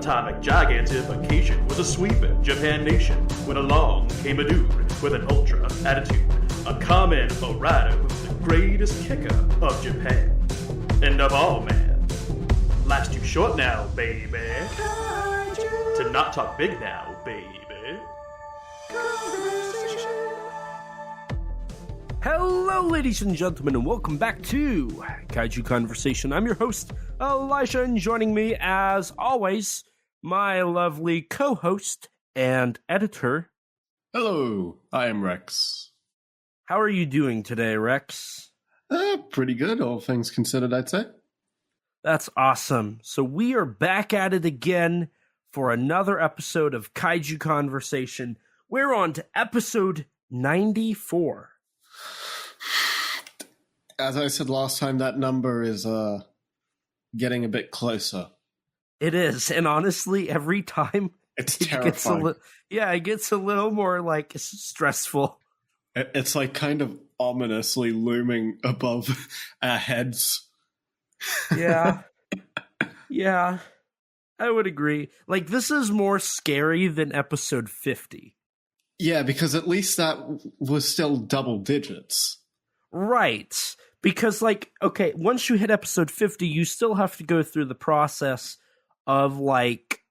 time a gigantification was a sweeping Japan nation when along came a dude with an ultra attitude, a common rider who's the greatest kicker of Japan. And of all, man, life's too short now, baby, to not talk big now, baby. Hello, ladies and gentlemen, and welcome back to Kaiju Conversation. I'm your host, Elijah, and joining me, as always, my lovely co-host and editor. Hello, I am Rex. How are you doing today, Rex? Pretty good, all things considered, I'd say. That's awesome. So we are back at it again for another episode of Kaiju Conversation. We're on to episode 94. As I said last time, that number is getting a bit closer. It is, and honestly, every time it's terrifying. It gets a little more like stressful. It's like kind of ominously looming above our heads. Yeah, yeah, I would agree. Like, this is more scary than episode 50. Yeah, because at least that was still double digits. Right. Because, like, okay, once you hit episode 50, you still have to go through the process of, like,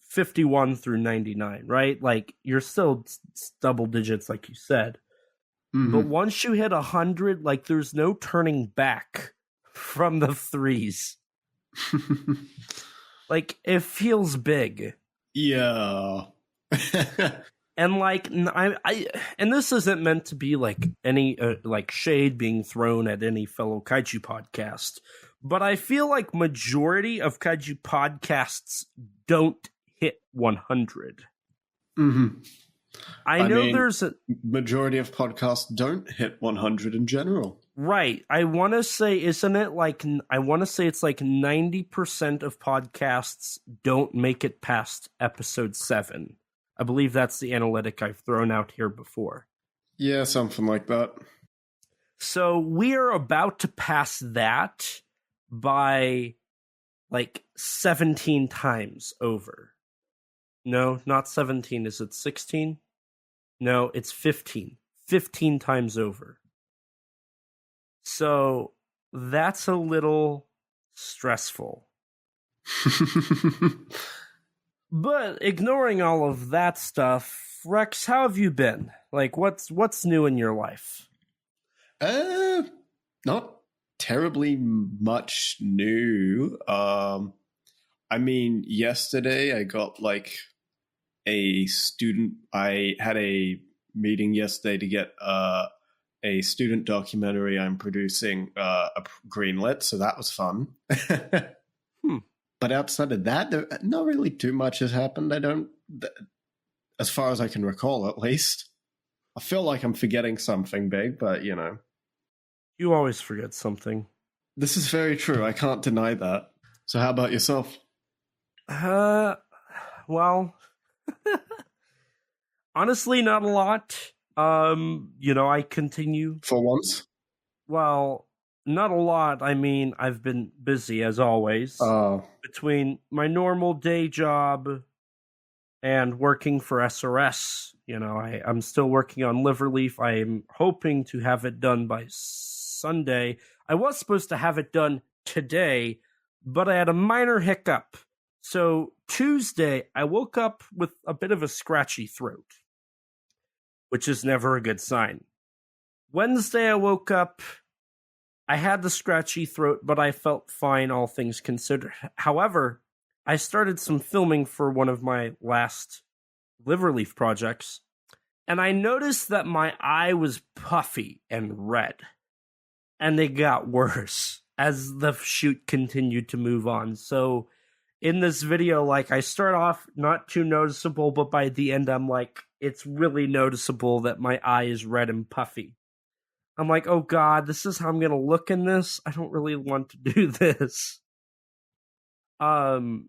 51 through 99, right? Like, you're still double digits, like you said. Mm-hmm. But once you hit 100, like, there's no turning back from the threes. Like, it feels big. Yeah. And like, and this isn't meant to be like any like shade being thrown at any fellow kaiju podcast, but I feel like majority of kaiju podcasts don't hit 100. Mm-hmm. I mean, there's a majority of podcasts don't hit 100 in general. Right. I want to say, isn't it like, I want to say it's like 90% of podcasts don't make it past episode 7. I believe that's the analytic I've thrown out here before. Yeah, something like that. So we are about to pass that by like 17 times over. No, not 17. Is it 16? No, it's 15. 15 times over. So that's a little stressful. But ignoring all of that stuff, Rex, how have you been? Like, what's new in your life? Not terribly much new. I mean, yesterday I got like a student. I had a meeting yesterday to get a student documentary I'm producing greenlit, so that was fun. But outside of that, not really too much has happened. As far as I can recall, at least. I feel like I'm forgetting something big, but, you know. You always forget something. This is very true. I can't deny that. So how about yourself? Well, honestly, not a lot. I continue. For once? Well, not a lot. I mean, I've been busy as always. Between my normal day job and working for SRS, I'm still working on Liverleaf. I'm hoping to have it done by Sunday. I was supposed to have it done today, but I had a minor hiccup. So Tuesday, I woke up with a bit of a scratchy throat, which is never a good sign. Wednesday, I woke up. I had the scratchy throat, but I felt fine, all things considered. However, I started some filming for one of my last Liverleaf projects, and I noticed that my eye was puffy and red, and they got worse as the shoot continued to move on. So in this video, like, I start off not too noticeable, but by the end, I'm like, it's really noticeable that my eye is red and puffy. I'm like, oh God, this is how I'm going to look in this? I don't really want to do this. And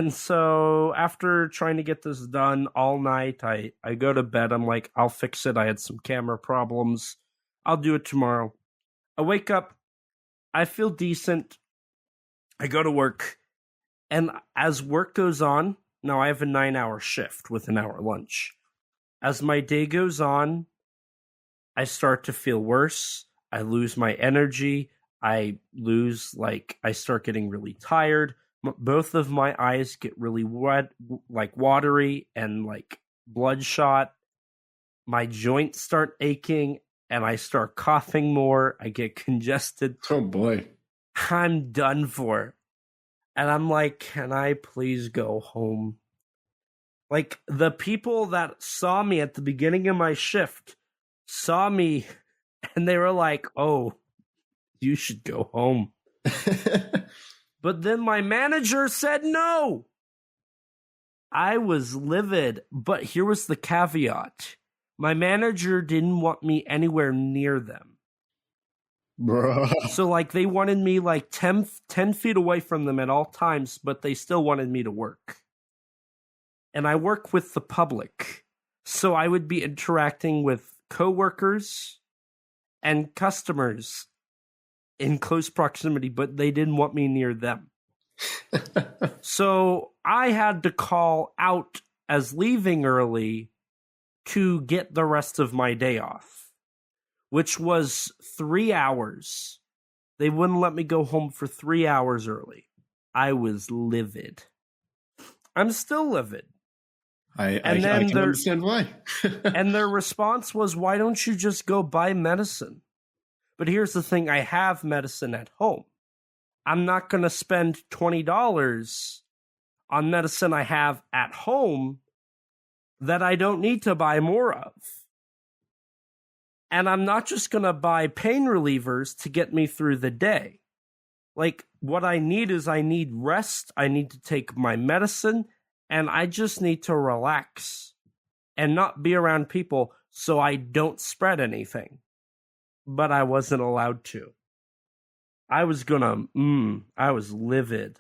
so after trying to get this done all night, I go to bed. I'm like, I'll fix it. I had some camera problems. I'll do it tomorrow. I wake up. I feel decent. I go to work. And as work goes on, now I have a 9-hour shift with an hour lunch. As my day goes on, I start to feel worse. I lose my energy. I start getting really tired. Both of my eyes get really wet, like watery and like bloodshot. My joints start aching and I start coughing more. I get congested. Oh boy. I'm done for. And I'm like, can I please go home? Like, the people that saw me at the beginning of my shift saw me and they were like, oh, you should go home. But then my manager said no. I was livid, but here was the caveat. My manager didn't want me anywhere near them. Bruh. So, like, they wanted me, like, 10 feet away from them at all times, but they still wanted me to work. And I work with the public. So I would be interacting with coworkers and customers in close proximity, but they didn't want me near them. So I had to call out as leaving early to get the rest of my day off, which was 3 hours. They wouldn't let me go home for 3 hours early. I was livid. I'm still livid. I can understand why. And their response was, why don't you just go buy medicine? But here's the thing, I have medicine at home. I'm not going to spend $20 on medicine I have at home that I don't need to buy more of. And I'm not just going to buy pain relievers to get me through the day. Like, what I need is I need rest, I need to take my medicine, and I just need to relax and not be around people so I don't spread anything. But I wasn't allowed to. I was I was livid.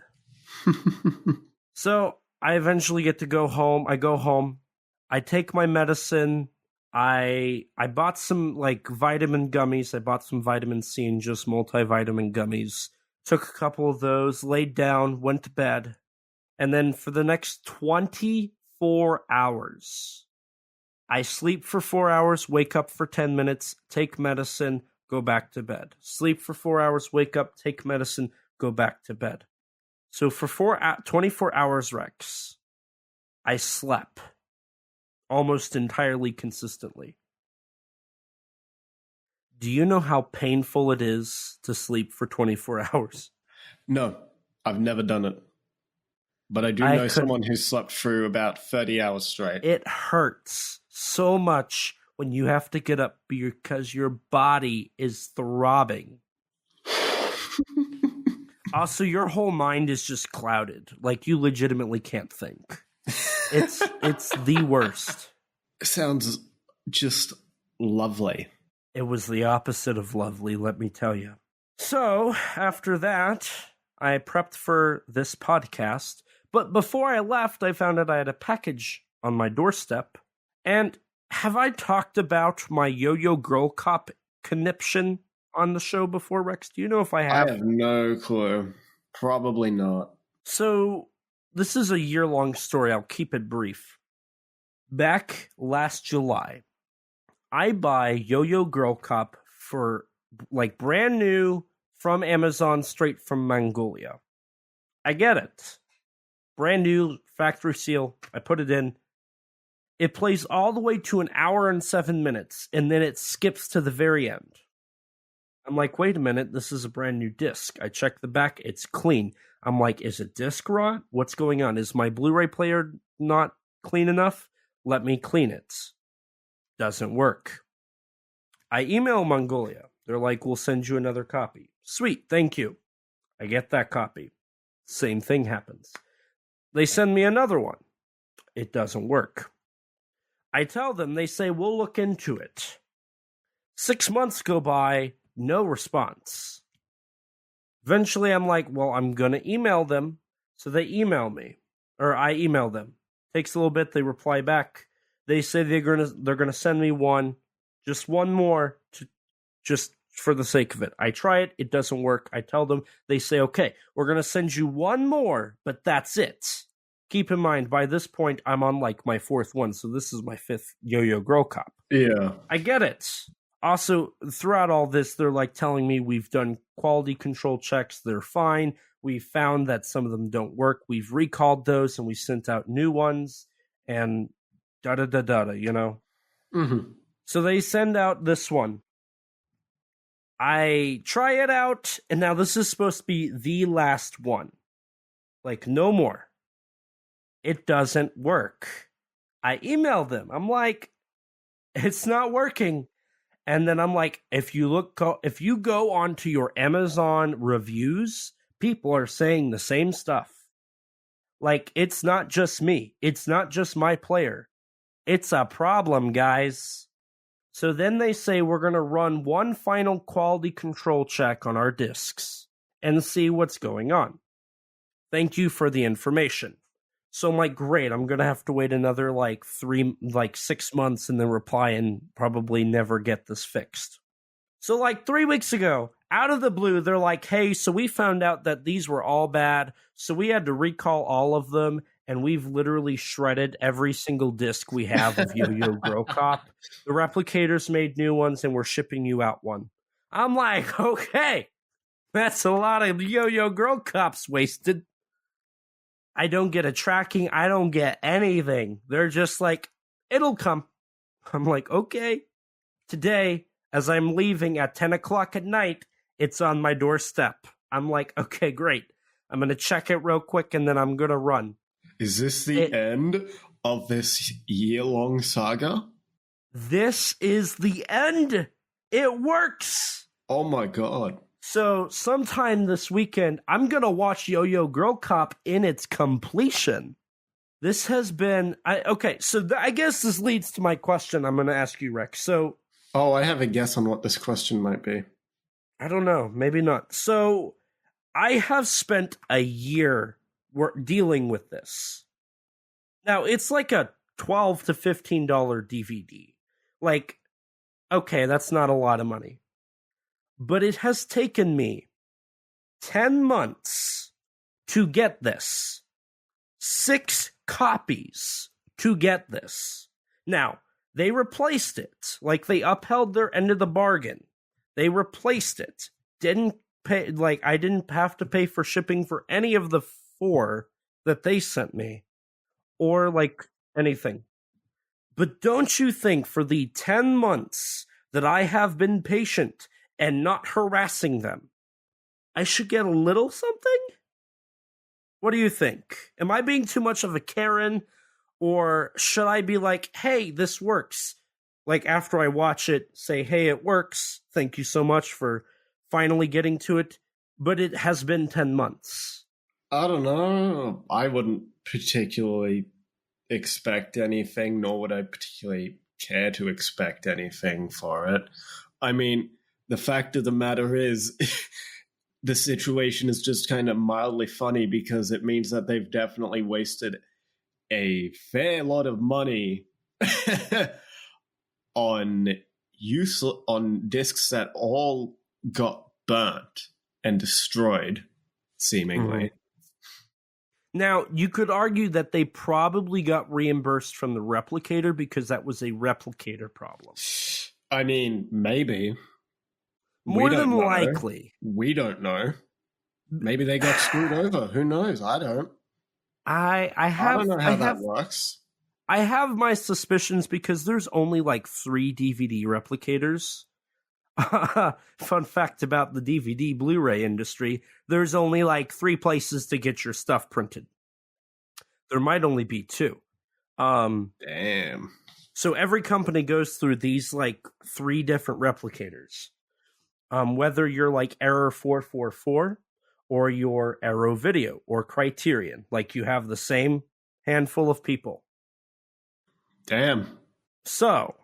So I eventually get to go home. I go home. I take my medicine. I bought some like vitamin gummies. I bought some vitamin C and just multivitamin gummies. Took a couple of those, laid down, went to bed. And then for the next 24 hours, I sleep for 4 hours, wake up for 10 minutes, take medicine, go back to bed. Sleep for 4 hours, wake up, take medicine, go back to bed. So for 24 hours, Rex, I slept almost entirely consistently. Do you know how painful it is to sleep for 24 hours? No, I've never done it. But I do know someone who slept through about 30 hours straight. It hurts so much when you have to get up because your body is throbbing. Also, your whole mind is just clouded. Like, you legitimately can't think. It's the worst. It sounds just lovely. It was the opposite of lovely, let me tell you. So, after that, I prepped for this podcast. But before I left, I found out I had a package on my doorstep. And have I talked about my Yo-Yo Girl Cop conniption on the show before, Rex? Do you know if I have? I have no clue. Probably not. So, this is a year-long story. I'll keep it brief. Back last July, I buy Yo-Yo Girl Cop for, like, brand new from Amazon, straight from Mongolia. I get it. Brand new, factory seal. I put it in. It plays all the way to 1 hour and 7 minutes, and then it skips to the very end. I'm like, wait a minute, this is a brand new disc. I check the back, it's clean. I'm like, is it disc rot? What's going on? Is my Blu-ray player not clean enough? Let me clean it. Doesn't work. I email Mongolia. They're like, we'll send you another copy. Sweet, thank you. I get that copy. Same thing happens. They send me another one. It doesn't work. I tell them, they say, we'll look into it. 6 months go by, no response. Eventually, I'm like, well, I'm going to email them. So they email me, or I email them. Takes a little bit, they reply back. They say they're gonna send me one, just one more, to just for the sake of it. I try it. It doesn't work. I tell them. They say, okay, we're going to send you one more, but that's it. Keep in mind, by this point, I'm on like my 4th one, so this is my 5th Yo-Yo Girl Cop. Yeah. I get it. Also, throughout all this, they're like telling me we've done quality control checks. They're fine. We found that some of them don't work. We've recalled those and we sent out new ones and da-da-da-da-da, you know? Mm-hmm. So they send out this one. I try it out, and now this is supposed to be the last one. Like, no more. It doesn't work. I email them. I'm like, it's not working. And then I'm like, if you go onto your Amazon reviews, people are saying the same stuff. Like, it's not just me. It's not just my player. It's a problem, guys. So then they say we're going to run one final quality control check on our discs and see what's going on. Thank you for the information. So I'm like, great, I'm going to have to wait another 6 months and then reply and probably never get this fixed. So like 3 weeks ago, out of the blue, they're like, hey, so we found out that these were all bad, so we had to recall all of them, and we've literally shredded every single disc we have of Yo-Yo Girl Cop. The replicators made new ones, and we're shipping you out one. I'm like, okay, that's a lot of Yo-Yo Girl Cops wasted. I don't get a tracking. I don't get anything. They're just like, it'll come. I'm like, okay. Today, as I'm leaving at 10 o'clock at night, it's on my doorstep. I'm like, okay, great. I'm going to check it real quick, and then I'm going to run. Is this the end of this year-long saga? This is the end. It works. Oh, my God. So sometime this weekend, I'm going to watch Yo-Yo Girl Cop in its completion. This has been... I guess this leads to my question I'm going to ask you, Rex. So... Oh, I have a guess on what this question might be. I don't know. Maybe not. So I have spent a year dealing with this. Now, it's like a $12 to $15 DVD. Like, okay, that's not a lot of money. But it has taken me 10 months to get this. 6 copies to get this. Now, they replaced it. Like, they upheld their end of the bargain. They replaced it. Didn't pay, like, I didn't have to pay for shipping for any of the 4 that they sent me. Or, like, anything. But don't you think for the 10 months that I have been patient and not harassing them, I should get a little something? What do you think? Am I being too much of a Karen? Or should I be like, hey, this works? Like, after I watch it, say, hey, it works. Thank you so much for finally getting to it. But it has been 10 months. I don't know. I wouldn't particularly expect anything, nor would I particularly care to expect anything for it. I mean, the fact of the matter is, the situation is just kind of mildly funny because it means that they've definitely wasted a fair lot of money on discs that all got burnt and destroyed, seemingly. Mm-hmm. Now, you could argue that they probably got reimbursed from the replicator because that was a replicator problem. I mean, maybe. More than likely. We don't know. Maybe they got screwed over. Who knows? I don't. I don't know how that works. I have my suspicions because there's only like 3 DVD replicators. Fun fact about the DVD Blu-ray industry, there's only like 3 places to get your stuff printed. There might only be 2. Damn. So every company goes through these like 3 different replicators. Whether you're like Error 444 or your Arrow Video or Criterion, like you have the same handful of people. Damn. So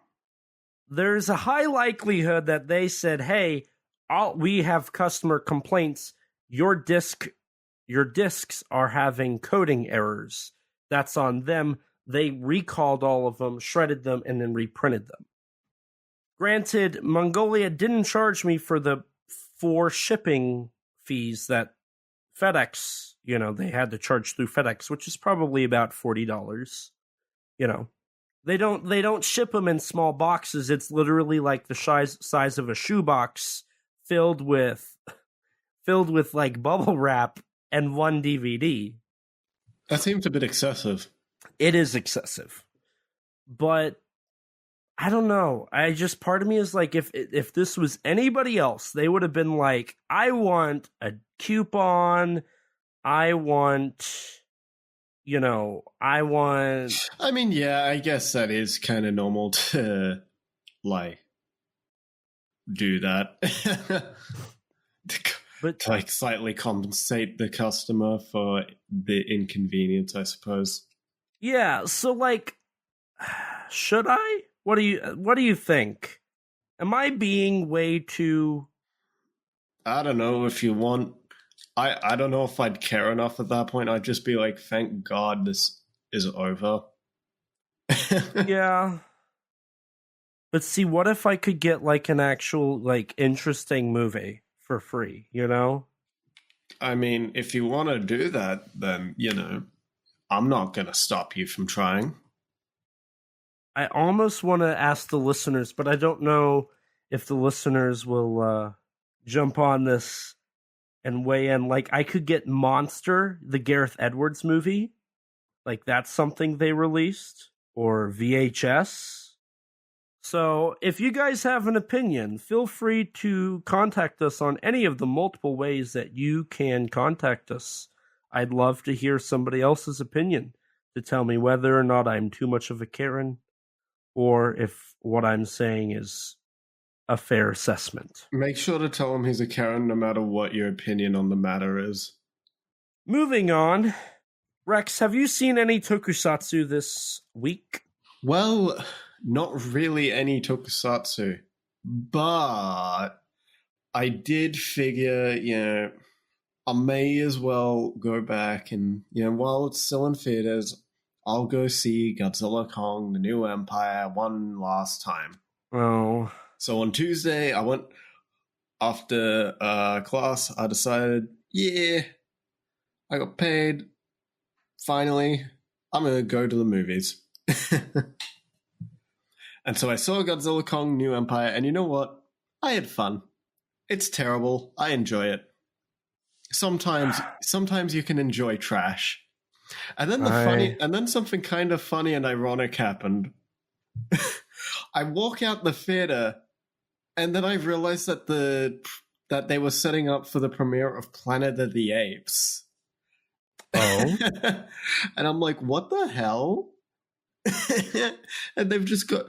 there's a high likelihood that they said, hey, we have customer complaints. Your discs are having coding errors. That's on them. They recalled all of them, shredded them, and then reprinted them. Granted, Mongolia didn't charge me for the 4 shipping fees that FedEx, they had to charge through FedEx, which is probably about $40. They don't ship them in small boxes. It's literally like the size of a shoebox filled with like bubble wrap and 1 DVD. That seems a bit excessive. It is excessive. But I don't know. Part of me is like, if this was anybody else, they would have been like, I want a coupon. I mean, yeah, I guess that is kind of normal to, like, do that. But to, like, slightly compensate the customer for the inconvenience, I suppose. Yeah, so, like, should I? What do you think? Am I being way too... I don't know if you want... I don't know if I'd care enough at that point. I'd just be like, thank God this is over. Yeah. But see, what if I could get, like, an actual, like, interesting movie for free, I mean, if you want to do that, then, I'm not going to stop you from trying. I almost want to ask the listeners, but I don't know if the listeners will jump on this and weigh in. Like, I could get Monster, the Gareth Edwards movie. Like, that's something they released. Or VHS. So, if you guys have an opinion, feel free to contact us on any of the multiple ways that you can contact us. I'd love to hear somebody else's opinion to tell me whether or not I'm too much of a Karen, or if what I'm saying is a fair assessment. Make sure to tell him he's a Karen no matter what your opinion on the matter is. Moving on. Rex, have you seen any tokusatsu this week? Well, not really any tokusatsu. But I did figure, I may as well go back and, while it's still in theaters, I'll go see Godzilla Kong, The New Empire, one last time. Oh. So on Tuesday, I went after class. I decided, I got paid. Finally, I'm going to go to the movies. And so I saw Godzilla Kong, New Empire, and you know what? I had fun. It's terrible. I enjoy it. Sometimes you can enjoy trash. And then something kind of funny and ironic happened. I walk out the theater, and then I realized that that they were setting up for the premiere of Planet of the Apes. Oh. And I'm like, what the hell? And they've just got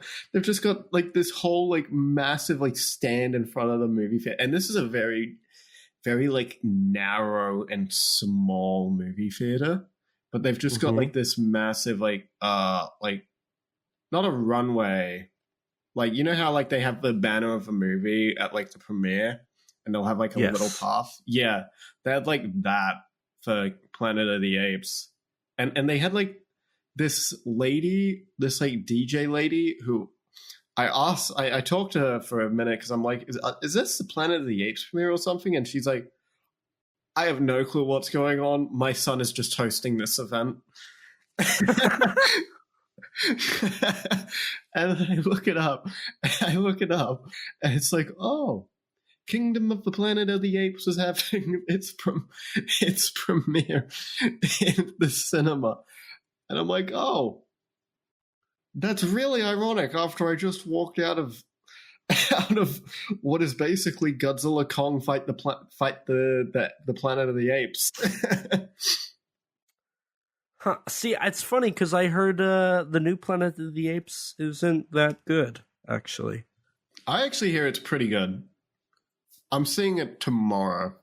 like this whole like massive like stand in front of the movie theater. And this is a very, very like narrow and small movie theater. But they've just got like this massive like not a runway. Like, you know how like they have the banner of a movie at like the premiere and they'll have like a little path? Yeah. They had like that for Planet of the Apes. And they had like this lady, this like DJ lady who I talked to her for a minute because I'm like, is this the Planet of the Apes premiere or something? And she's like, I have no clue what's going on. My son is just hosting this event. And I look it up, and it's like, oh, Kingdom of the Planet of the Apes is having its premiere in the cinema. And I'm like, oh, that's really ironic after I just walked out of what is basically Godzilla Kong fight the Planet of the Apes. Huh. See, it's funny because I heard the new Planet of the Apes isn't that good, actually. I actually hear it's pretty good. I'm seeing it tomorrow.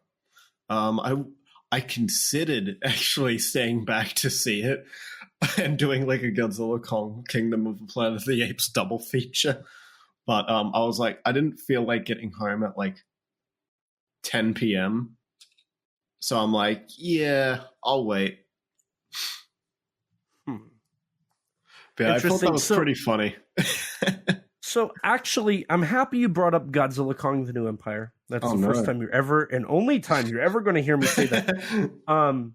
I considered actually staying back to see it and doing like a Godzilla Kong Kingdom of the Planet of the Apes double feature. But I was like, I didn't feel like getting home at like 10 p.m. So I'm like, yeah, I'll wait. But I thought that was pretty funny. So actually, I'm happy you brought up Godzilla Kong: The New Empire. That's the first time you're ever, and only time you're ever going to hear me say that.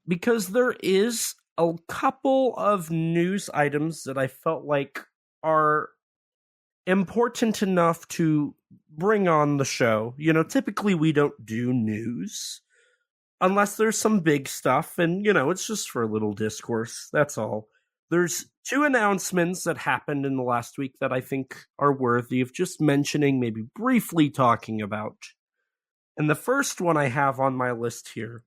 Because there is a couple of news items that I felt like are important enough to bring on the show. You know, typically we don't do news unless there's some big stuff, and, you know, it's just for a little discourse. That's all. There's 2 announcements that happened in the last week that I think are worthy of just mentioning, maybe briefly talking about. And the first one I have on my list here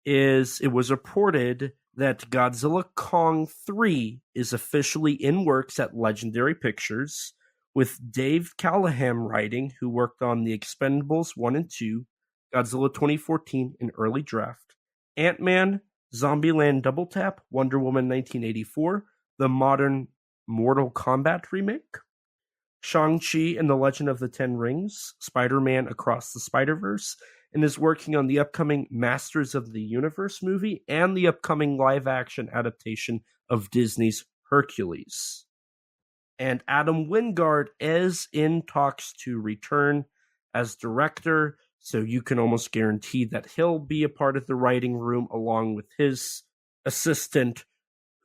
is it was reported that Godzilla Kong 3 is officially in works at Legendary Pictures, with Dave Callahan writing, who worked on The Expendables 1 and 2, Godzilla 2014, an early draft, Ant-Man, Zombieland Double Tap, Wonder Woman 1984, the modern Mortal Kombat remake, Shang-Chi and the Legend of the Ten Rings, Spider-Man Across the Spider-Verse, and is working on the upcoming Masters of the Universe movie and the upcoming live-action adaptation of Disney's Hercules. And Adam Wingard is in talks to return as director, so you can almost guarantee that he'll be a part of the writing room along with his assistant,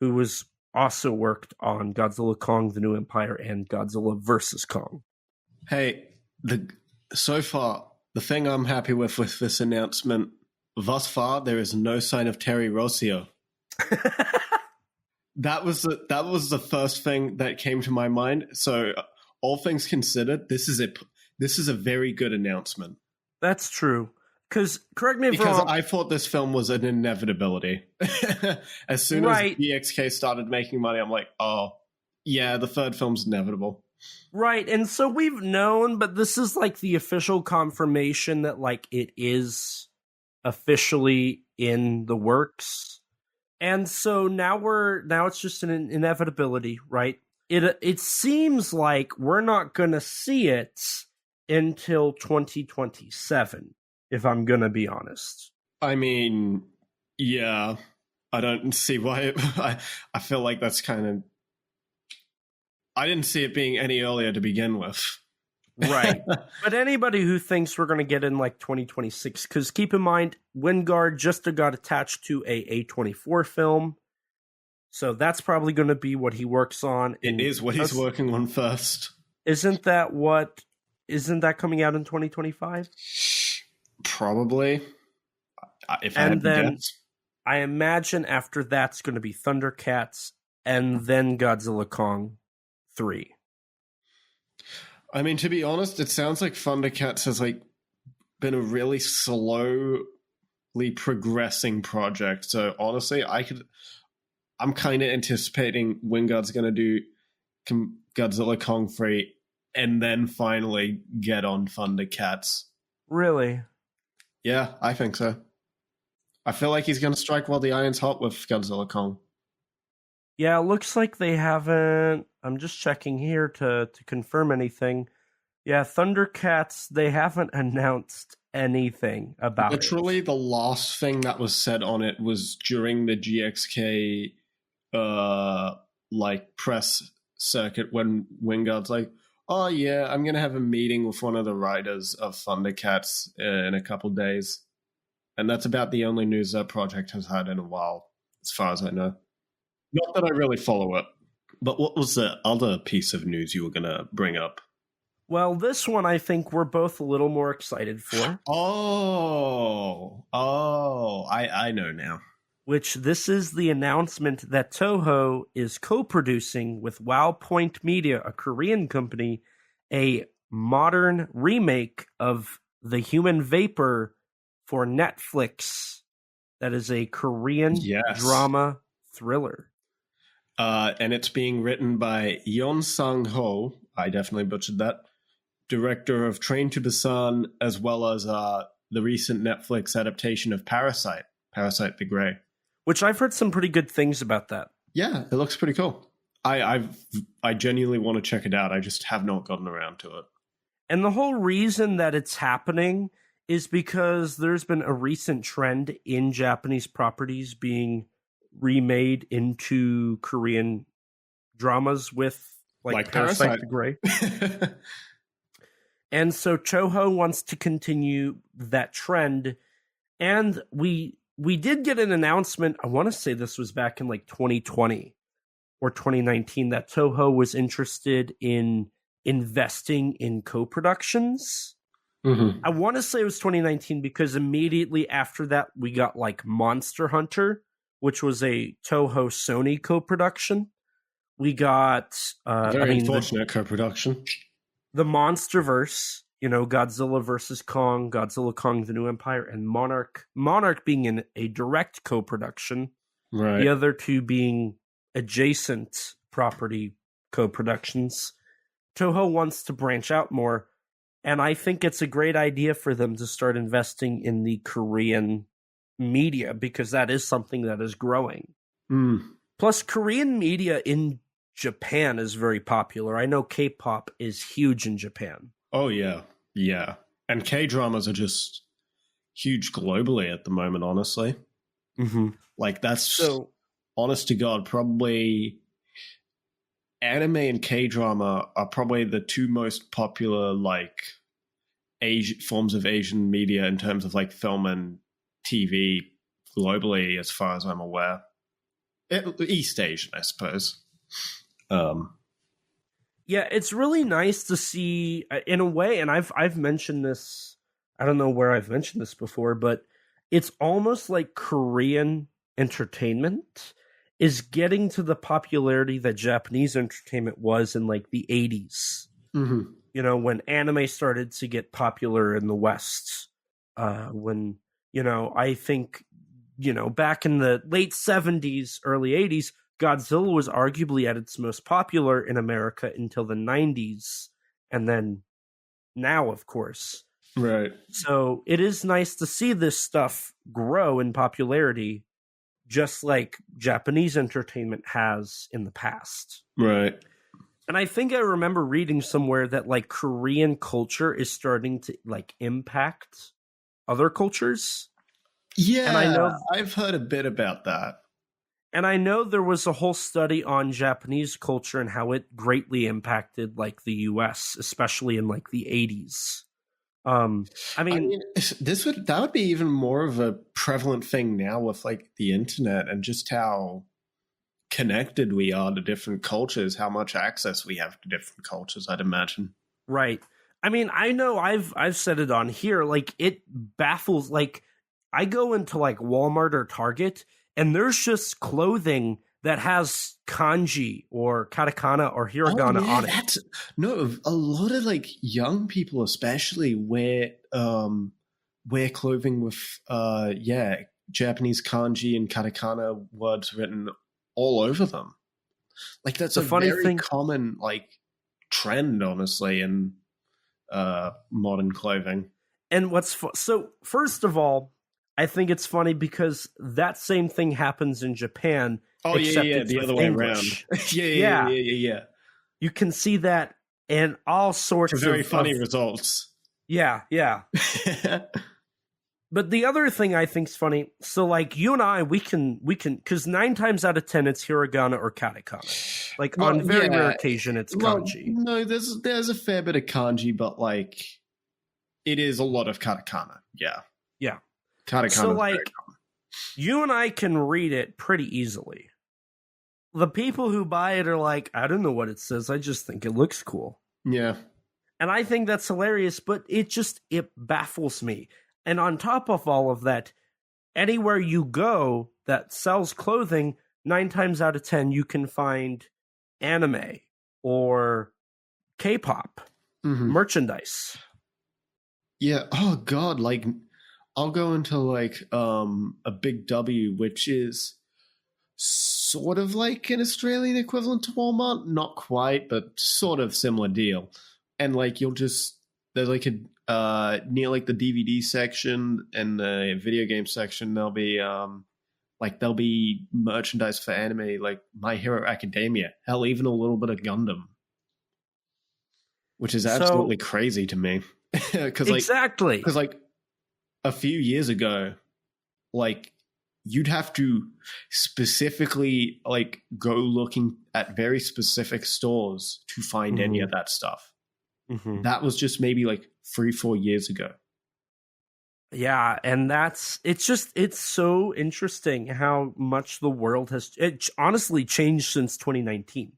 who was also worked on Godzilla Kong: The New Empire and Godzilla vs. Kong. Hey, so far, the thing I'm happy with this announcement, thus far, there is no sign of Terry Rossio. That was the first thing that came to my mind. So, all things considered, this is a very good announcement. That's true. Correct me if I'm wrong. I thought this film was an inevitability. As soon as GXK started making money, I'm like, oh, yeah, the third film's inevitable. Right, and so we've known, but this is like the official confirmation that like it is officially in the works. And so now it's just an inevitability, right? It seems like we're not going to see it until 2027, if I'm going to be honest. I mean, yeah, I don't see why I feel like that's kind of... I didn't see it being any earlier to begin with. Right. But anybody who thinks we're going to get in like 2026, because keep in mind, Wingard just got attached to a A24 film. So that's probably going to be what he works on. It is what he's working on first. Isn't that coming out in 2025? Probably. If I had to guess. I imagine after that's going to be Thundercats and then Godzilla Kong 3. I mean, to be honest, it sounds like Thundercats has like been a really slowly progressing project. So honestly, I'm kind of anticipating Wingard's going to do Godzilla Kong 3 and then finally get on Thundercats. Really? Yeah, I think so. I feel like he's going to strike while the iron's hot with Godzilla Kong. Yeah, it looks like they haven't... I'm just checking here to confirm anything. Yeah, Thundercats, they haven't announced anything about Literally, the last thing that was said on it was during the GXK press circuit when Wingard's like, oh yeah, I'm going to have a meeting with one of the writers of Thundercats in a couple days. And that's about the only news that project has had in a while, as far as I know. Not that I really follow it. But what was the other piece of news you were going to bring up? Well, this one I think we're both a little more excited for. I know now. Which this is the announcement that Toho is co-producing with Wow Point Media, a Korean company, a modern remake of The Human Vapor for Netflix. That is a Korean drama thriller. And it's being written by Yeon Sang-ho, I definitely butchered that, director of Train to Busan, as well as the recent Netflix adaptation of Parasite the Grey. Which I've heard some pretty good things about that. Yeah, it looks pretty cool. I genuinely want to check it out. I just have not gotten around to it. And the whole reason that it's happening is because there's been a recent trend in Japanese properties being remade into Korean dramas with like Parasite the Gray. And so Toho wants to continue that trend. And we did get an announcement, I want to say this was back in like 2020 or 2019, that Toho was interested in investing in co-productions. Mm-hmm. I want to say it was 2019 because immediately after that we got like Monster Hunter, which was a Toho Sony co-production. We got unfortunate co-production. The Monsterverse, Godzilla versus Kong, Godzilla Kong the New Empire, and Monarch. Monarch being in a direct co-production. Right. The other two being adjacent property co-productions. Toho wants to branch out more, and I think it's a great idea for them to start investing in the Korean media because that is something that is growing. Plus, Korean media in Japan is very popular. I know K-pop is huge in Japan. Oh, yeah. Yeah. And K-dramas are just huge globally at the moment, honestly. Mm-hmm. Like, that's, honest to God, probably anime and K-drama are probably the two most popular, like, forms of Asian media in terms of, like, film and TV globally, as far as I'm aware. East Asian, I suppose. Yeah, it's really nice to see, in a way, and I've mentioned this, I don't know where I've mentioned this before, but it's almost like Korean entertainment is getting to the popularity that Japanese entertainment was in like the 80s. Mm-hmm. When anime started to get popular in the West. When, I think, back in the late 70s, early 80s, Godzilla was arguably at its most popular in America until the 90s, and then now, of course. Right. So it is nice to see this stuff grow in popularity, just like Japanese entertainment has in the past. Right. And I think I remember reading somewhere that like Korean culture is starting to like impact other cultures. Yeah, and I know I've heard a bit about that. And I know there was a whole study on Japanese culture and how it greatly impacted like the US, especially in like the 80s. I mean that would be even more of a prevalent thing now with like the internet and just how connected we are to different cultures, how much access we have to different cultures, I'd imagine. Right. I mean, I know I've said it on here, like it baffles, like I go into like Walmart or Target and there's just clothing that has kanji or katakana or hiragana on it. A lot of like young people especially wear clothing with Japanese kanji and katakana words written all over them. Like that's a very common like trend, honestly, in modern clothing. And so first of all, I think it's funny because that same thing happens in Japan. Oh, yeah, the other way English. Around. Yeah. You can see that in all sorts of... very funny results. Yeah. But the other thing I think is funny, so like you and I, we can, because 9 times out of 10, it's hiragana or katakana. Like on very rare occasion, it's kanji. No, there's a fair bit of kanji, but like it is a lot of katakana. Yeah. Katakana. So like you and I can read it pretty easily. The people who buy it are like, I don't know what it says. I just think it looks cool. Yeah. And I think that's hilarious, but it baffles me. And on top of all of that, anywhere you go that sells clothing, 9 times out of 10, you can find anime or K-pop merchandise. Yeah. Oh God. Like I'll go into like a Big W, which is sort of like an Australian equivalent to Walmart. Not quite, but sort of similar deal. And like there's like a near like the DVD section and the video game section, there'll be merchandise for anime like My Hero Academia. Hell, even a little bit of Gundam, which is absolutely crazy to me. Because like a few years ago, like you'd have to specifically like go looking at very specific stores to find any of that stuff. That was just maybe like 3-4 years ago. Yeah, and it's so interesting how much the world has honestly changed since 2019.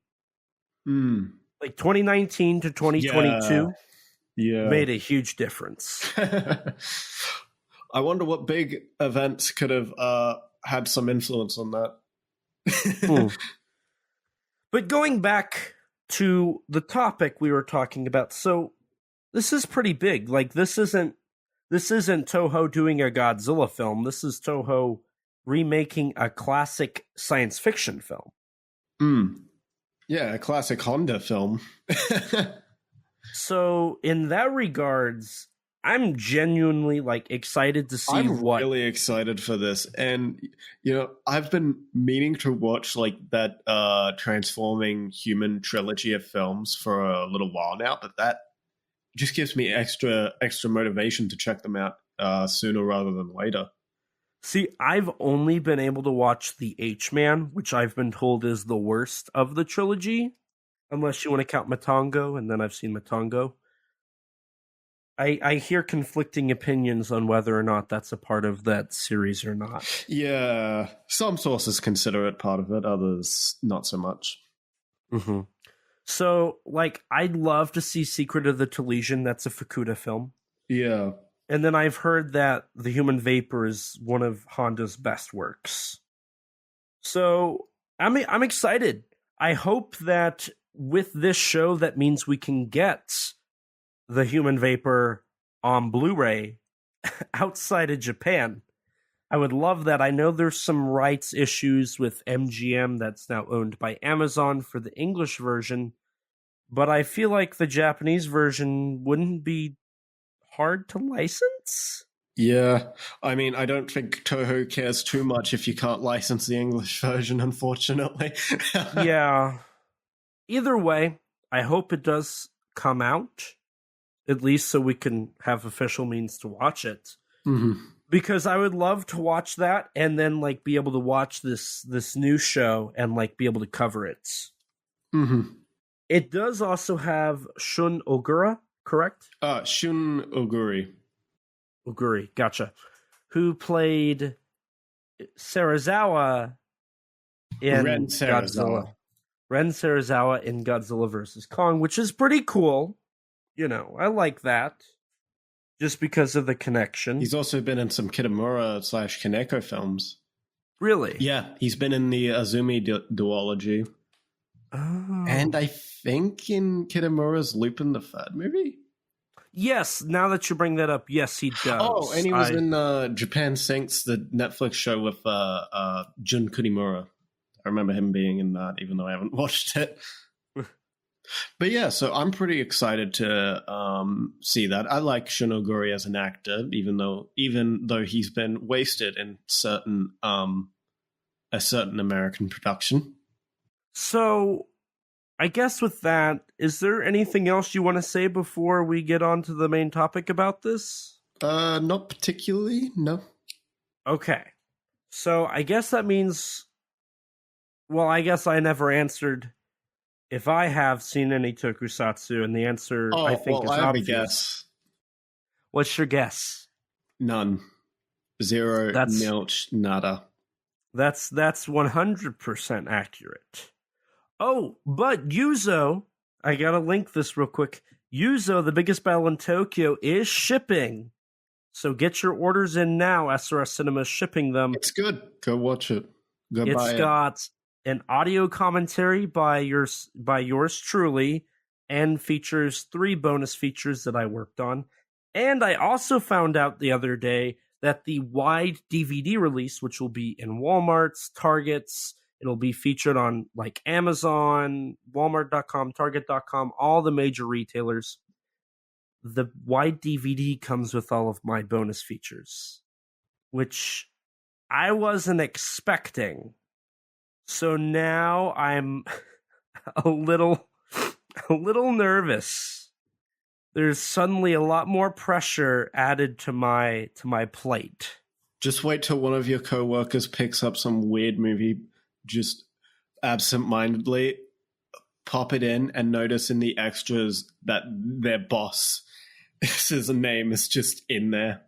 Like 2019 to 2022 made a huge difference. I wonder what big events could have had some influence on that. But going back to the topic we were talking about, so this is pretty big. Like this isn't Toho doing a Godzilla film. This is Toho remaking a classic science fiction film. Yeah, a classic Honda film. So in that regards, I'm genuinely like excited to see I'm really excited for this. And, I've been meaning to watch like that Transforming Human trilogy of films for a little while now, but that just gives me extra motivation to check them out sooner rather than later. See, I've only been able to watch The H-Man, which I've been told is the worst of the trilogy, unless you want to count Matango, and then I've seen Matango. I hear conflicting opinions on whether or not that's a part of that series or not. Yeah, some sources consider it part of it, others not so much. So, like, I'd love to see Secret of the Talesian. That's a Fukuda film. Yeah. And then I've heard that The Human Vapor is one of Honda's best works. So, I'm excited. I hope that with this show, that means we can get The Human Vapor on Blu-ray outside of Japan. I would love that. I know there's some rights issues with MGM that's now owned by Amazon for the English version, but I feel like the Japanese version wouldn't be hard to license. Yeah, I mean, I don't think Toho cares too much if you can't license the English version, unfortunately. Yeah. Either way, I hope it does come out, at least so we can have official means to watch it. Because I would love to watch that and then like be able to watch this new show and like be able to cover it. It does also have Shun Ogura, correct? Shun Oguri. Oguri, gotcha. Who played Serizawa in Ren Godzilla. Ren Serizawa in Godzilla vs. Kong, which is pretty cool. I like that. Just because of the connection. He's also been in some Kitamura/Kaneko films. Really? Yeah, he's been in the Azumi duology. Oh. And I think in Kitamura's Lupin the Third movie? Yes, now that you bring that up, yes, he does. Oh, and he was in Japan Sinks, the Netflix show with Jun Kunimura. I remember him being in that, even though I haven't watched it. But yeah, so I'm pretty excited to see that. I like Shunoguri as an actor, even though he's been wasted in a certain American production. So, I guess with that, is there anything else you want to say before we get on to the main topic about this? Not particularly, no. Okay. So, I guess that means... Well, I guess I never answered if I have seen any tokusatsu, and the answer, I think, is I obvious. have a guess. What's your guess? None. Zero, nilch, nada. That's 100% accurate. Oh, but Yuzo, I gotta link this real quick. Yuzo, the biggest battle in Tokyo, is shipping. So get your orders in now. SRS Cinema's shipping them. It's good. Go watch it. Go buy it. It's got an audio commentary by yours truly, and features 3 bonus features that I worked on. And I also found out the other day that the wide DVD release, which will be in Walmart's, Target's, it'll be featured on like Amazon, Walmart.com, Target.com, all the major retailers. The wide DVD comes with all of my bonus features, which I wasn't expecting. So now I'm a little nervous. There's suddenly a lot more pressure added to my plate. Just wait till one of your coworkers picks up some weird movie, just absent-mindedly, pop it in, and notice in the extras that their boss, his name is just in there.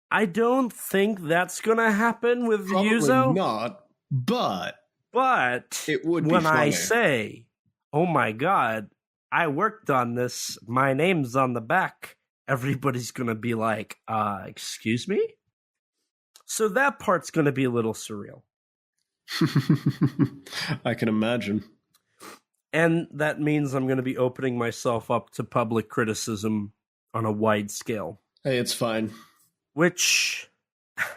I don't think that's gonna happen with Probably Yuzo. not, but it would be when funny. I say, "Oh my god, I worked on this. My name's on the back," everybody's gonna be like, "Excuse me." So that part's gonna be a little surreal. I can imagine. And that means I'm gonna be opening myself up to public criticism on a wide scale. Hey, it's fine. Which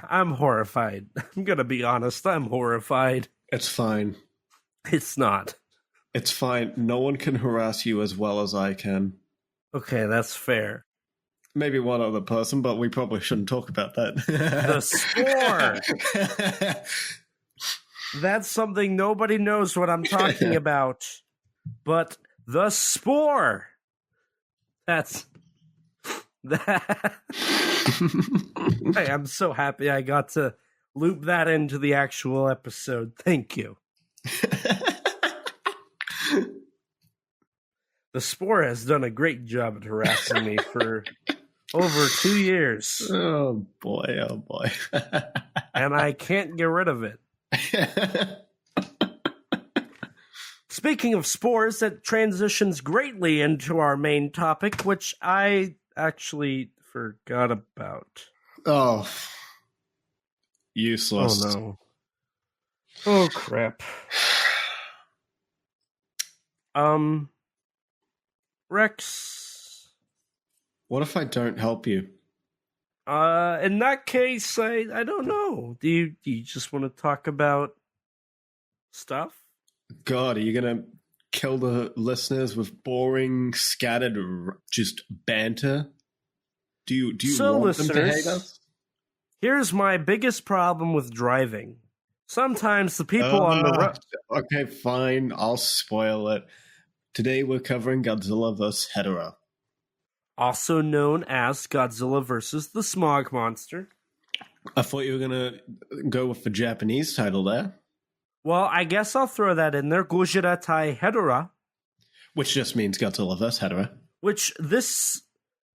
I'm horrified. I'm gonna be honest, I'm horrified. It's fine. It's not. It's fine. No one can harass you as well as I can. Okay, that's fair. Maybe one other person, but we probably shouldn't talk about that. The Spore! That's something nobody knows what I'm talking about. But the Spore! That's... that. Hey, I'm so happy I got to loop that into the actual episode. Thank you. The Spore has done a great job at harassing me for over 2 years. Oh boy. And I can't get rid of it. Speaking of spores, that transitions greatly into our main topic, which I actually forgot about. Oh. Useless. Oh no. Oh crap. Rex. What if I don't help you? In that case, I don't know. Do you just want to talk about stuff? God, are you gonna kill the listeners with boring, scattered, just banter? Do you so, want them to hate us? Here's my biggest problem with driving. Sometimes the people on the road... Okay, fine. I'll spoil it. Today we're covering Godzilla vs. Hedorah. Also known as Godzilla vs. the Smog Monster. I thought you were going to go with the Japanese title there. Well, I guess I'll throw that in there. Gojira tai Hedorah. Which just means Godzilla vs. Hedorah. Which this,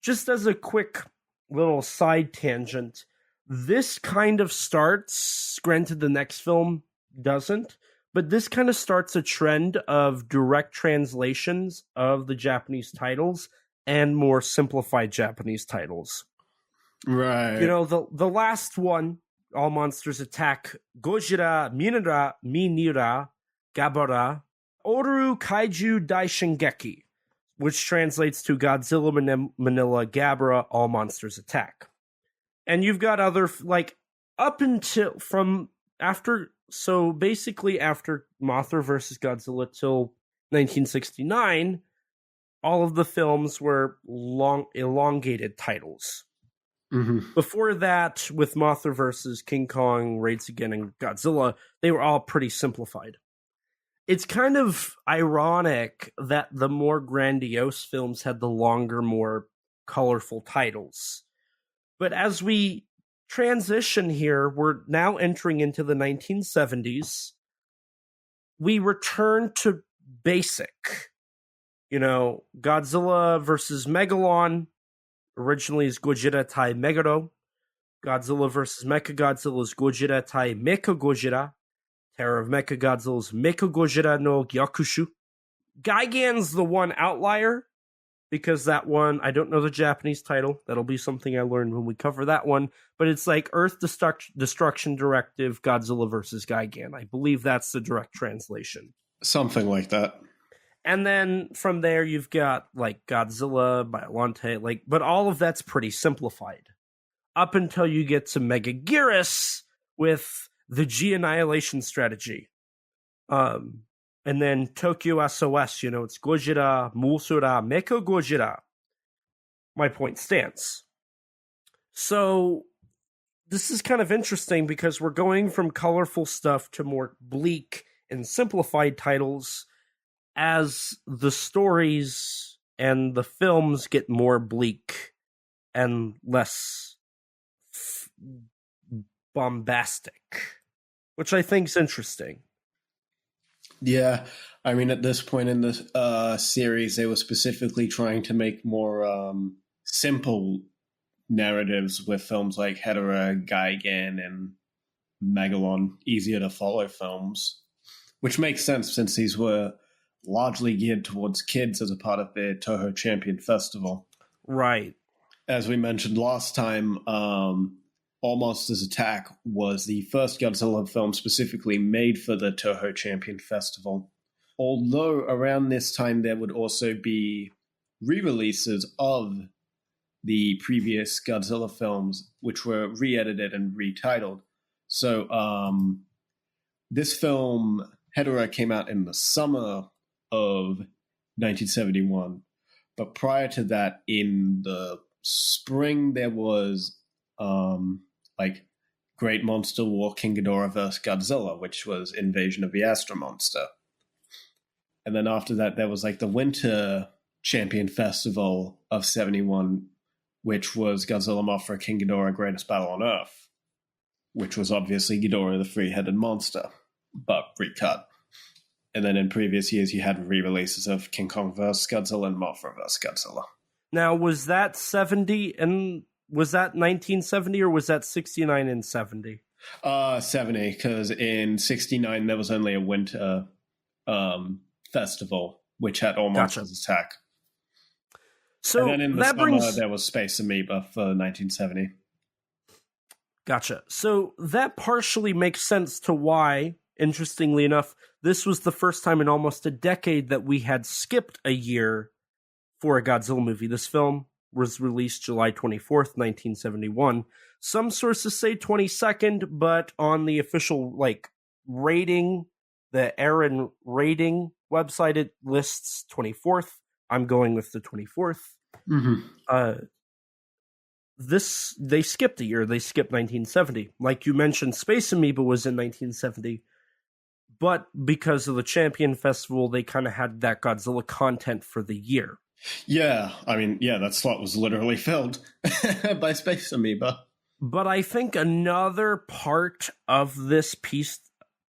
just as a quick little side tangent, this kind of starts, granted the next film doesn't, but this kind of starts a trend of direct translations of the Japanese titles and more simplified Japanese titles. Right. You know, the last one, All Monsters Attack, Gojira, Minira, Gabara, Oru Kaiju Daishingeki, which translates to Godzilla Manila Gabara, All Monsters Attack. And you've got other, like, up until, from after, so basically after Mothra vs. Godzilla till 1969, all of the films were long, elongated titles. Mm-hmm. Before that, with Mothra vs. King Kong, Raids Again, and Godzilla, they were all pretty simplified. It's kind of ironic that the more grandiose films had the longer, more colorful titles. But as we transition here, we're now entering into the 1970s. We return to basic. You know, Godzilla versus Megalon originally is Gojira tai Megaro. Godzilla versus Mechagodzilla is Gojira tai Mecha-Gojira. Terror of Mechagodzilla is Mecha-Gojira no Gyakushu. Gigan's the one outlier, because that one, I don't know the Japanese title. That'll be something I learned when we cover that one. But it's like Earth Destruction Directive, Godzilla versus Gigan. I believe that's the direct translation. Something like that. And then from there, you've got like Godzilla, Biollante, like, but all of that's pretty simplified. Up until you get to Megaguirus with the G Annihilation strategy. And then Tokyo SOS, you know, it's Gojira, Musura, Mecha Gojira. My point stands. So this is kind of interesting because we're going from colorful stuff to more bleak and simplified titles as the stories and the films get more bleak and less bombastic, which I think is interesting. Yeah, I mean, at this point in the series, they were specifically trying to make more simple narratives with films like Hedorah, Gigan, and Megalon, easier to follow films, which makes sense since these were largely geared towards kids as a part of the Toho Champion Festival. Right. As we mentioned last time, All Monsters Attack was the first Godzilla film specifically made for the Toho Champion Festival. Although around this time there would also be re-releases of the previous Godzilla films, which were re-edited and retitled. So this film, Hedorah, came out in the summer of 1971. But prior to that, in the spring, there was Great Monster War King Ghidorah vs. Godzilla, which was Invasion of the Astro Monster. And then after that, there was the Winter Champion Festival of 71, which was Godzilla, Mothra, King Ghidorah, Greatest Battle on Earth, which was obviously Ghidorah the Three-Headed Monster, but recut. And then in previous years, you had re-releases of King Kong vs. Godzilla and Mothra vs. Godzilla. Now, was that 70 and was that 1970 or was that 69 and 70? 70, because in 69 there was only a winter festival, which had All Monsters Attack. So and then in the summer there was Space Amoeba for 1970. Gotcha. So that partially makes sense to why, interestingly enough, this was the first time in almost a decade that we had skipped a year for a Godzilla movie. This film was released July 24th, 1971. Some sources say 22nd, but on the official rating, the Aaron rating website, it lists 24th. I'm going with the 24th. Mm-hmm. They skipped a year. They skipped 1970. Like you mentioned, Space Amoeba was in 1970. But because of the Champion Festival, they kind of had that Godzilla content for the year. Yeah, I mean, that slot was literally filled by Space Amoeba. But I think another part of this piece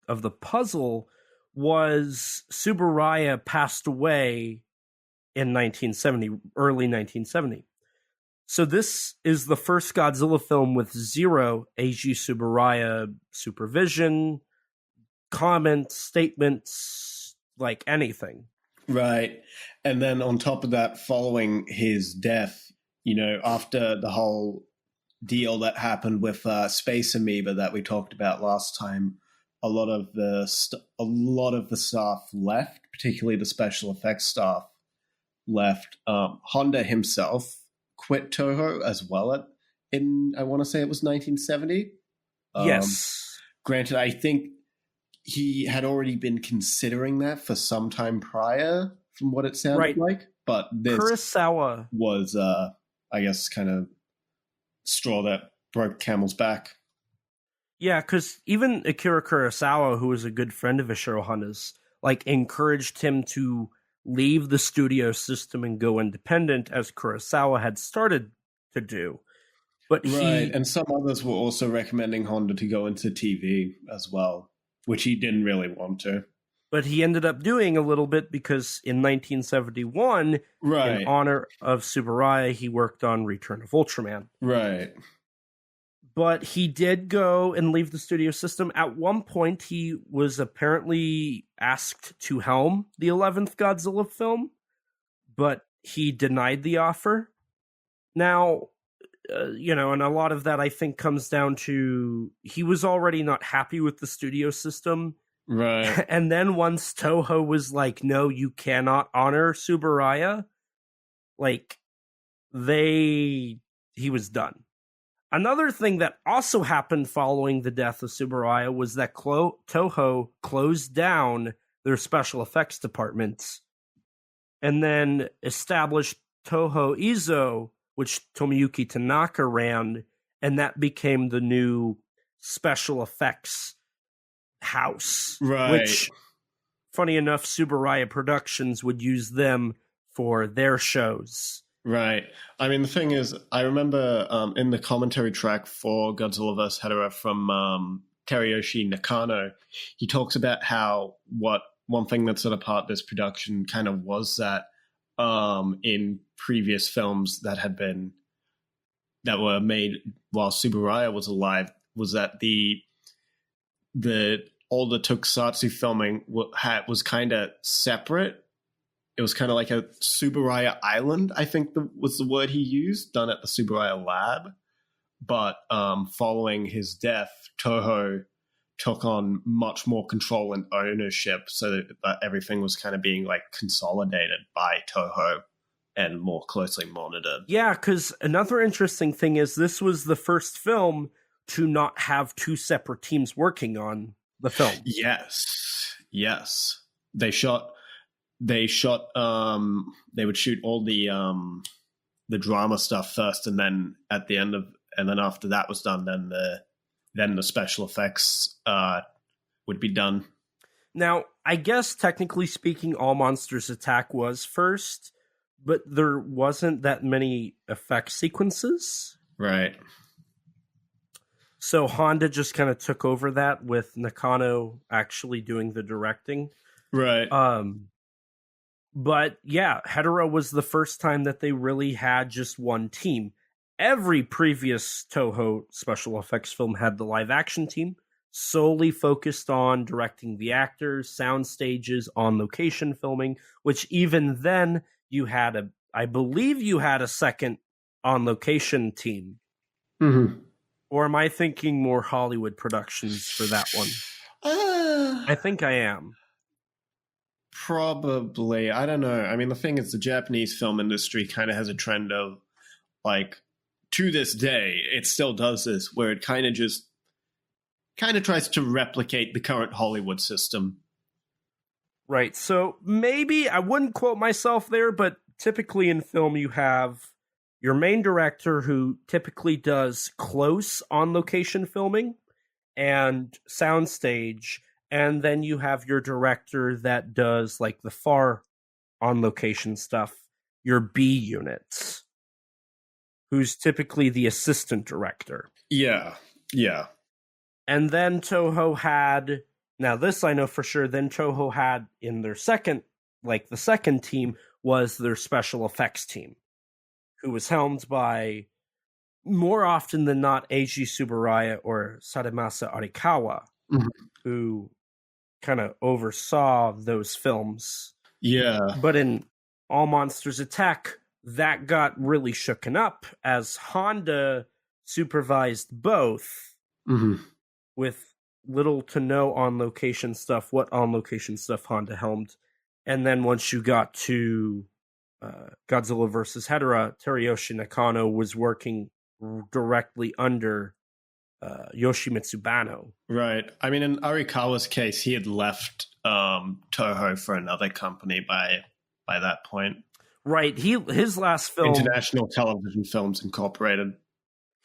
of the puzzle was Tsuburaya passed away in 1970, early 1970. So this is the first Godzilla film with zero Eiji Tsuburaya supervision, comments, statements, anything. Right. And then on top of that, following his death, after the whole deal that happened with Space Amoeba that we talked about last time, a lot of the staff left, particularly the special effects staff left. Honda himself quit Toho as well I want to say it was 1970. Yes. Granted, I think he had already been considering that for some time prior, from what it sounded like. But this Kurosawa was, I guess, kind of straw that broke camel's back. Yeah, because even Akira Kurosawa, who was a good friend of Ishiro Honda's, encouraged him to leave the studio system and go independent, as Kurosawa had started to do. But and some others were also recommending Honda to go into TV as well, which he didn't really want to. But he ended up doing a little bit because in 1971, in honor of Tsuburaya, he worked on Return of Ultraman. Right. But he did go and leave the studio system. At one point, he was apparently asked to helm the 11th Godzilla film, but he denied the offer. Now, and a lot of that, I think, comes down to he was already not happy with the studio system. Right. And then once Toho was like, no, you cannot honor Tsuburaya, he was done. Another thing that also happened following the death of Tsuburaya was that Toho closed down their special effects departments and then established Toho Izo, which Tomoyuki Tanaka ran, and that became the new special effects house. Right. Which, funny enough, Tsuburaya Productions would use them for their shows. Right. I mean, the thing is, I remember in the commentary track for Godzilla vs. Hedorah from Teruyoshi Nakano, he talks about how one thing that set apart this production kind of was that in previous films that were made while Tsuburaya was alive, was that all the Tokusatsu filming was kind of separate. It was kind of like a Tsuburaya Island, I think was the word he used, done at the Tsuburaya lab. But following his death, Toho took on much more control and ownership, so that everything was kind of being like consolidated by Toho and more closely monitored. Yeah, because another interesting thing is this was the first film to not have two separate teams working on the film. Yes. They would shoot all the drama stuff first, and then after that was done, then the special effects would be done. Now, I guess technically speaking, All Monsters Attack was first, but there wasn't that many effect sequences. Right. So Honda just kind of took over that, with Nakano actually doing the directing. Right. But yeah, Hedorah was the first time that they really had just one team. Every previous Toho special effects film had the live action team, solely focused on directing the actors, sound stages, on location filming, which even then I believe you had a second on location team. Mm-hmm. Or am I thinking more Hollywood productions for that one? I think I am. Probably. I don't know. I mean, the thing is, the Japanese film industry kind of has a trend of, like, to this day, it still does this, where it kind of tries to replicate the current Hollywood system. Right. So maybe I wouldn't quote myself there, but typically in film you have your main director, who typically does close on location filming and soundstage, and then you have your director that does like the far on location stuff, your B units, who's typically the assistant director. Yeah. And then Toho had, now this I know for sure, then Toho had in their the second team was their special effects team, who was helmed by, more often than not, Eiji Tsuburaya or Sademasa Arikawa, mm-hmm. who kind of oversaw those films. Yeah. But in All Monsters Attack, that got really shooken up as Honda supervised both, mm-hmm. with little to no on-location stuff, what on-location stuff Honda helmed. And then once you got to Godzilla vs. Hedorah, Teruyoshi Nakano was working directly under Yoshimitsu Banno. Right. I mean, in Arikawa's case, he had left Toho for another company by that point. Right. His last film, International Television Films Incorporated.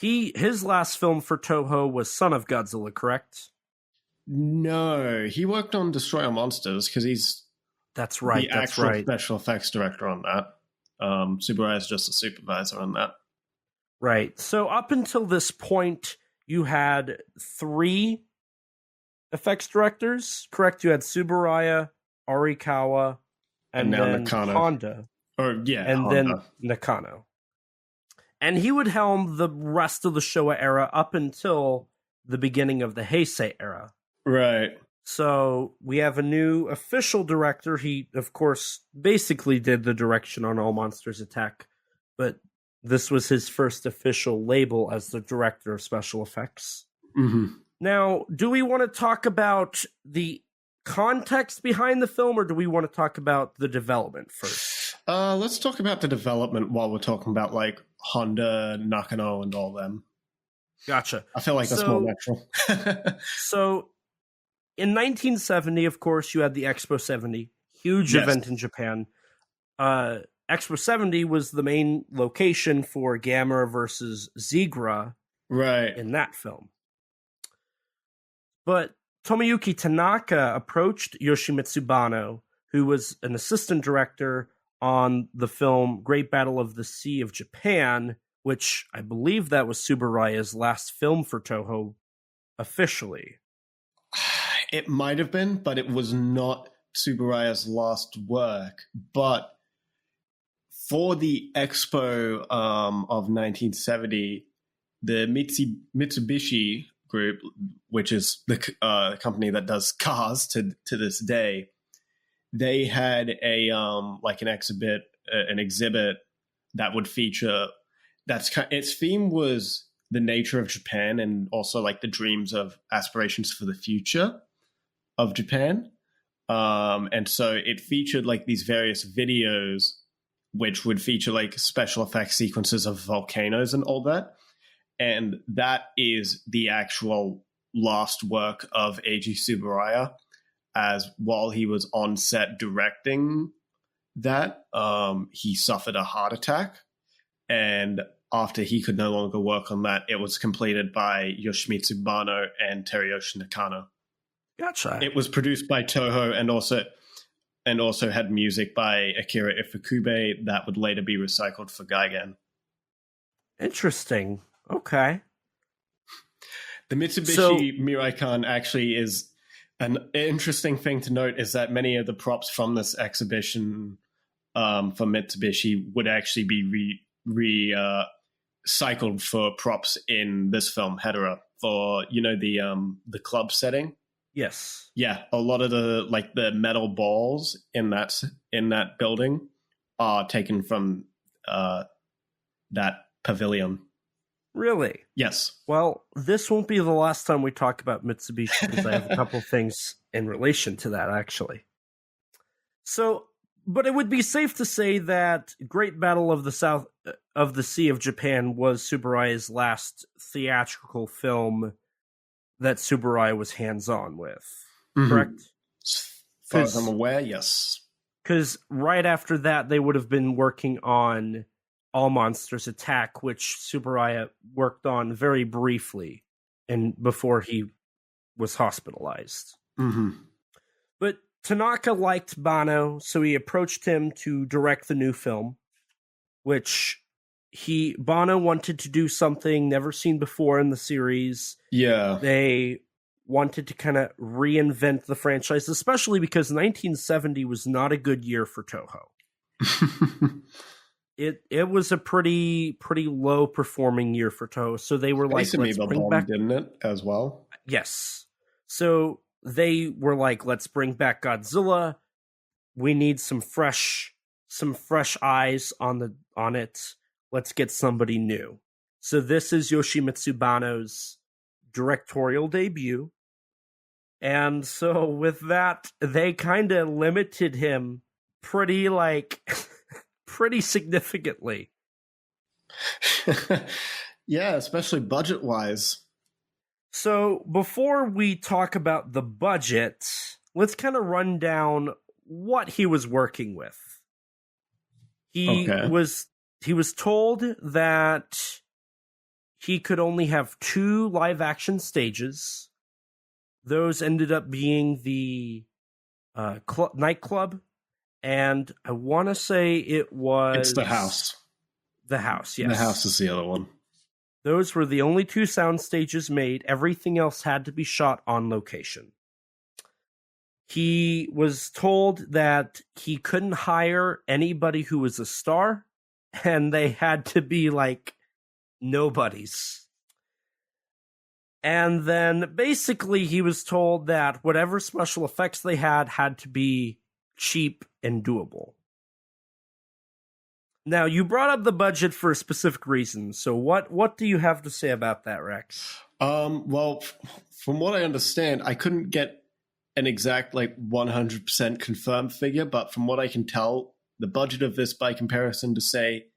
His last film for Toho was Son of Godzilla, correct? No, he worked on Destroy All Monsters because he's the actual special effects director on that. Tsuburaya is just a supervisor on that. Right. So up until this point, you had 3 effects directors, correct? You had Tsuburaya, Arikawa, and then Nakano. Honda. Honda. Then Nakano. And he would helm the rest of the Showa era up until the beginning of the Heisei era. Right. So we have a new official director. He, of course, basically did the direction on All Monsters Attack, but this was his first official label as the director of special effects. Mm-hmm. Now, do we want to talk about the context behind the film, or do we want to talk about the development first? Let's talk about the development while we're talking about, like, Honda, Nakano, and all them. Gotcha. I feel like that's more natural. So, in 1970, of course, you had the Expo 70, huge event in Japan. Expo 70 was the main location for Gamera versus Zegra in that film. But Tomoyuki Tanaka approached Yoshimitsu Banno, who was an assistant director on the film Great Battle of the Sea of Japan, which I believe that was Tsuburaya's last film for Toho officially. It might have been, but it was not Tsuburaya's last work. But for the Expo of 1970, the Mitsubishi Group, which is the company that does cars to this day, they had an exhibit that would feature its theme was the nature of Japan and also like the dreams of aspirations for the future of Japan. And so it featured like these various videos which would feature like special effects sequences of volcanoes and all that. And that is the actual last work of Eiji Tsuburaya, as while he was on set directing that, he suffered a heart attack. And after he could no longer work on that, it was completed by Yoshimitsu Banno and Teruyoshi Nakano. Gotcha. It was produced by Toho and also had music by Akira Ifukube that would later be recycled for Gigan. Interesting. Okay. The Mitsubishi Mirai-Kan actually is an interesting thing to note, is that many of the props from this exhibition for Mitsubishi would actually be recycled for props in this film, Hedorah, for, the club setting. Yes. Yeah, a lot of the metal balls in that building are taken from that pavilion. Really? Yes. Well, this won't be the last time we talk about Mitsubishi, because I have a couple things in relation to that, actually. So, but it would be safe to say that Great Battle of the Sea of Japan was Tsuburaya's last theatrical film that Tsuburaya was hands-on with, correct? As far as I'm aware, yes. Because right after that, they would have been working on All Monsters Attack, which Tsuburaya worked on very briefly and before he was hospitalized. Mm-hmm. But Tanaka liked Banno, so he approached him to direct the new film, which Banno wanted to do something never seen before in the series. Yeah. They wanted to kind of reinvent the franchise, especially because 1970 was not a good year for Toho. It was a pretty low performing year for Toho, so they were like, let's bring back, didn't it, as well? Yes. So they were like, let's bring back Godzilla. We need some fresh eyes on it. Let's get somebody new. So this is Yoshimitsu Banno's directorial debut. And so with that, they kind of limited him pretty significantly. Yeah, especially budget-wise. So before we talk about the budget, let's kind of run down what he was working with. He was told that he could only have 2 live-action stages. Those ended up being the nightclub, and I want to say it was... It's the house. The house, yes. The house is the other one. Those were the only 2 sound stages made. Everything else had to be shot on location. He was told that he couldn't hire anybody who was a star, and they had to be like nobodies. And then basically he was told that whatever special effects they had to be cheap and doable. Now, you brought up the budget for a specific reason, so what do you have to say about that, Rex? Well, from what I understand, I couldn't get an exact 100% confirmed figure, but from what I can tell, the budget of this, by comparison to, say,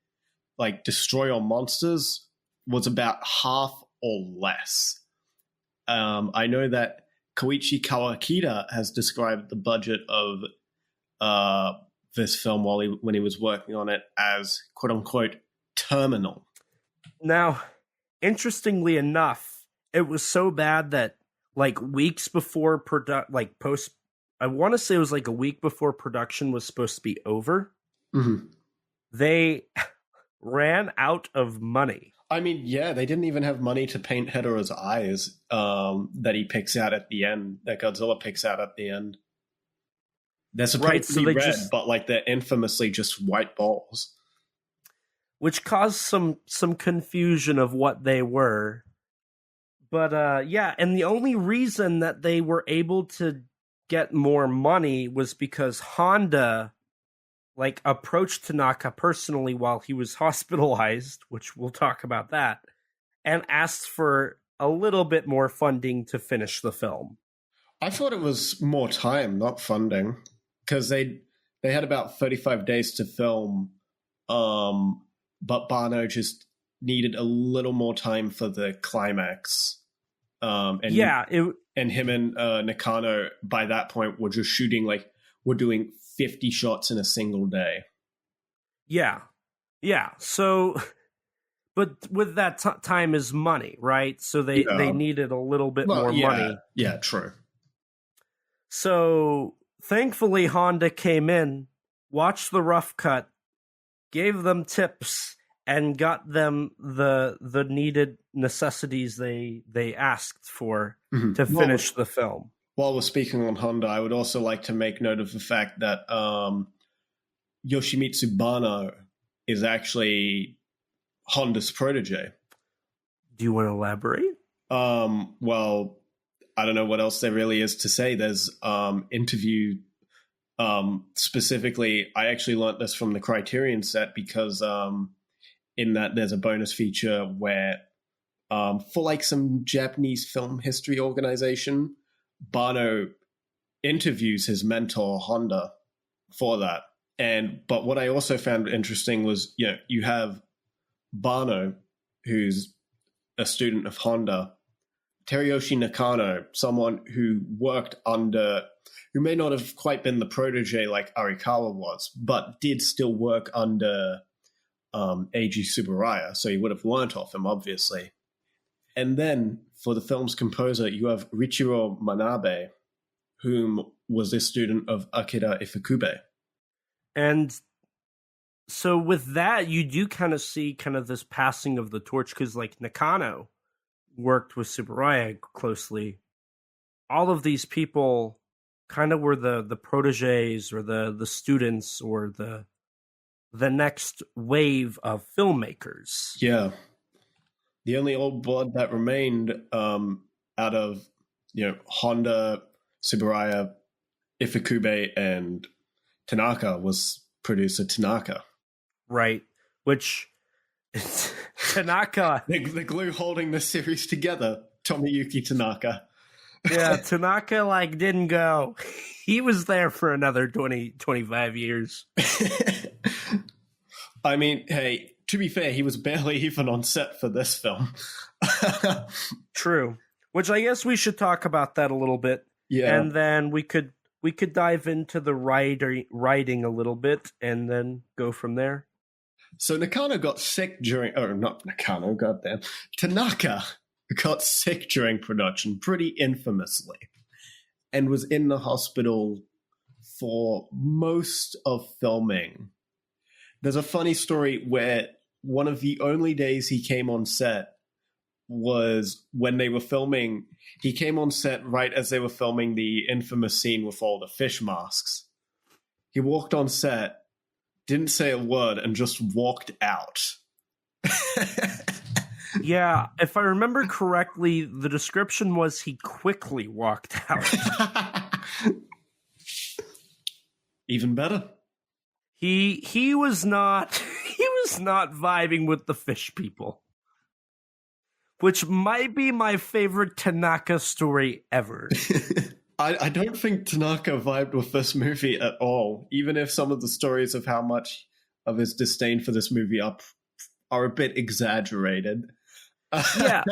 Destroy All Monsters, was about half or less. I know that Koichi Kawakita has described the budget of this film when he was working on it as quote-unquote terminal. Now, interestingly enough, it was so bad that weeks before I want to say it was a week before production was supposed to be over. Mm-hmm. They ran out of money. I mean, yeah, they didn't even have money to paint Hedorah's eyes that he picks out at the end, that Godzilla picks out at the end. They're supposed to be red, but like they're infamously just white balls. Which caused some confusion of what they were. But yeah, and the only reason that they were able to get more money was because Honda approached Tanaka personally while he was hospitalized, which we'll talk about that, and asked for a little bit more funding to finish the film. I thought it was more time, not funding, because they had about 35 days to film, but Banno just needed a little more time for the climax. And him and Nakano by that point were just shooting we're doing 50 shots in a single day. Yeah. So, but with that time is money, right? So they needed a little bit more money. Yeah, true. So thankfully, Honda came in, watched the rough cut, gave them tips, and got them the needed necessities they asked for to finish the film. While we're speaking on Honda, I would also like to make note of the fact that Yoshimitsu Banno is actually Honda's protege. Do you want to elaborate? Well, I don't know what else there really is to say. There's interview specifically. I actually learnt this from the Criterion set because in that there's a bonus feature where for some Japanese film history organization, Banno interviews his mentor Honda for that. But what I also found interesting was, you have Banno, who's a student of Honda, Teruyoshi Nakano, someone who may not have quite been the protege like Arikawa was, but did still work under Eiji Tsuburaya, so he would have learnt off him, obviously. And then, for the film's composer, you have Richiro Manabe, whom was a student of Akira Ifukube. And so with that, you do kind of see this passing of the torch, because Nakano worked with Tsuburaya closely. All of these people kind of were the proteges or the students or the next wave of filmmakers. Yeah. The only old blood that remained out of, Honda, Tsuburaya, Ifukube, and Tanaka was producer Tanaka. Right. Which Tanaka... the glue holding the series together, Tomiyuki Tanaka. Yeah, Tanaka didn't go. He was there for another 25 years. I mean, hey, to be fair, he was barely even on set for this film. True. Which I guess we should talk about that a little bit. Yeah. And then we could dive into the writing a little bit and then go from there. So Nakano got sick during... Oh, not Nakano, goddamn. Tanaka got sick during production, pretty infamously, and was in the hospital for most of filming. There's a funny story where one of the only days he came on set was when they were filming. He came on set right as they were filming the infamous scene with all the fish masks. He walked on set, didn't say a word, and just walked out. Yeah, if I remember correctly, the description was he quickly walked out. Even better. He was not vibing with the fish people, which might be my favorite Tanaka story ever. I don't think Tanaka vibed with this movie at all, even if some of the stories of how much of his disdain for this movie are a bit exaggerated. Yeah.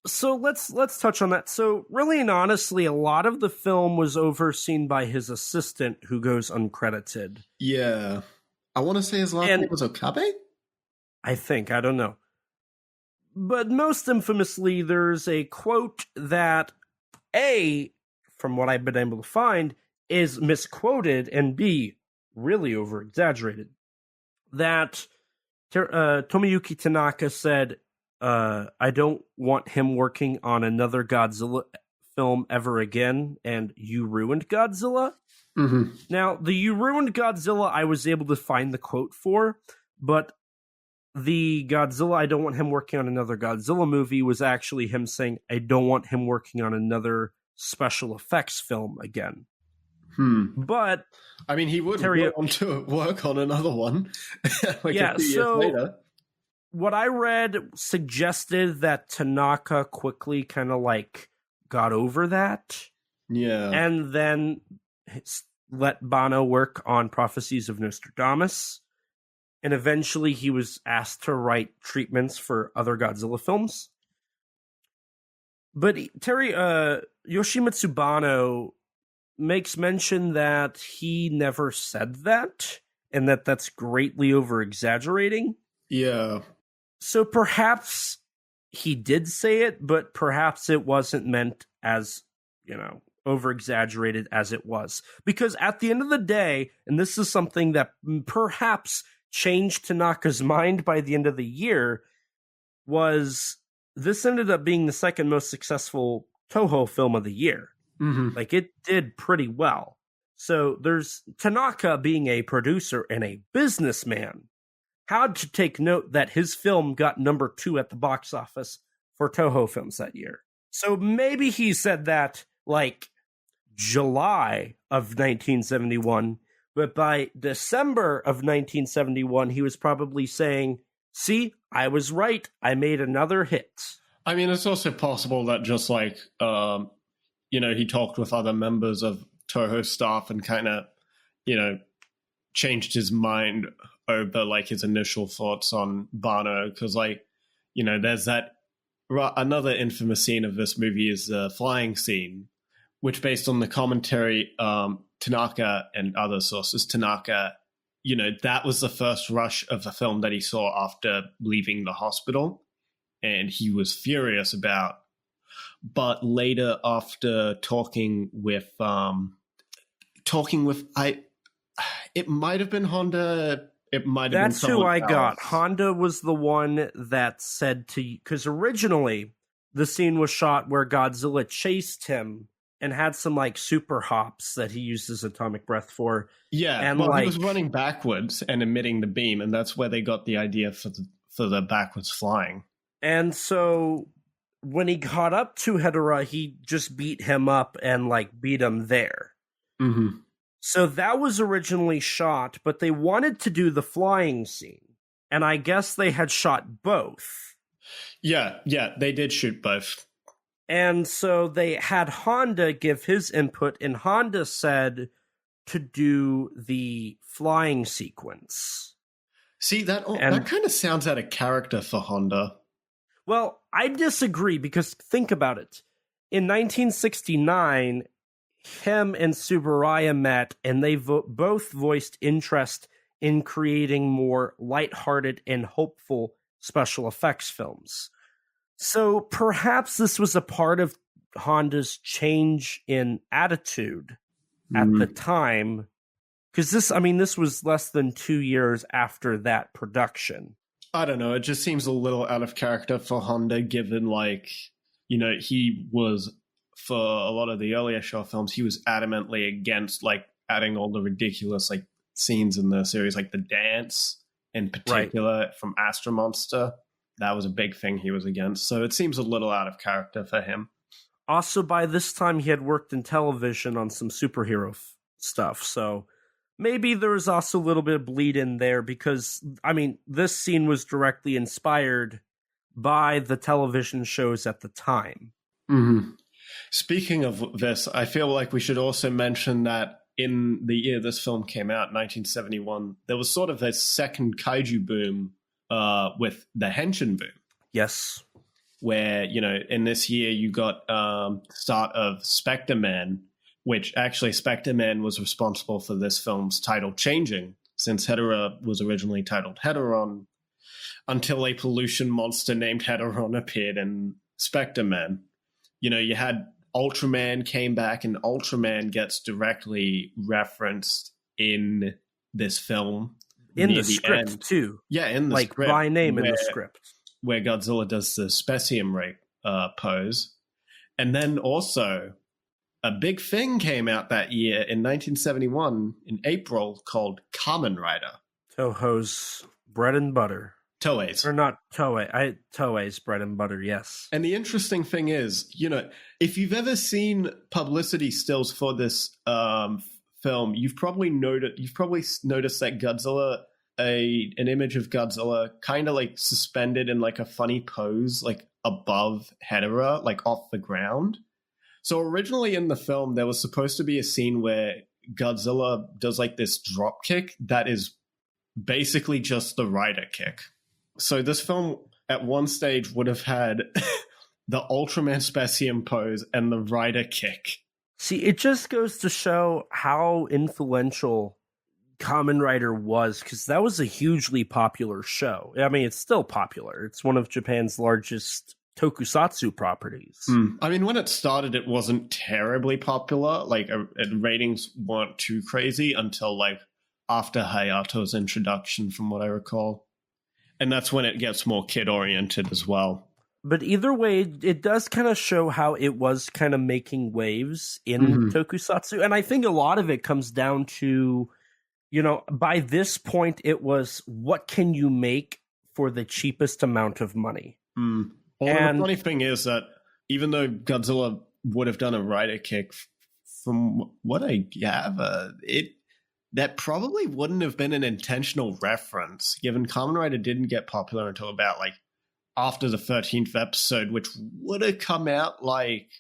So let's touch on that. So really and honestly, a lot of the film was overseen by his assistant, who goes uncredited. Yeah. I want to say his last name was Okabe? I think. I don't know. But most infamously, there's a quote that, A, from what I've been able to find, is misquoted, and B, really over-exaggerated. That Tomoyuki Tanaka said, I don't want him working on another Godzilla film ever again, and You Ruined Godzilla. Mm-hmm. Now, the You Ruined Godzilla, I was able to find the quote for, but the Godzilla, I don't want him working on another Godzilla movie, was actually him saying, I don't want him working on another special effects film again. But I mean, he would want to work on another one like a few years later. What I read suggested that Tanaka quickly kind of like got over that. Yeah. And then let Banno work on Prophecies of Nostradamus. And eventually he was asked to write treatments for other Godzilla films. But Yoshimitsu Banno makes mention that he never said that, and that's greatly over-exaggerating. Yeah. So perhaps he did say it, but perhaps it wasn't meant as, over-exaggerated as it was. Because at the end of the day, and this is something that perhaps changed Tanaka's mind by the end of the year, was this ended up being the second most successful Toho film of the year. Mm-hmm. Like, it did pretty well. So there's Tanaka being a producer and a businessman had to take note that his film got number 2 at the box office for Toho films that year. So maybe he said that like July of 1971, but by December of 1971, he was probably saying, see, I was right. I made another hit. I mean, it's also possible that just like, he talked with other members of Toho staff and kind of, changed his mind over like his initial thoughts on Banno. Because there's that another infamous scene of this movie is the flying scene, which based on the commentary, Tanaka and other sources, Tanaka, that was the first rush of the film that he saw after leaving the hospital. And he was furious about. But later, after talking with it might have been Honda. It might have been someone who I else. got. Honda was the one that said to you, because originally the scene was shot where Godzilla chased him and had some like super hops that he used his atomic breath for. Yeah, and he was running backwards and emitting the beam, and that's where they got the idea for the backwards flying. And so when he got up to Hedorah, he just beat him up and like beat him there. Mm-hmm. So that was originally shot, but they wanted to do the flying scene. And I guess they had shot both. Yeah, they did shoot both. And so they had Honda give his input, and Honda said to do the flying sequence. See, that kind of sounds out of character for Honda. Well, I disagree, because think about it. In 1969, him and Tsuburaya met, and they both voiced interest in creating more lighthearted and hopeful special effects films. So perhaps this was a part of Honda's change in attitude at the time, because this was less than 2 years after that production. I don't know. It just seems a little out of character for Honda, given he was, for a lot of the earlier Shaw films, he was adamantly against adding all the ridiculous scenes in the series, like the dance in particular from Astro Monster. That was a big thing he was against. So it seems a little out of character for him. Also, by this time, he had worked in television on some superhero stuff. So maybe there was also a little bit of bleed in there, because, this scene was directly inspired by the television shows at the time. Mm-hmm. Speaking of this, I feel like we should also mention that in the year this film came out, 1971, there was sort of a second kaiju boom with the Henshin boom. Yes. Where, in this year you got start of Spectre Man, which actually Spectre Man was responsible for this film's title changing, since Hedorah was originally titled Hedoron, until a pollution monster named Hedoron appeared in Spectre Man. You had Ultraman came back, and Ultraman gets directly referenced in this film in the script end. too. Yeah, in the like script, by name in the script, where Godzilla does the specium rape pose, and then also a big thing came out that year in 1971 in April called Kamen Rider. Toho's bread and butter. Toei's. Or not Toei. Toei's bread and butter, yes. And the interesting thing is, if you've ever seen publicity stills for this film, you've probably noticed that Godzilla, an image of Godzilla kind of like suspended in like a funny pose, like above Hedorah, like off the ground. So originally in the film, there was supposed to be a scene where Godzilla does like this drop kick that is basically just the rider kick. So this film at one stage would have had the Ultraman specium pose and the rider kick. See, it just goes to show how influential Kamen Rider was, because that was a hugely popular show. I mean, it's still popular. It's one of Japan's largest tokusatsu properties. I mean, when it started, it wasn't terribly popular. Like, ratings weren't too crazy until like after Hayato's introduction, from what I recall. And that's when it gets more kid-oriented as well. But either way, it does kind of show how it was kind of making waves in tokusatsu. And I think a lot of it comes down to, by this point, it was what can you make for the cheapest amount of money? Well, and the funny thing is that even though Godzilla would have done a rider kick, from what I gather, that probably wouldn't have been an intentional reference, given Kamen Rider didn't get popular until about like after the 13th episode, which would have come out like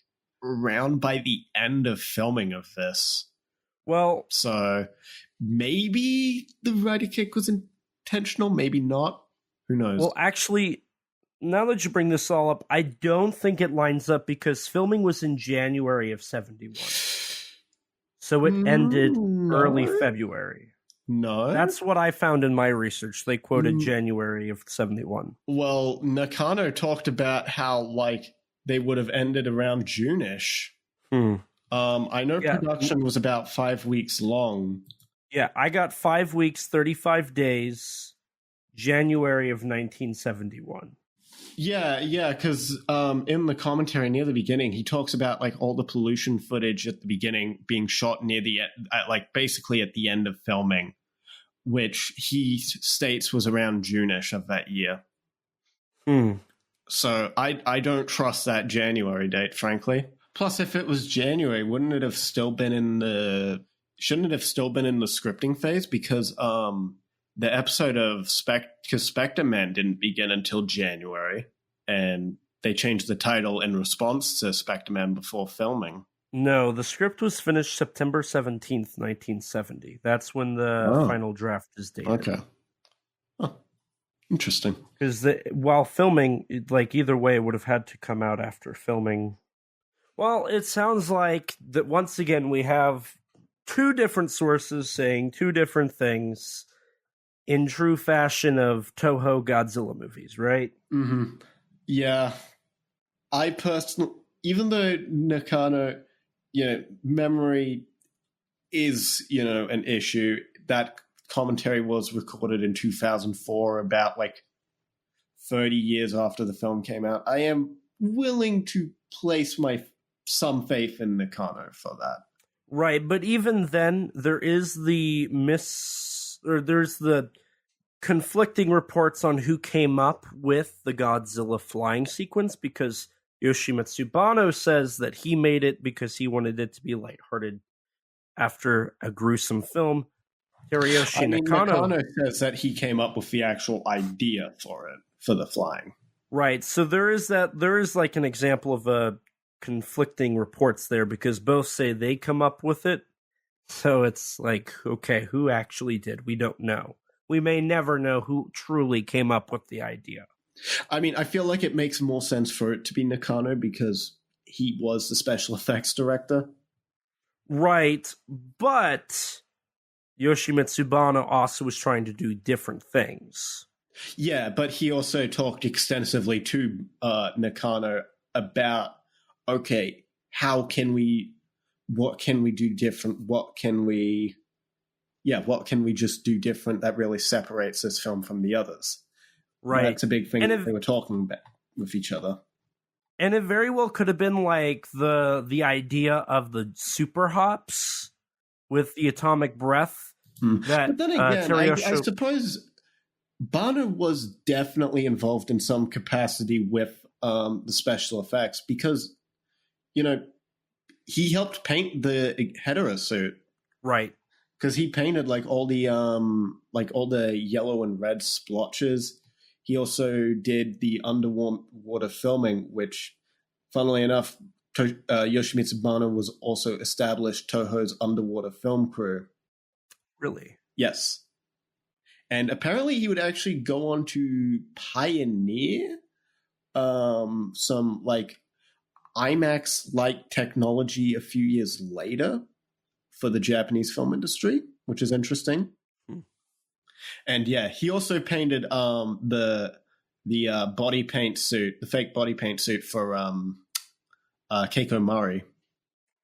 around by the end of filming of this. Well, so maybe the rider kick was intentional, maybe not. Who knows? Well, actually, now that you bring this all up, I don't think it lines up, because filming was in January of 71. So it ended early February. No. That's what I found in my research. They quoted January of 71. Well, Nakano talked about how, like, they would have ended around June-ish. I know production was about 5 weeks long. Yeah, I got 5 weeks, 35 days, January of 1971. Yeah, because in the commentary near the beginning, he talks about like all the pollution footage at the beginning being shot near the basically at the end of filming, which he states was around June-ish of that year. So I don't trust that January date, frankly. Plus, if it was January, shouldn't it have still been in the scripting phase? Because the episode of Spectre Man didn't begin until January, and they changed the title in response to Spectre Man before filming. No, the script was finished September 17th, 1970. That's when the final draft is dated. Okay. Oh, interesting. Because while filming, like either way, it would have had to come out after filming. Well, it sounds like that once again we have two different sources saying two different things in true fashion of Toho Godzilla movies, right? Yeah. I personally, even though Nakano, memory is, an issue, that commentary was recorded in 2004, about like 30 years after the film came out. I am willing to place some faith in Nakano for that. Right, but even then, there is there's the conflicting reports on who came up with the Godzilla flying sequence, because Yoshimitsu Banno says that he made it because he wanted it to be lighthearted after a gruesome film. Nakano says that he came up with the actual idea for the flying. Right, so there is like an example of a conflicting reports there, because both say they come up with it. So it's like, okay, who actually did? We don't know. We may never know who truly came up with the idea. I mean, I feel like it makes more sense for it to be Nakano because he was the special effects director. Right, but Yoshimitsu Banno also was trying to do different things. Yeah, but he also talked extensively to Nakano about, okay, what can we do different? What can we what can we just do different that really separates this film from the others? Right. That's a big thing that they were talking about with each other. And it very well could have been like the idea of the super hops with the atomic breath. That, but then again, I suppose Banno was definitely involved in some capacity with the special effects because, he helped paint the Hedorah suit. Right. Because he painted all the yellow and red splotches. He also did the underwater filming, which, funnily enough, Yoshimitsu Banno was also established Toho's underwater film crew. Really? Yes. And apparently he would actually go on to pioneer some IMAX-like technology a few years later for the Japanese film industry, which is interesting. And he also painted the body paint suit, the fake body paint suit for Keiko Mari.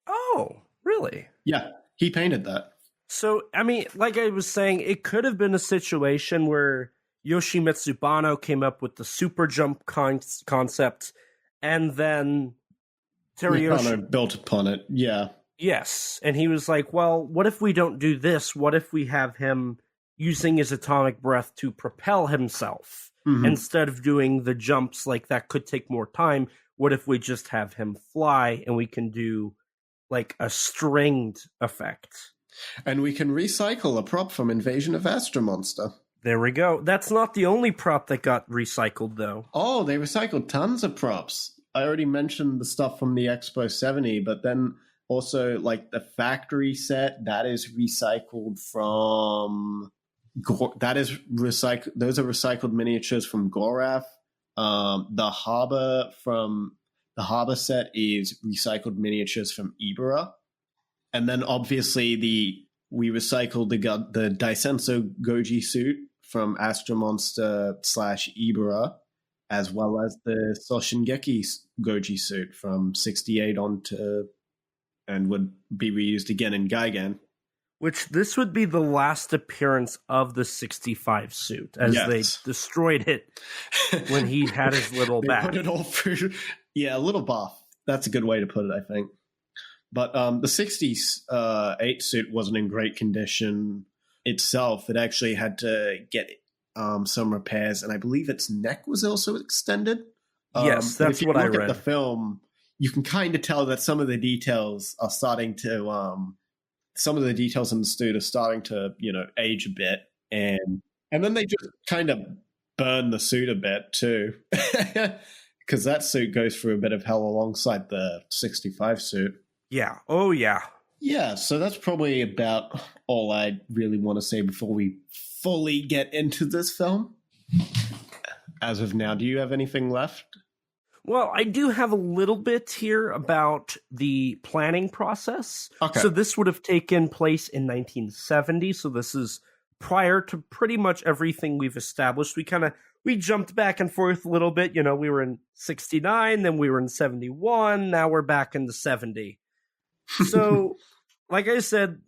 Oh, really? Yeah, he painted that. So, I mean, like I was saying, it could have been a situation where Yoshimitsu Banno came up with the super jump concept, and then Teryoshi built upon it. Yeah. Yes, and he was like, well, what if we don't do this? What if we have him using his atomic breath to propel himself instead of doing the jumps? Like, that could take more time. What if we just have him fly and we can do like a stringed effect? And we can recycle a prop from Invasion of Astro Monster. There we go. That's not the only prop that got recycled, though. Oh, they recycled tons of props. I already mentioned the stuff from the Expo 70, but then also the factory set that is recycled from those are recycled miniatures from Gorath. The harbor set is recycled miniatures from Ibera. And then obviously we recycled the Daisenso Goji suit from Astro Monster / Ibera, as well as the Soshingeki Goji suit from 68 and would be reused again in Gigan. Which this would be the last appearance of the 65 suit, as they destroyed it when he had his little back. Put it all through. Yeah, a little buff. That's a good way to put it, I think. But the 68 suit wasn't in great condition itself. It actually had to get some repairs, and I believe its neck was also extended. Yes, that's what I read. If you look at the film, you can kind of tell that some of the details are starting to some of the details in the suit are starting to age a bit, and then they just kind of burn the suit a bit too, because that suit goes through a bit of hell alongside the 65 suit. Yeah. Oh yeah. Yeah. So that's probably about all I really want to say before we fully get into this film. As of now, do you have anything left? Well, I do have a little bit here about the planning process. Okay. So this would have taken place in 1970. So this is prior to pretty much everything we've established. We jumped back and forth a little bit. We were in 69, then we were in 71. Now we're back in the 70. So, like I said,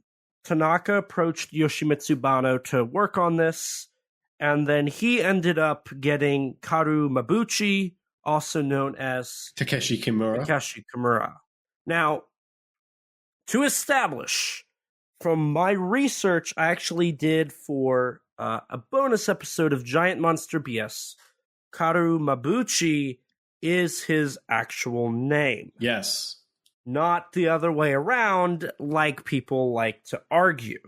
Tanaka approached Yoshimitsu Banno to work on this. And then he ended up getting Karu Mabuchi, also known as Takeshi Kimura. Now, to establish, from my research I actually did for a bonus episode of Giant Monster BS, Karu Mabuchi is his actual name. Yes. Not the other way around, like people like to argue.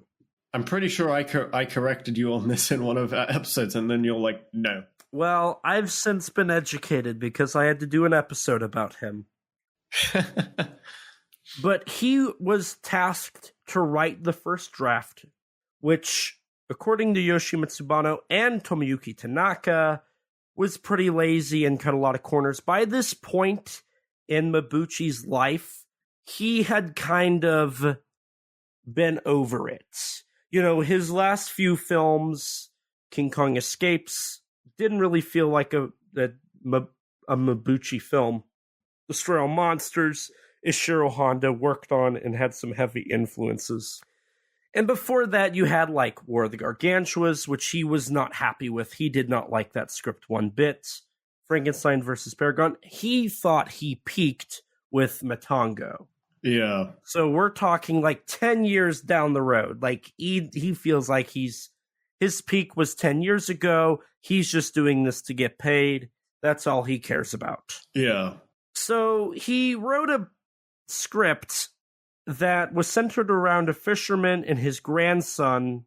I'm pretty sure I corrected you on this in one of our episodes, and then you're like, no. Well, I've since been educated because I had to do an episode about him. But he was tasked to write the first draft, which, according to Yoshimitsu Banno and Tomoyuki Tanaka, was pretty lazy and cut a lot of corners. By this point in Mabuchi's life, he had kind of been over it. His last few films, King Kong Escapes, didn't really feel like a Mabuchi film. Destroy All Monsters, Ishiro Honda worked on and had some heavy influences. And before that, you had like War of the Gargantuas, which he was not happy with. He did not like that script one bit. Frankenstein versus Paragon. He thought he peaked with Matango. Yeah. So we're talking like 10 years down the road. Like he feels like his peak was 10 years ago. He's just doing this to get paid. That's all he cares about. Yeah. So he wrote a script that was centered around a fisherman and his grandson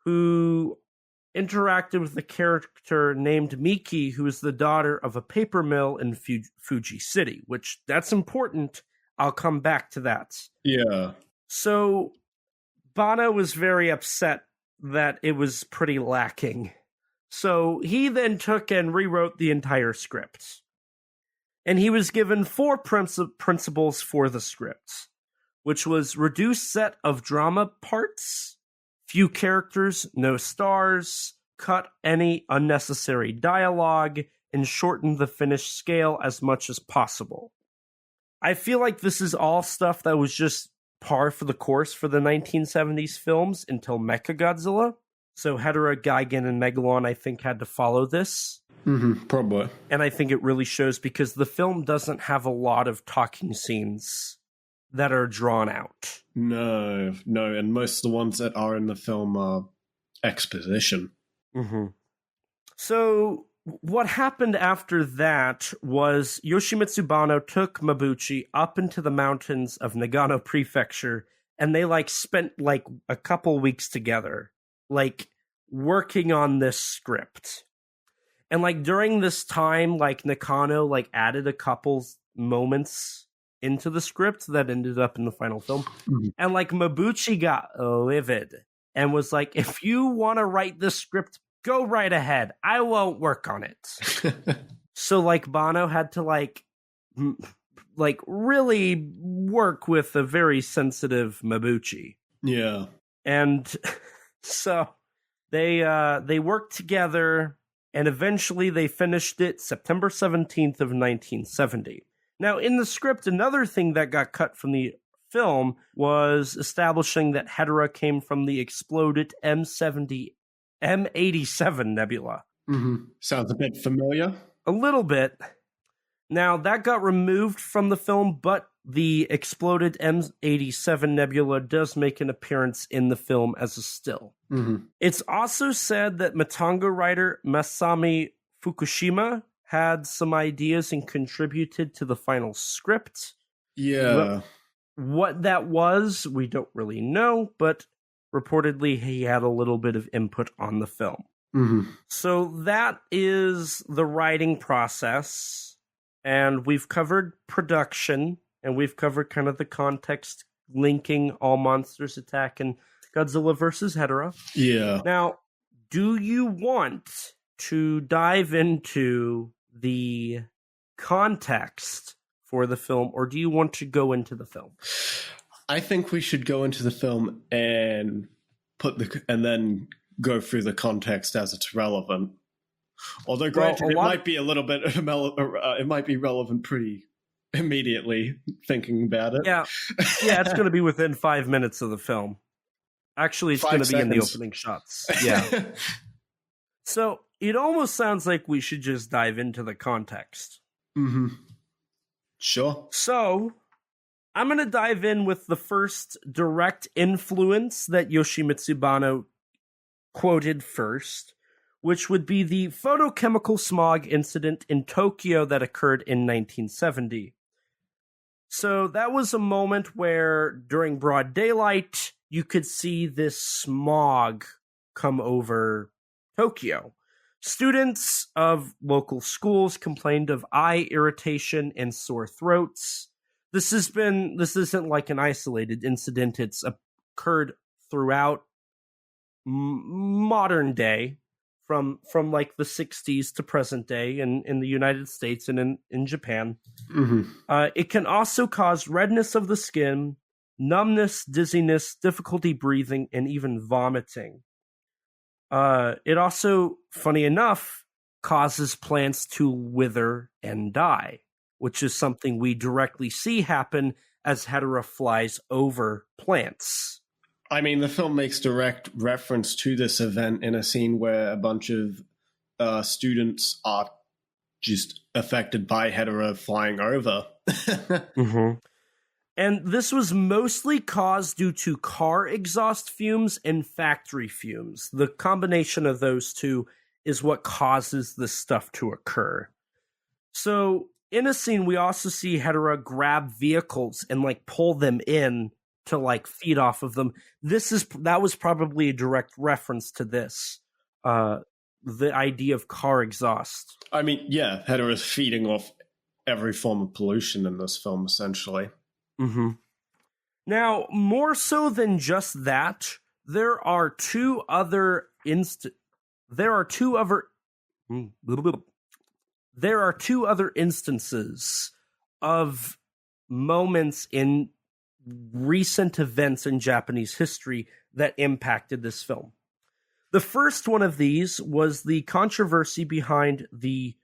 who interacted with a character named Miki, who is the daughter of a paper mill in Fuji City, which that's important. I'll come back to that. Yeah. So Banno was very upset that it was pretty lacking. So he then took and rewrote the entire script. And he was given 4 principles for the script, which was reduced set of drama parts, few characters, no stars, cut any unnecessary dialogue, and shorten the finished scale as much as possible. I feel like this is all stuff that was just par for the course for the 1970s films until Mechagodzilla. So Hedorah, Gigan, and Megalon, I think, had to follow this. Probably. And I think it really shows because the film doesn't have a lot of talking scenes that are drawn out. No. And most of the ones that are in the film are exposition. So what happened after that was Yoshimitsu Banno took Mabuchi up into the mountains of Nagano Prefecture, and they spent a couple weeks together, working on this script. And during this time, Nakano added a couple moments into the script that ended up in the final film. And Mabuchi got livid and was like, if you want to write this script, go right ahead. I won't work on it. So Banno had to really work with a very sensitive Mabuchi. Yeah. And so they worked together, and eventually they finished it September 17th of 1970. Now, in the script, another thing that got cut from the film was establishing that Hedorah came from the exploded M87 nebula. Sounds a bit familiar. A little bit. Now, that got removed from the film, but the exploded M87 nebula does make an appearance in the film as a still. It's also said that Matango writer Masami Fukushima had some ideas and contributed to the final script. Yeah. What that was, we don't really know, but reportedly he had a little bit of input on the film. So that is the writing process, and we've covered production, and we've covered kind of the context linking All Monsters Attack and Godzilla vs. Hedorah. Yeah. Now, do you want to dive into the context for the film, or do you want to go into the film? I think we should go into the film and then go through the context as it's relevant. Although, granted, it might be a little bit, it might be relevant pretty immediately thinking about it. Yeah, it's going to be within 5 minutes of the film. Actually, it's going to be in the opening shots. Yeah. So it almost sounds like we should just dive into the context. Sure. So I'm going to dive in with the first direct influence that Yoshimitsu Banno quoted first, which would be the photochemical smog incident in Tokyo that occurred in 1970. So that was a moment where, during broad daylight, you could see this smog come over Tokyo. Students of local schools complained of eye irritation and sore throats. This isn't like an isolated incident. It's occurred throughout modern day, from the 60s to present day in the United States and in Japan. It can also cause redness of the skin, numbness, dizziness, difficulty breathing, and even vomiting. It also, funny enough, causes plants to wither and die, which is something we directly see happen as Hedorah flies over plants. I mean, the film makes direct reference to this event in a scene where a bunch of students are just affected by Hedorah flying over. Mm-hmm. And this was mostly caused due to car exhaust fumes and factory fumes. The combination of those two is what causes this stuff to occur. So in a scene, we also see Hedorah grab vehicles and like pull them in to like feed off of them. That was probably a direct reference to this, the idea of car exhaust. I mean, yeah, Hedorah is feeding off every form of pollution in this film, essentially. Mm-hmm. Now, more so than just that, there are two other instances of moments in recent events in Japanese history that impacted this film. The first one of these was the controversy behind the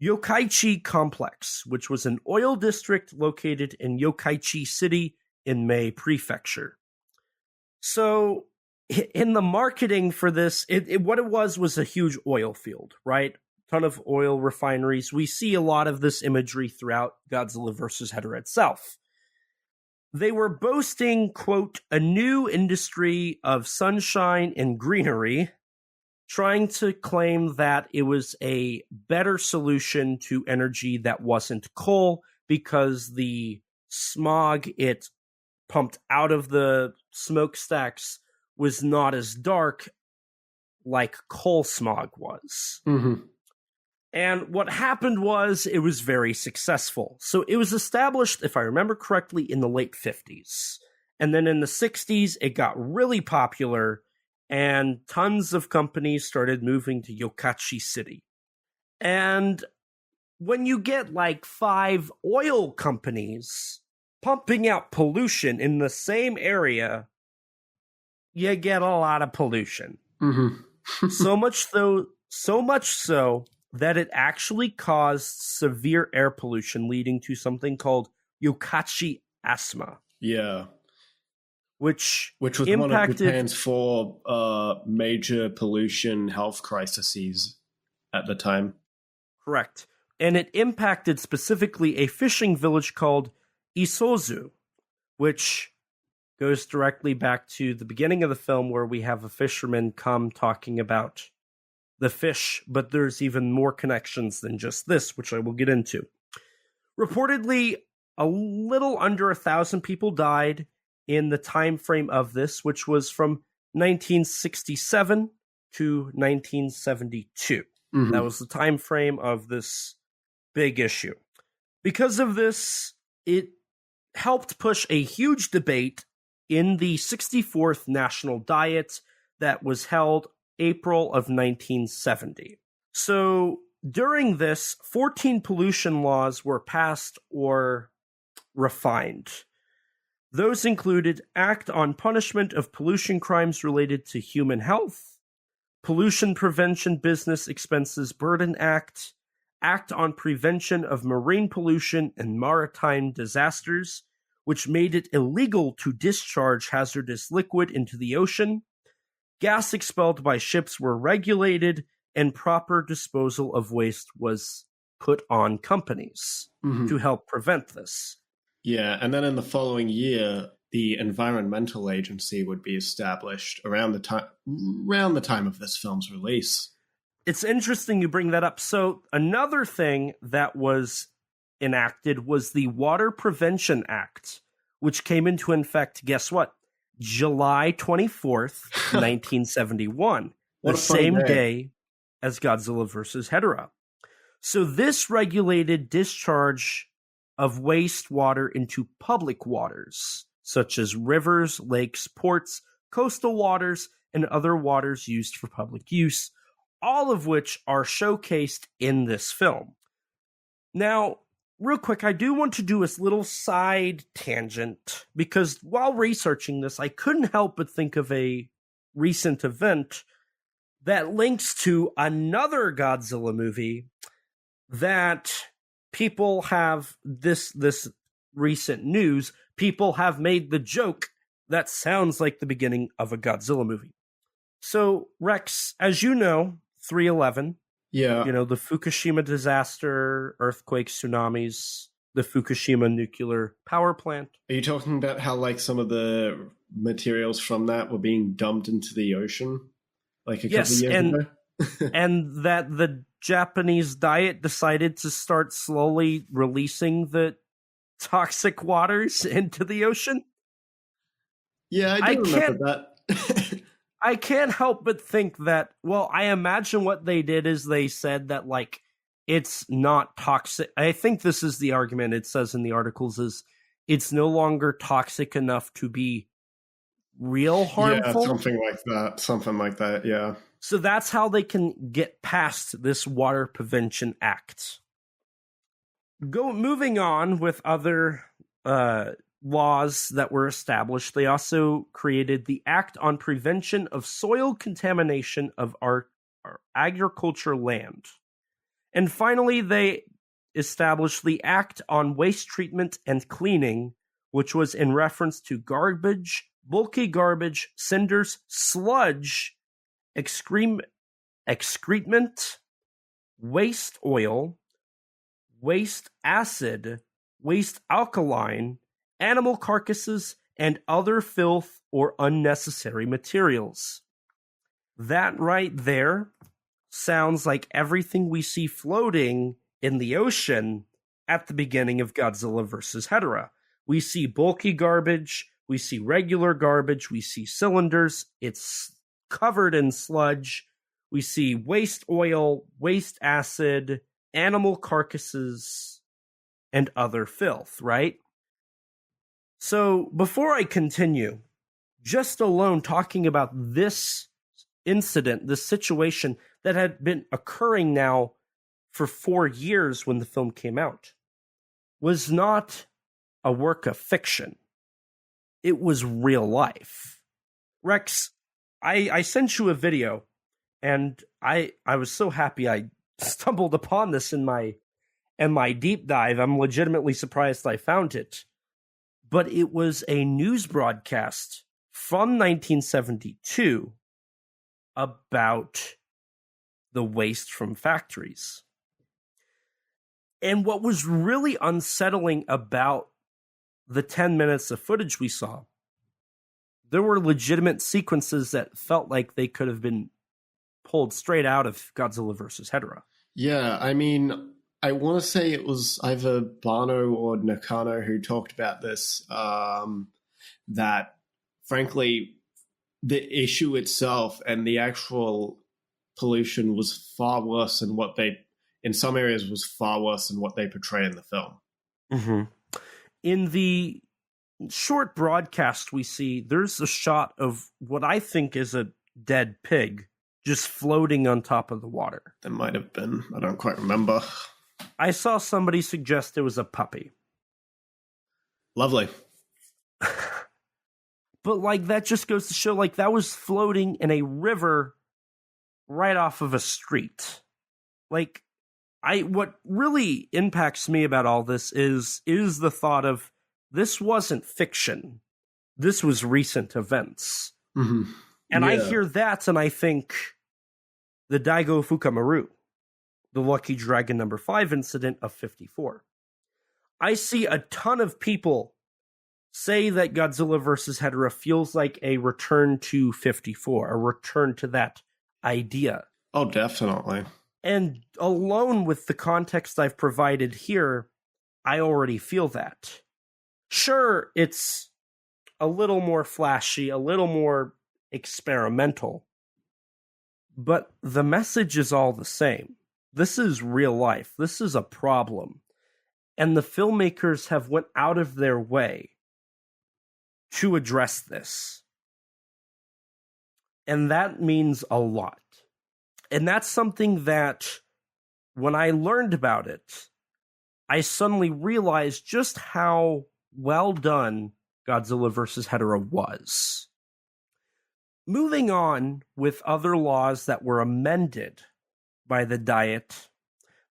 Yokkaichi complex, which was an oil district located in Yokkaichi City in Mei Prefecture. So, in the marketing for this, what it was a huge oil field, right? Ton of oil refineries. We see a lot of this imagery throughout Godzilla vs. Hedorah itself. They were boasting, quote, a new industry of sunshine and greenery, trying to claim that it was a better solution to energy that wasn't coal because the smog it pumped out of the smokestacks was not as dark like coal smog was. Mm-hmm. And what happened was it was very successful. So it was established, if I remember correctly, in the late 50s. And then in the 60s, it got really popular, and tons of companies started moving to Yokkaichi City. And when you get like 5 oil companies pumping out pollution in the same area, you get a lot of pollution. Mm-hmm. so much so that it actually caused severe air pollution, leading to something called Yokkaichi asthma. Yeah. Which was impacted one of Japan's 4 major pollution health crises at the time. Correct. And it impacted specifically a fishing village called Isozu, which goes directly back to the beginning of the film where we have a fisherman come talking about the fish, but there's even more connections than just this, which I will get into. Reportedly, a little under 1,000 people died in the time frame of this, which was from 1967 to 1972. Mm-hmm. That was the time frame of this big issue. Because of this, it helped push a huge debate in the 64th National Diet that was held April of 1970. So during this, 14 pollution laws were passed or refined. Those included Act on Punishment of Pollution Crimes Related to Human Health, Pollution Prevention Business Expenses Burden Act, Act on Prevention of Marine Pollution and Maritime Disasters, which made it illegal to discharge hazardous liquid into the ocean. Gas expelled by ships were regulated, and proper disposal of waste was put on companies to help prevent this. Yeah, and then in the following year, the Environmental Agency would be established around the time of this film's release. It's interesting you bring that up. So another thing that was enacted was the Water Prevention Act, which came into effect, guess what? July 24th, 1971, the same day as Godzilla vs. Hedorah. So this regulated discharge of wastewater into public waters, such as rivers, lakes, ports, coastal waters, and other waters used for public use, all of which are showcased in this film. Now, real quick, I do want to do a little side tangent, because while researching this, I couldn't help but think of a recent event that links to another Godzilla movie that people have, this recent news, people have made the joke That sounds like the beginning of a Godzilla movie. So, Rex, as you know, 3/11, Yeah. The Fukushima disaster, earthquakes, tsunamis, the Fukushima nuclear power plant. Are you talking about how, like, some of the materials from that were being dumped into the ocean, like a couple of years ago? And that the Japanese diet decided to start slowly releasing the toxic waters into the ocean? Yeah, I do remember that. I can't help but think that, well, I imagine what they did is they said that, like, it's not toxic. I think this is the argument it says in the articles is it's no longer toxic enough to be real harmful. Yeah, something like that, yeah. So that's how they can get past this Water Prevention Act. Moving on with other laws that were established, they also created the Act on Prevention of Soil Contamination of our Agriculture Land. And finally, they established the Act on Waste Treatment and Cleaning, which was in reference to garbage, bulky garbage, cinders, sludge, excrement, waste oil, waste acid, waste alkaline, animal carcasses, and other filth or unnecessary materials. That right there sounds like everything we see floating in the ocean at the beginning of Godzilla vs. Hedorah. We see bulky garbage, we see regular garbage, we see cylinders, it's covered in sludge, we see waste oil, waste acid, animal carcasses, and other filth, right? So before I continue, just alone talking about this incident, this situation that had been occurring now for 4 years when the film came out, was not a work of fiction. It was real life. Rex, I sent you a video, and I was so happy I stumbled upon this in my deep dive. I'm legitimately surprised I found it. But it was a news broadcast from 1972 about the waste from factories. And what was really unsettling about the 10 minutes of footage we saw, there were legitimate sequences that felt like they could have been pulled straight out of Godzilla vs. Hedorah. Yeah, I mean, I want to say it was either Banno or Nakano who talked about this, that, frankly, the issue itself and the actual pollution was far worse than what they, in some areas, was far worse than what they portray in the film. Mm-hmm. In the short broadcast we see, there's a shot of what I think is a dead pig just floating on top of the water. There might have been. I don't quite remember. I saw somebody suggest it was a puppy. Lovely. But, like, that just goes to show, like, that was floating in a river right off of a street. Like, what really impacts me about all this is the thought of this wasn't fiction. This was recent events. Mm-hmm. And I hear that and I think the Daigo Fukamaru, the Lucky Dragon number 5 incident of 54. I see a ton of people say that Godzilla vs. Hedorah feels like a return to 54, a return to that idea. Oh, definitely. And alone with the context I've provided here, I already feel that. Sure, it's a little more flashy, a little more experimental, but the message is all the same. This is real life. This is a problem. And the filmmakers have went out of their way to address this. And that means a lot. And that's something that, when I learned about it, I suddenly realized just how well done Godzilla vs. Hedorah was. Moving on with other laws that were amended by the Diet,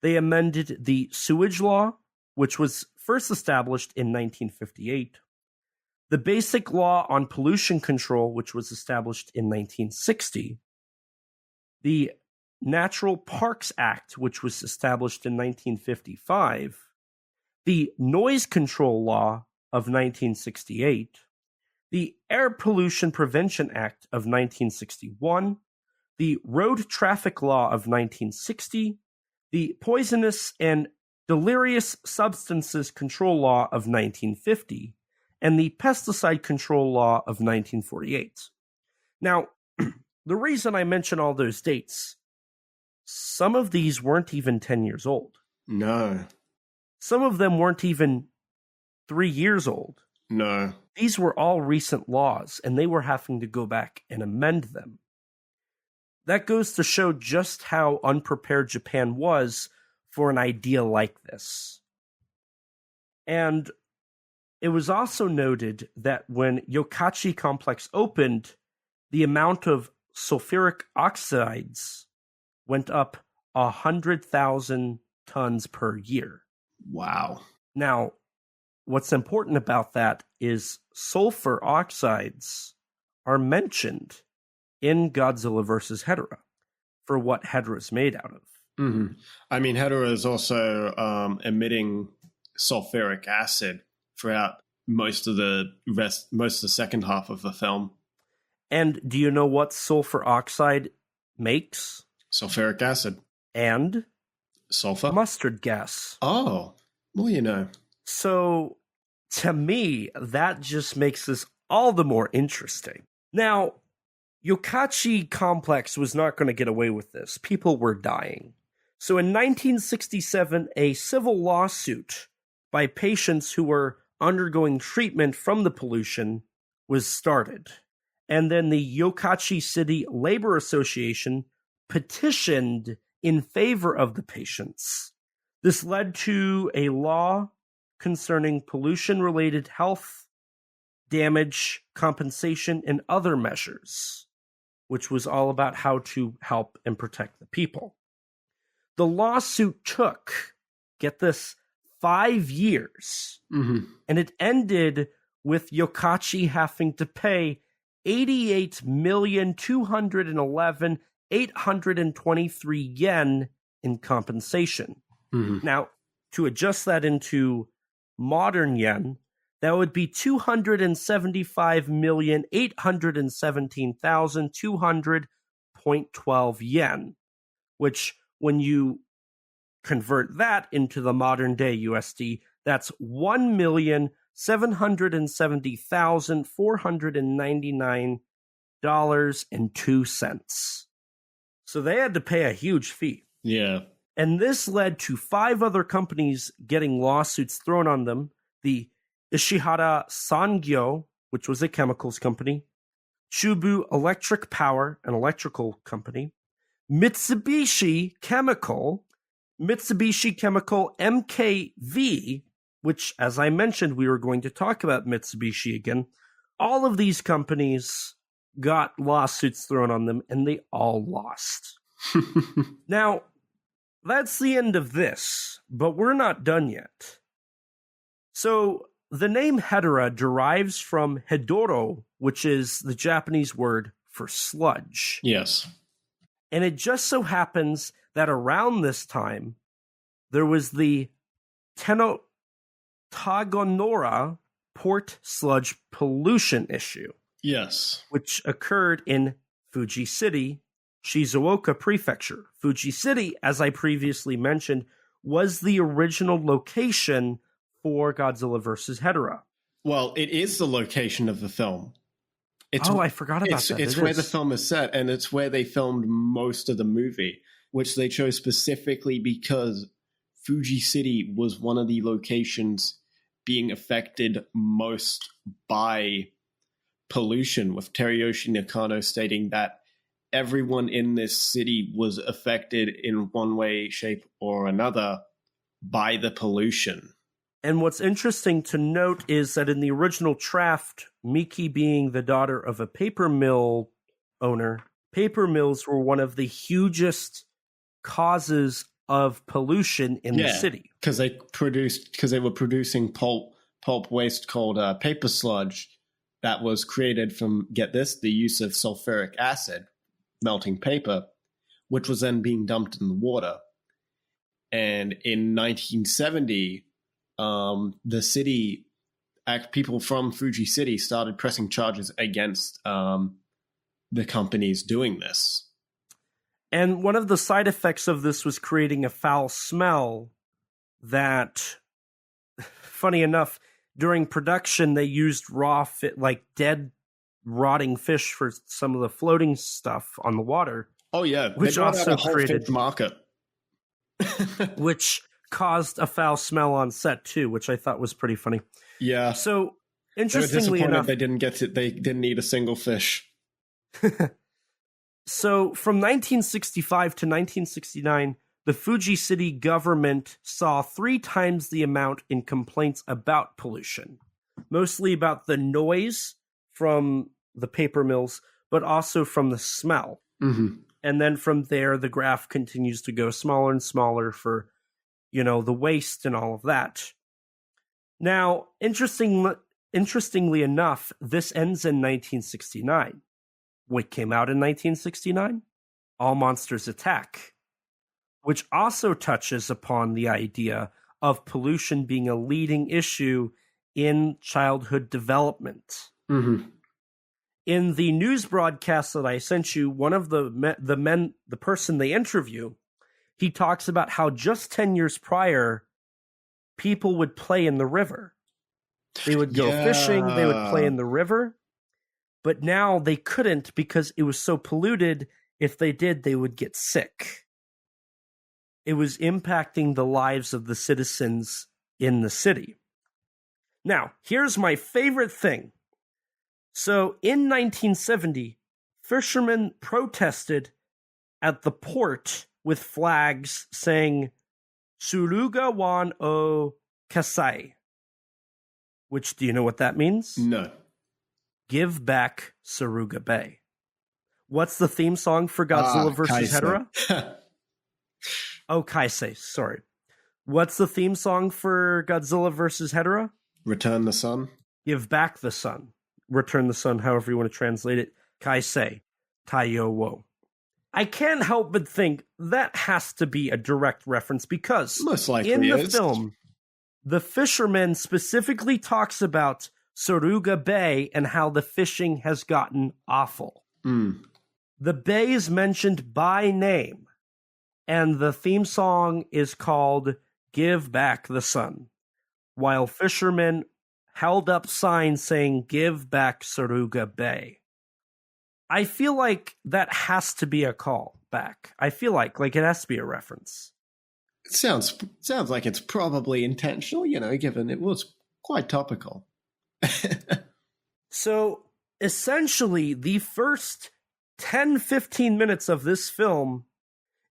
they amended the sewage law, which was first established in 1958. the Basic Law on Pollution Control, which was established in 1960, the Natural Parks Act, which was established in 1955, the Noise Control Law of 1968, the Air Pollution Prevention Act of 1961, the Road Traffic Law of 1960, the Poisonous and Delirious Substances Control Law of 1950, and the Pesticide Control Law of 1948. Now, the reason I mention all those dates, some of these weren't even 10 years old. No. Some of them weren't even 3 years old. No. These were all recent laws, and they were having to go back and amend them. That goes to show just how unprepared Japan was for an idea like this. And it was also noted that when Yokachi Complex opened, the amount of sulfuric oxides went up 100,000 tons per year. Wow. Now, what's important about that is sulfur oxides are mentioned in Godzilla vs. Hedorah for what Hedorah is made out of. Mm-hmm. I mean, Hedorah is also emitting sulfuric acid throughout most of the second half of the film. And do you know what sulfur oxide makes? Sulfuric acid. And? Sulfur? Mustard gas. Oh, well, you know. So, to me, that just makes this all the more interesting. Now, Yokachi Complex was not going to get away with this. People were dying. So in 1967, a civil lawsuit by patients who were undergoing treatment from the pollution was started. And then the Yokachi City Labor Association petitioned in favor of the patients. This led to a law concerning pollution-related health, damage, compensation, and other measures, which was all about how to help and protect the people. The lawsuit took, get this, 5 years, and it ended with Yokachi having to pay 88,211,823 yen in compensation. Now, to adjust that into modern yen, that would be 275,817,200.12 yen, which when you convert that into the modern day USD, that's $1,770,499.02. So they had to pay a huge fee. Yeah. And this led to 5 other companies getting lawsuits thrown on them. The Ishihara Sangyo, which was a chemicals company, Chubu Electric Power, an electrical company, Mitsubishi Chemical MKV, which, as I mentioned, we were going to talk about Mitsubishi again. All of these companies got lawsuits thrown on them, and they all lost. Now, that's the end of this, but we're not done yet. So, the name Hedorah derives from Hedoro, which is the Japanese word for sludge. Yes. And it just so happens that around this time, there was the Tagonora port sludge pollution issue. Yes. Which occurred in Fuji City, Shizuoka Prefecture. Fuji City, as I previously mentioned, was the original location for Godzilla vs. Hedorah. Well, it is the location of the film. I forgot about that. It's where the film is set, and it's where they filmed most of the movie, which they chose specifically because Fuji City was one of the locations being affected most by pollution, with Teruyoshi Nakano stating that everyone in this city was affected in one way, shape, or another by the pollution. And what's interesting to note is that in the original draft, Miki being the daughter of a paper mill owner, paper mills were one of the hugest causes of pollution in the city. Because they were producing pulp waste called paper sludge, that was created from, get this, the use of sulfuric acid, melting paper, which was then being dumped in the water. And in 1970, the city, people from Fuji City started pressing charges against the companies doing this. And one of the side effects of this was creating a foul smell that, funny enough, during production, they used dead, rotting fish for some of the floating stuff on the water. Oh, yeah. Which also created market. which caused a foul smell on set, too, which I thought was pretty funny. Yeah. So, interestingly enough, they didn't eat a single fish. So, from 1965 to 1969, the Fuji City government saw 3 times the amount in complaints about pollution, mostly about the noise from the paper mills, but also from the smell. Mm-hmm. And then from there, the graph continues to go smaller and smaller for, the waste and all of that. Now, interestingly enough, this ends in 1969. What came out in 1969? All Monsters Attack, which also touches upon the idea of pollution being a leading issue in childhood development. Mm-hmm. In the news broadcast that I sent you, one of the person they interview, he talks about how just 10 years prior, people would play in the river. They would go fishing, they would play in the river, but now they couldn't because it was so polluted. If they did, they would get sick. It was impacting the lives of the citizens in the city. Now, here's my favorite thing. So, in 1970, fishermen protested at the port with flags saying, Suruga wan o kasai. Which, do you know what that means? No. Give back Suruga Bay. What's the theme song for Godzilla vs. Hedorah? Oh, Kaisei, sorry. What's the theme song for Godzilla vs. Hedorah? Return the Sun. Give back the sun. Return the sun, however you want to translate it. Kaisei, Taiyo wo. I can't help but think that has to be a direct reference because most likely in the film, the fisherman specifically talks about Suruga Bay and how the fishing has gotten awful. Mm. The bay is mentioned by name, and the theme song is called Give Back the Sun, while fishermen held up signs saying, Give back Suruga Bay. I feel like that has to be a call back. I feel like it has to be a reference. It sounds like it's probably intentional, given it was quite topical. So, essentially, the first 10-15 minutes of this film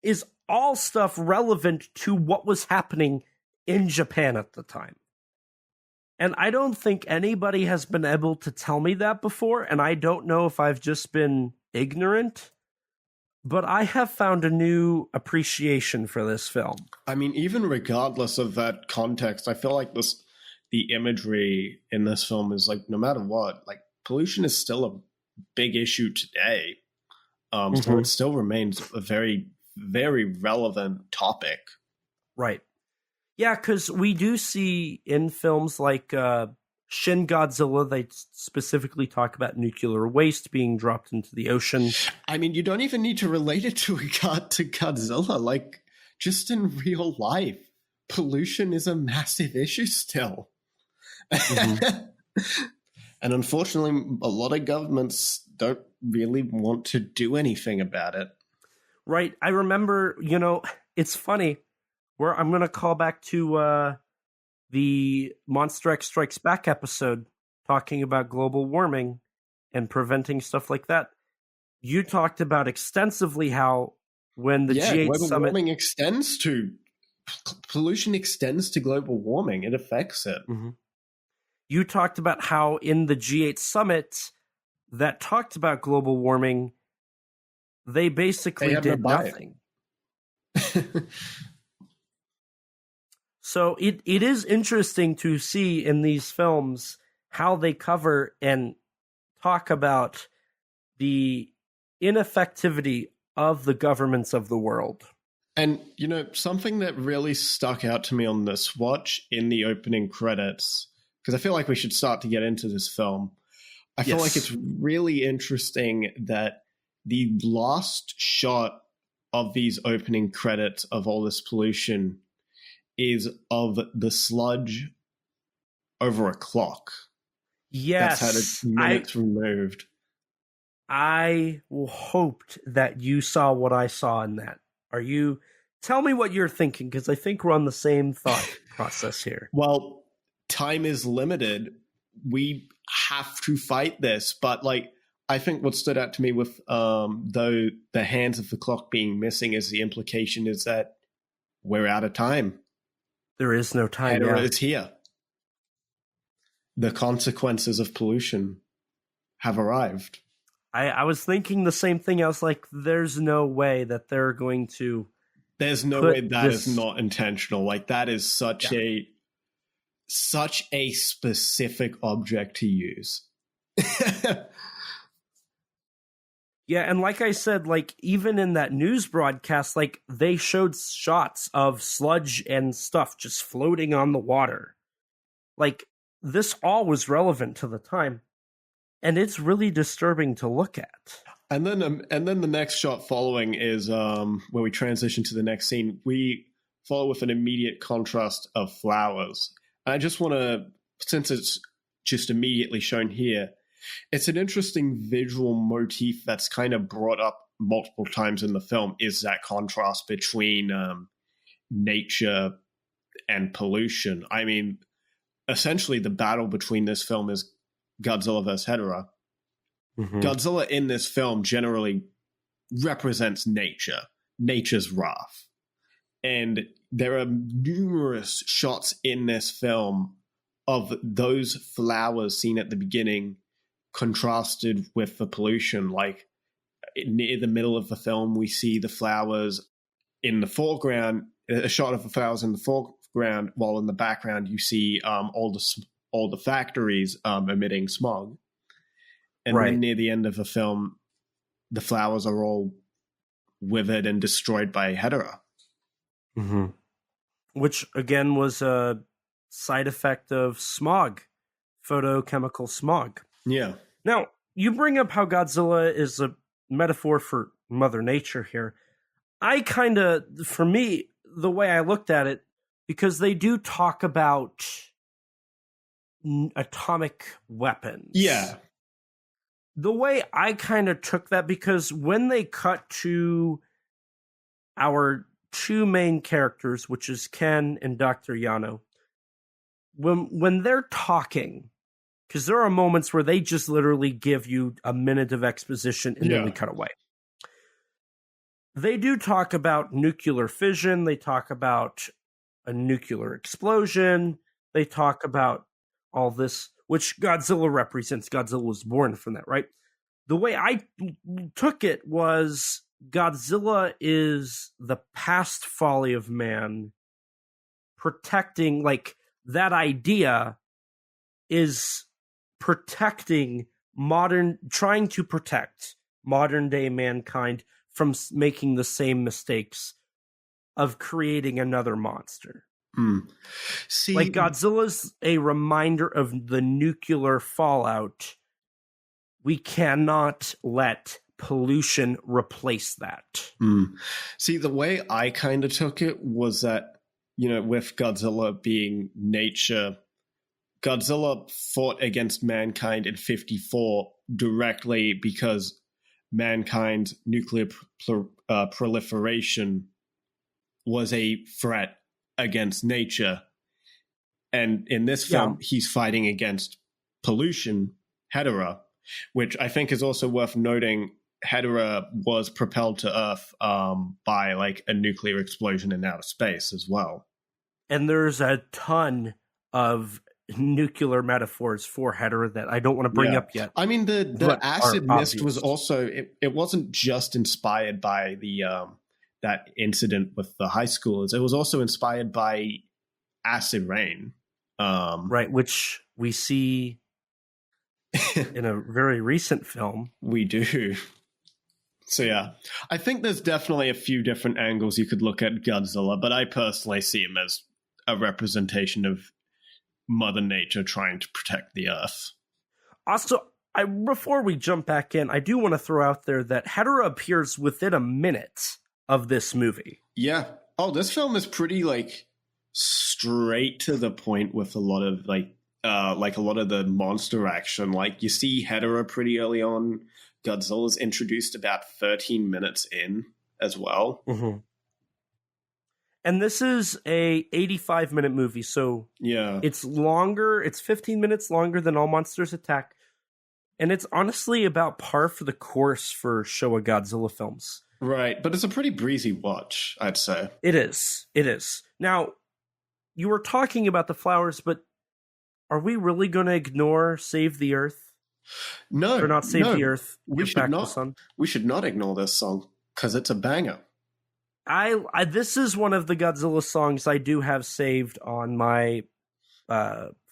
is all stuff relevant to what was happening in Japan at the time. And I don't think anybody has been able to tell me that before, and I don't know if I've just been ignorant, but I have found a new appreciation for this film. I mean, even regardless of that context, I feel like the imagery in this film is like, no matter what, like pollution is still a big issue today. So it still remains a very, very relevant topic. Right. Yeah, because we do see in films like Shin Godzilla, they specifically talk about nuclear waste being dropped into the ocean. I mean, you don't even need to relate it to Godzilla. Like, just in real life, pollution is a massive issue still. Mm-hmm. And unfortunately, a lot of governments don't really want to do anything about it. Right. I remember, it's funny. Where I'm going to call back to the Monster X Strikes Back episode talking about global warming and preventing stuff like that. You talked about extensively how when the G8 global summit... warming pollution extends to global warming. It affects it. Mm-hmm. You talked about how in the G8 summit that talked about global warming, they basically did nothing. So it is interesting to see in these films how they cover and talk about the ineffectivity of the governments of the world. And, something that really stuck out to me on this watch in the opening credits, because I feel like we should start to get into this film. I feel like it's really interesting that the last shot of these opening credits of all this pollution is of the sludge over a clock. Yes. That's had minutes removed. I hoped that you saw what I saw in that. Tell me what you're thinking, because I think we're on the same thought process here. Well, time is limited. We have to fight this. But I think what stood out to me with though the hands of the clock being missing is the implication is that we're out of time. There is no time. Hedorah is here. The consequences of pollution have arrived. I was thinking the same thing. I was like, there's no way that they're going to... There's no way that is not intentional. That is such a specific object to use. Yeah, and like I said, even in that news broadcast, they showed shots of sludge and stuff just floating on the water. This all was relevant to the time. And it's really disturbing to look at. And then the next shot following is where we transition to the next scene. We follow with an immediate contrast of flowers. And I just want to, since it's just immediately shown here, it's an interesting visual motif that's kind of brought up multiple times in the film, is that contrast between nature and pollution. I mean, essentially the battle between this film is Godzilla vs. Hedorah. Mm-hmm. Godzilla in this film generally represents nature's wrath. And there are numerous shots in this film of those flowers seen at the beginning contrasted with the pollution. Near the middle of the film, we see the flowers in the foreground, a shot of the flowers in the foreground, while in the background you see all the factories emitting smog. And then near the end of the film, the flowers are all withered and destroyed by Hedorah. Mm-hmm. Which, again, was a side effect of smog, photochemical smog. Yeah. Now, you bring up how Godzilla is a metaphor for Mother Nature here. For me, the way I looked at it, because they do talk about atomic weapons. Yeah. The way I kind of took that, because when they cut to our two main characters, which is Ken and Dr. Yano, when they're talking, because there are moments where they just literally give you a minute of exposition and then we cut away. They do talk about nuclear fission. They talk about a nuclear explosion. They talk about all this, which Godzilla represents. Godzilla was born from that, right? The way I took it was Godzilla is the past folly of man protecting, that idea is protecting trying to protect modern day mankind from making the same mistakes of creating another monster. See, Godzilla's a reminder of the nuclear fallout. We cannot let pollution replace that. See, the way I kind of took it was that, with Godzilla being nature, Godzilla fought against mankind in 1954 directly because mankind's nuclear proliferation was a threat against nature. And in this film, he's fighting against pollution, Hedorah, which I think is also worth noting. Hedorah was propelled to Earth by a nuclear explosion in outer space as well. And there's a ton of nuclear metaphors for Hedorah that I don't want to bring up yet. I mean, the acid mist was also, it wasn't just inspired by the that incident with the high schoolers. It was also inspired by acid rain. Which we see in a very recent film. We do. So yeah, I think there's definitely a few different angles you could look at Godzilla, but I personally see him as a representation of Mother Nature trying to protect the Earth. Also, before we jump back in, I do want to throw out there that Hedorah appears within a minute of this movie. Yeah. Oh, this film is pretty, like, straight to the point with a lot of, like a lot of the monster action. Like, you see Hedorah pretty early on. Godzilla's introduced about 13 minutes in as well. Mm-hmm. And this is a 85-minute movie, so yeah, it's longer. It's 15 minutes longer than All Monsters Attack. And it's honestly about par for the course for Showa Godzilla films. Right, but it's a pretty breezy watch, I'd say. It is. It is. Now, you were talking about the flowers, but are we really going to ignore Save the Earth? No. Or not Save the Earth, we should not. We should not ignore this song, because it's a banger. This is one of the Godzilla songs I do have saved on my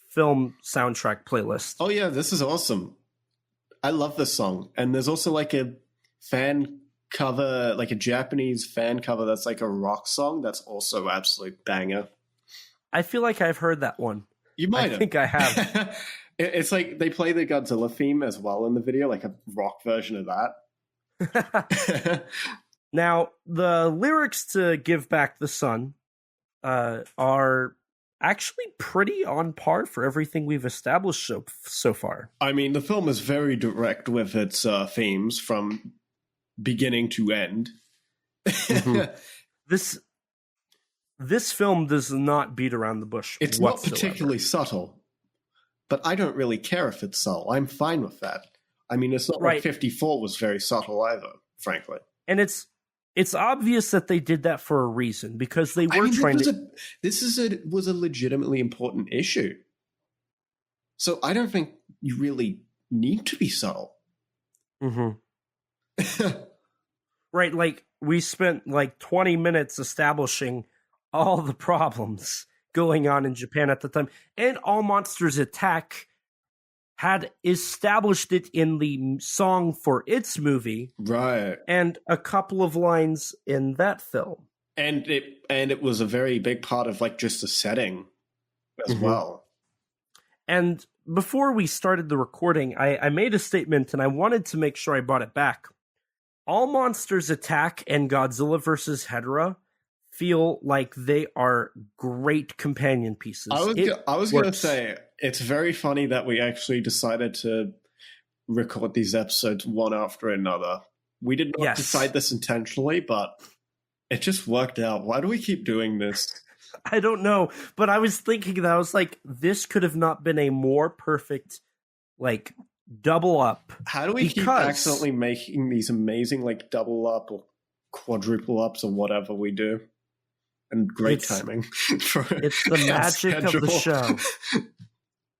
film soundtrack playlist. Oh yeah, this is awesome. I love this song. And there's also like a fan cover, like a Japanese fan cover that's like a rock song that's also absolute banger. I feel like I've heard that one. You might have. I think I have. It's like they play the Godzilla theme as well in the video, like a rock version of that. Now, the lyrics to Give Back the Sun are actually pretty on par for everything we've established so far. I mean, the film is very direct with its themes from beginning to end. Mm-hmm. This film does not beat around the bush. It's whatsoever. Not particularly subtle, but I don't really care if it's subtle. I'm fine with that. I mean, it's not like 54 was very subtle either, frankly. And it's obvious that they did that for a reason, because they were trying to... This was a legitimately important issue. So I don't think you really need to be subtle. Mm-hmm. Right, like, we spent like 20 minutes establishing all the problems going on in Japan at the time. And All Monsters Attack had established it in the song for its movie. Right. And a couple of lines in that film. And it was a very big part of like just the setting as well. And before we started the recording, I made a statement and I wanted to make sure I brought it back. All Monsters Attack and Godzilla vs. Hedorah feel like they are great companion pieces. I was going to say, it's very funny that we actually decided to record these episodes one after another. We did not decide this intentionally, but it just worked out. Why do we keep doing this? I don't know, but I was thinking that I was like, this could have not been a more perfect, like, double up. How do we keep accidentally making these amazing, like, double up or quadruple ups or whatever we do? And great timing. It's the magic of the show.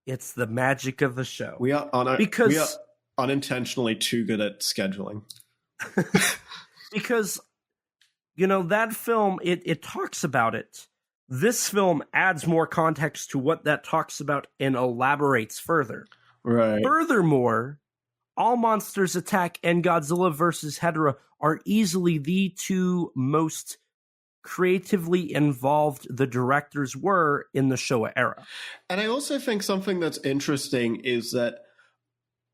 It's the magic of the show. We are unintentionally too good at scheduling. Because, you know, that film, it talks about it. This film adds more context to what that talks about and elaborates further. Right. Furthermore, All Monsters Attack and Godzilla vs. Hedorah are easily the two most creatively involved the directors were in the Showa era. And I also think something that's interesting is that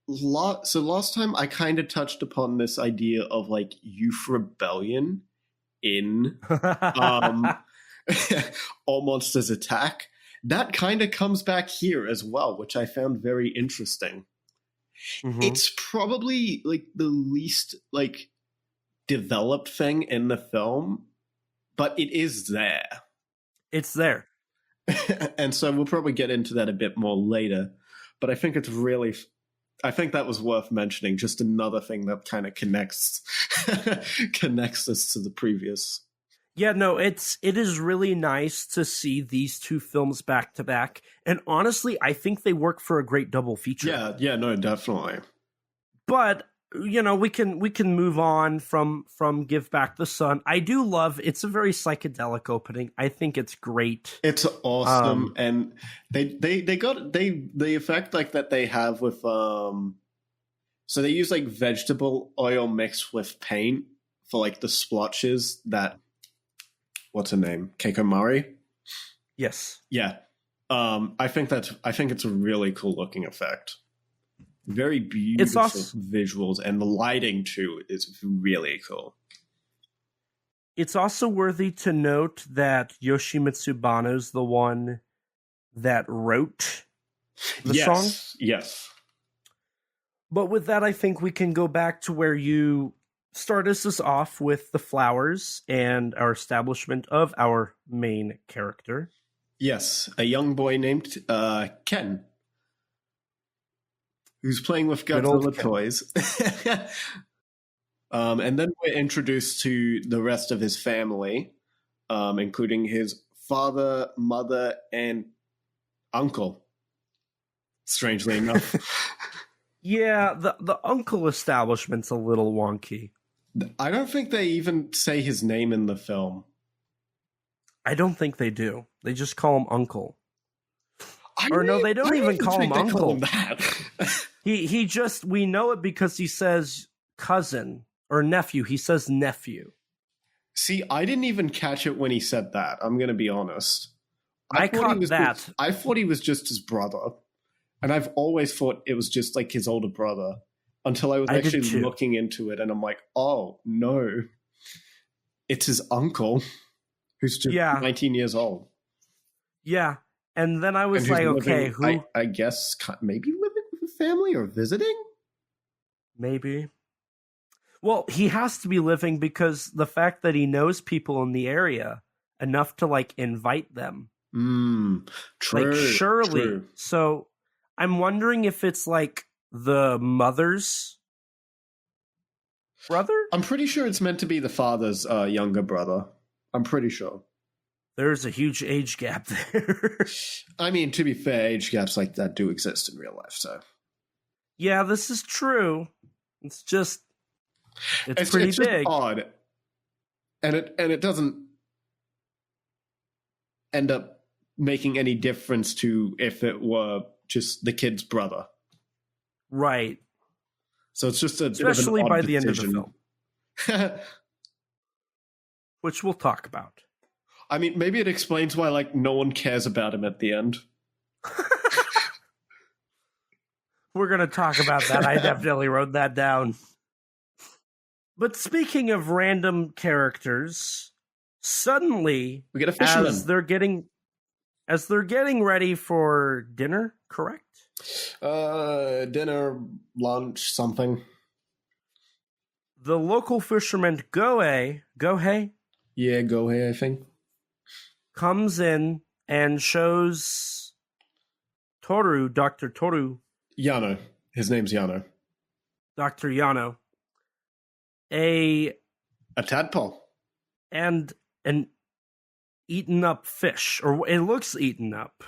last time I kind of touched upon this idea of like youth rebellion in All Monsters Attack. That kind of comes back here as well, which I found very interesting. Mm-hmm. It's probably like the least like developed thing in the film, but it is there. It's there. And so we'll probably get into that a bit more later. But I think I think that was worth mentioning. Just another thing that kind of connects us to the previous. Yeah, no, it is really nice to see these two films back to back. And honestly, I think they work for a great double feature. Yeah, no, definitely. But we can move on from Give Back the Sun. I do love it's a very psychedelic opening. I think it's great. It's awesome, and they got the effect like that they have with so they use like vegetable oil mixed with paint for like the splotches that what's her name? Keiko Mari? Yes. Yeah. I think it's a really cool looking effect. Very beautiful visuals, and the lighting too is really cool. It's also worthy to note that Yoshimitsu Banno's the one that wrote the song. Yes. But with that, I think we can go back to where you started us off with the flowers and our establishment of our main character. Yes, a young boy named Ken, who's playing with Godzilla toys. And then we're introduced to the rest of his family, including his father, mother, and uncle, strangely enough. Yeah, the uncle establishment's a little wonky. I don't think they even say his name in the film. I don't think they do. They just call him Uncle. They don't even call him Uncle. Call him that. He just, we know it because he says cousin or nephew. He says nephew. See, I didn't even catch it when he said that. I'm going to be honest. I caught that. I thought he was just his brother. And I've always thought it was just like his older brother until I was actually looking into it. And I'm like, oh, no. It's his uncle who's just 19 years old. Yeah. And then I was like, okay, who? I guess maybe living with a family or visiting? Maybe. Well, he has to be living because the fact that he knows people in the area enough to like invite them. True. Like surely. True. So I'm wondering if it's like the mother's brother? I'm pretty sure it's meant to be the father's younger brother. I'm pretty sure. There's a huge age gap there. I mean, to be fair, age gaps like that do exist in real life, so. Yeah, this is true. It's just it's pretty just big. Odd. And it doesn't end up making any difference to if it were just the kid's brother. Right. So it's just especially bit of an odd by decision. The end of the film. Which we'll talk about. I mean, maybe it explains why like no one cares about him at the end. We're going to talk about that. I definitely wrote that down. But speaking of random characters, suddenly we get a fisherman. As they're getting ready for dinner, correct? Dinner, lunch, something. The local fisherman Gohei? Yeah, Gohei, I think. Comes in and shows Dr. Toru. Yano. His name's Yano. Dr. Yano. A tadpole. And an eaten up fish, or it looks eaten up.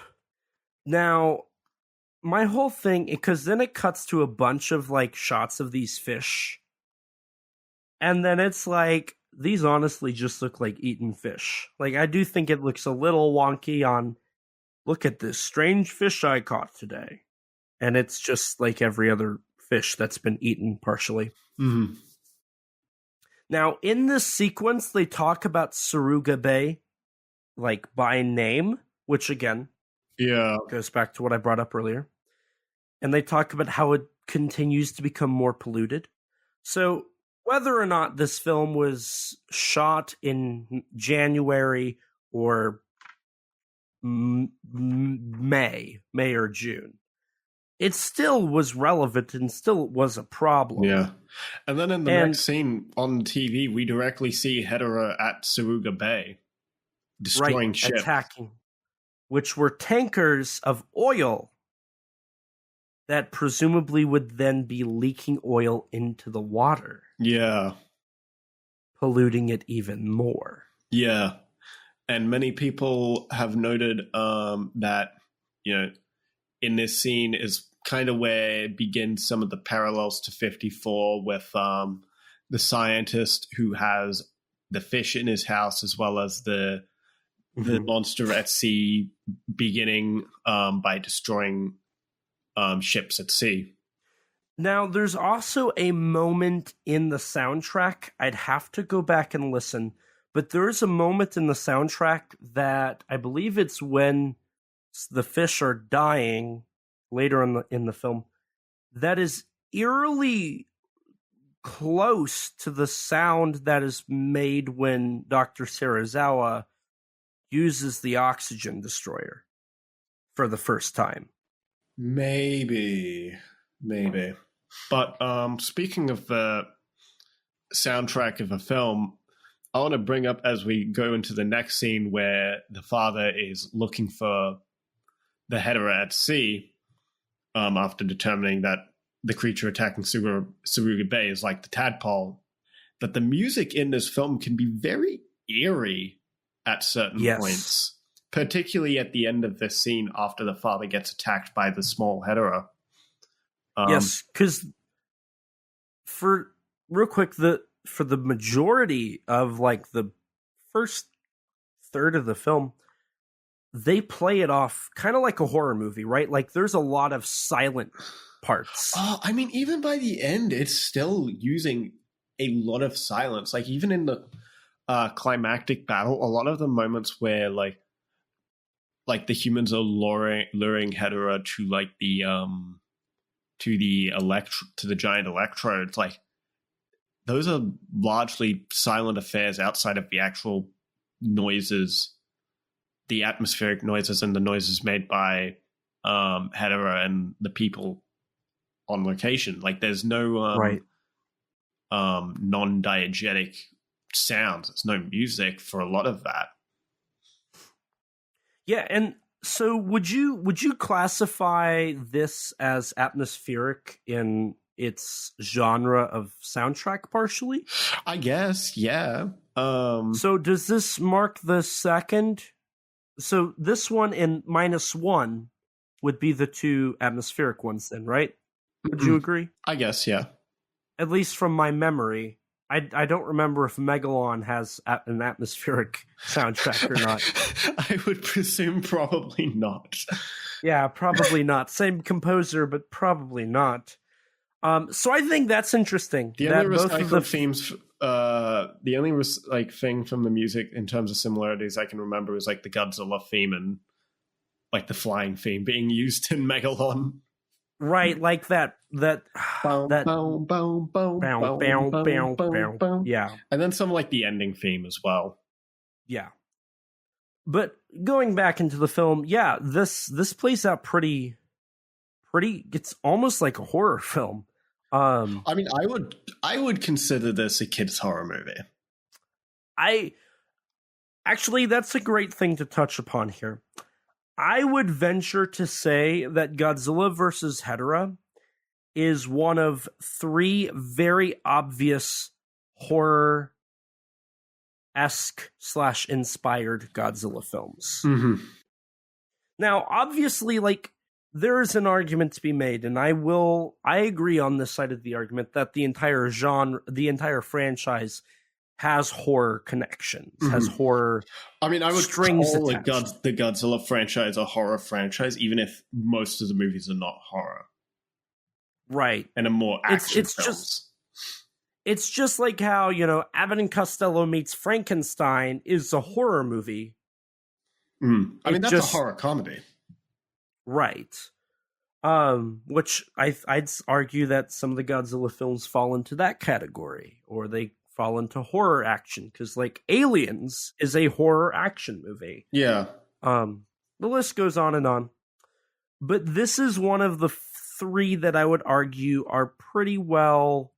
Now, my whole thing, because then it cuts to a bunch of like shots of these fish. And then it's like, these honestly just look like eaten fish. Like, I do think it looks a little wonky on, look at this strange fish I caught today. And it's just like every other fish that's been eaten partially. Mm-hmm. Now, in this sequence, they talk about Suruga Bay, like, by name, which, again, goes back to what I brought up earlier. And they talk about how it continues to become more polluted. So whether or not this film was shot in January or May or June, it still was relevant and still was a problem. Yeah. And then in the next scene on TV, we directly see Hedorah at Suruga Bay destroying ships. Attacking, which were tankers of oil that presumably would then be leaking oil into the water. Yeah. Polluting it even more. Yeah. And many people have noted that, in this scene is kind of where it begins some of the parallels to 54 with the scientist who has the fish in his house as well as the monster at sea beginning by destroying ships at sea. Now, there's also a moment in the soundtrack. I'd have to go back and listen, but there's a moment in the soundtrack that I believe it's when the fish are dying later in the film that is eerily close to the sound that is made when Dr. Serizawa uses the oxygen destroyer for the first time. Maybe. But speaking of the soundtrack of a film, I want to bring up as we go into the next scene where the father is looking for the Hedorah at sea after determining that the creature attacking Suruga Bay is like the tadpole, that the music in this film can be very eerie at certain points, particularly at the end of this scene after the father gets attacked by the small Hedorah. Yes, because for the majority of like the first third of the film, they play it off kind of like a horror movie, right? Like there's a lot of silent parts. I mean, even by the end, it's still using a lot of silence. Like even in the climactic battle, a lot of the moments where like the humans are luring Hedorah to like the to the giant electrodes, like those are largely silent affairs outside of the actual noises, the atmospheric noises and the noises made by Hedorah and the people on location. Like there's no non-diegetic sounds. There's no music for a lot of that. Yeah, and so would you classify this as atmospheric in its genre of soundtrack partially? I guess, yeah. So does this mark the second? So this one and -1 would be the two atmospheric ones then, right? Would you agree? I guess, yeah. At least from my memory. I don't remember if Megalon has an atmospheric soundtrack or not. I would presume probably not. Yeah, probably not. Same composer, but probably not. So I think that's interesting. The only recycled themes, the only thing from the music in terms of similarities I can remember is like the Godzilla theme and like the flying theme being used in Megalon. Right, like that. Yeah, and then some like the ending theme as well. Yeah, but going back into the film, yeah, this plays out pretty. It's almost like a horror film. I mean, I would consider this a kids' horror movie. Actually, that's a great thing to touch upon here. I would venture to say that Godzilla vs. Hedorah is one of 3 very obvious horror-esque / inspired Godzilla films. Mm-hmm. Now, obviously, like, there is an argument to be made, and I agree on this side of the argument that the entire genre, the entire franchise has horror connections, has horror. I mean, I would strings call attached. the Godzilla franchise a horror franchise, even if most of the movies are not horror, right? And are more action it's films. It's just like how, Abbott and Costello meets Frankenstein is a horror movie. I mean, that's a horror comedy, right? Which I'd argue that some of the Godzilla films fall into that category, or they fall into horror action, because like Aliens is a horror action movie. Yeah. The list goes on and on. But this is one of the 3 that I would argue are pretty well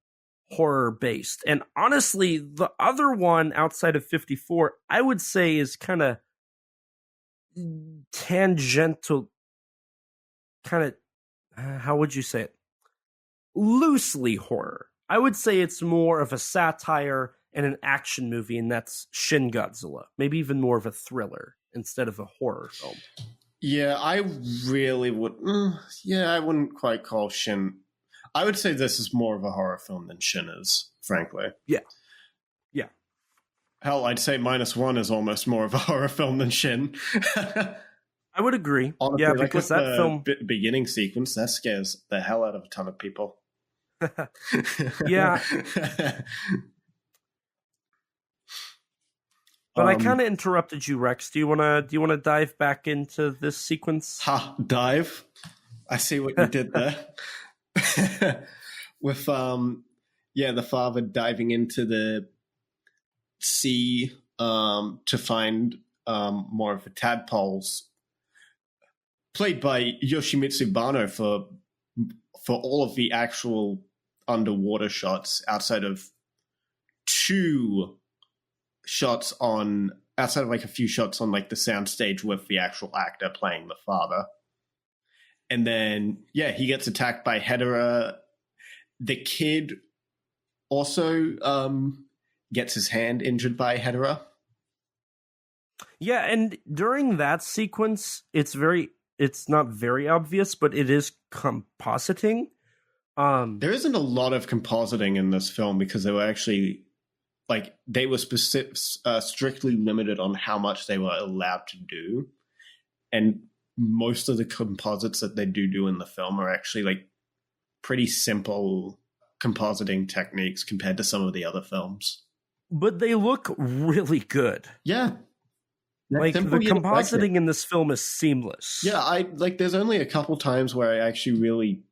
horror based. And honestly, the other one outside of 54, I would say is kind of tangential, kind of, how would you say it? Loosely horror. I would say it's more of a satire and an action movie, and that's Shin Godzilla. Maybe even more of a thriller instead of a horror film. Yeah, I really would. I wouldn't quite call Shin. I would say this is more of a horror film than Shin is, frankly. Yeah. Hell, I'd say -1 is almost more of a horror film than Shin. I would agree. Honestly, yeah, because that film beginning sequence that scares the hell out of a ton of people. Yeah. But I kind of interrupted you, Rex. Do you wanna dive back into this sequence? Dive. I see what you did there. With the father diving into the sea to find more of the tadpoles, played by Yoshimitsu Banno for all of the actual underwater shots, outside of like a few shots on like the soundstage with the actual actor playing the father. And then he gets attacked by Hedorah. The kid also gets his hand injured by Hedorah. Yeah, and during that sequence, it's not very obvious, but it is compositing. There isn't a lot of compositing in this film because they were actually they were strictly limited on how much they were allowed to do, and most of the composites that they do in the film are actually like pretty simple compositing techniques compared to some of the other films. But they look really good. Yeah. Like the compositing in this film is seamless. Yeah, there's only a couple times where I actually really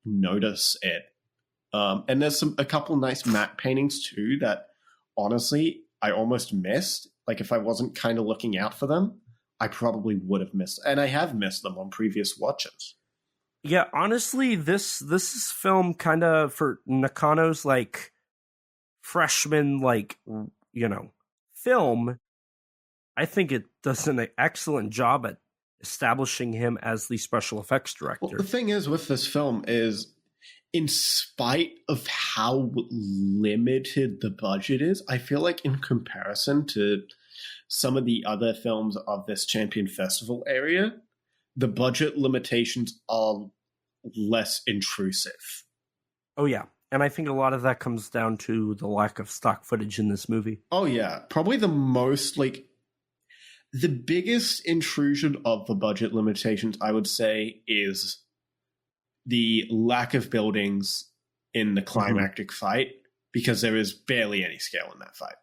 notice it. And there's a couple nice matte paintings too that honestly I almost missed. Like if I wasn't kind of looking out for them, I probably would have missed, and I have missed them on previous watches. Yeah, honestly, this is film kind of for Nakano's like freshman film. I think it does an excellent job at establishing him as the special effects director. Well, the thing is with this film is, in spite of how limited the budget is, I feel like in comparison to some of the other films of this Champion Festival area, the budget limitations are less intrusive. Oh, yeah. And I think a lot of that comes down to the lack of stock footage in this movie. Oh, yeah. Probably the most, the biggest intrusion of the budget limitations, I would say, is the lack of buildings in the climactic fight, because there is barely any scale in that fight.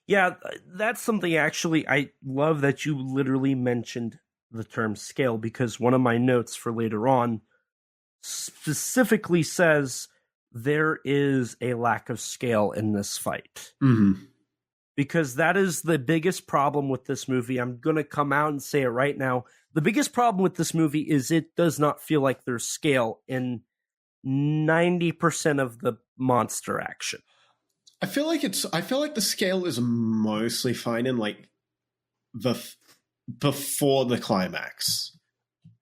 Yeah, that's something actually I love that you literally mentioned the term scale, because one of my notes for later on specifically says there is a lack of scale in this fight. Mm-hmm. Because that is the biggest problem with this movie. I'm going to come out and say it right now. The biggest problem with this movie is it does not feel like there's scale in 90% of the monster action. I feel like the scale is mostly fine in before the climax.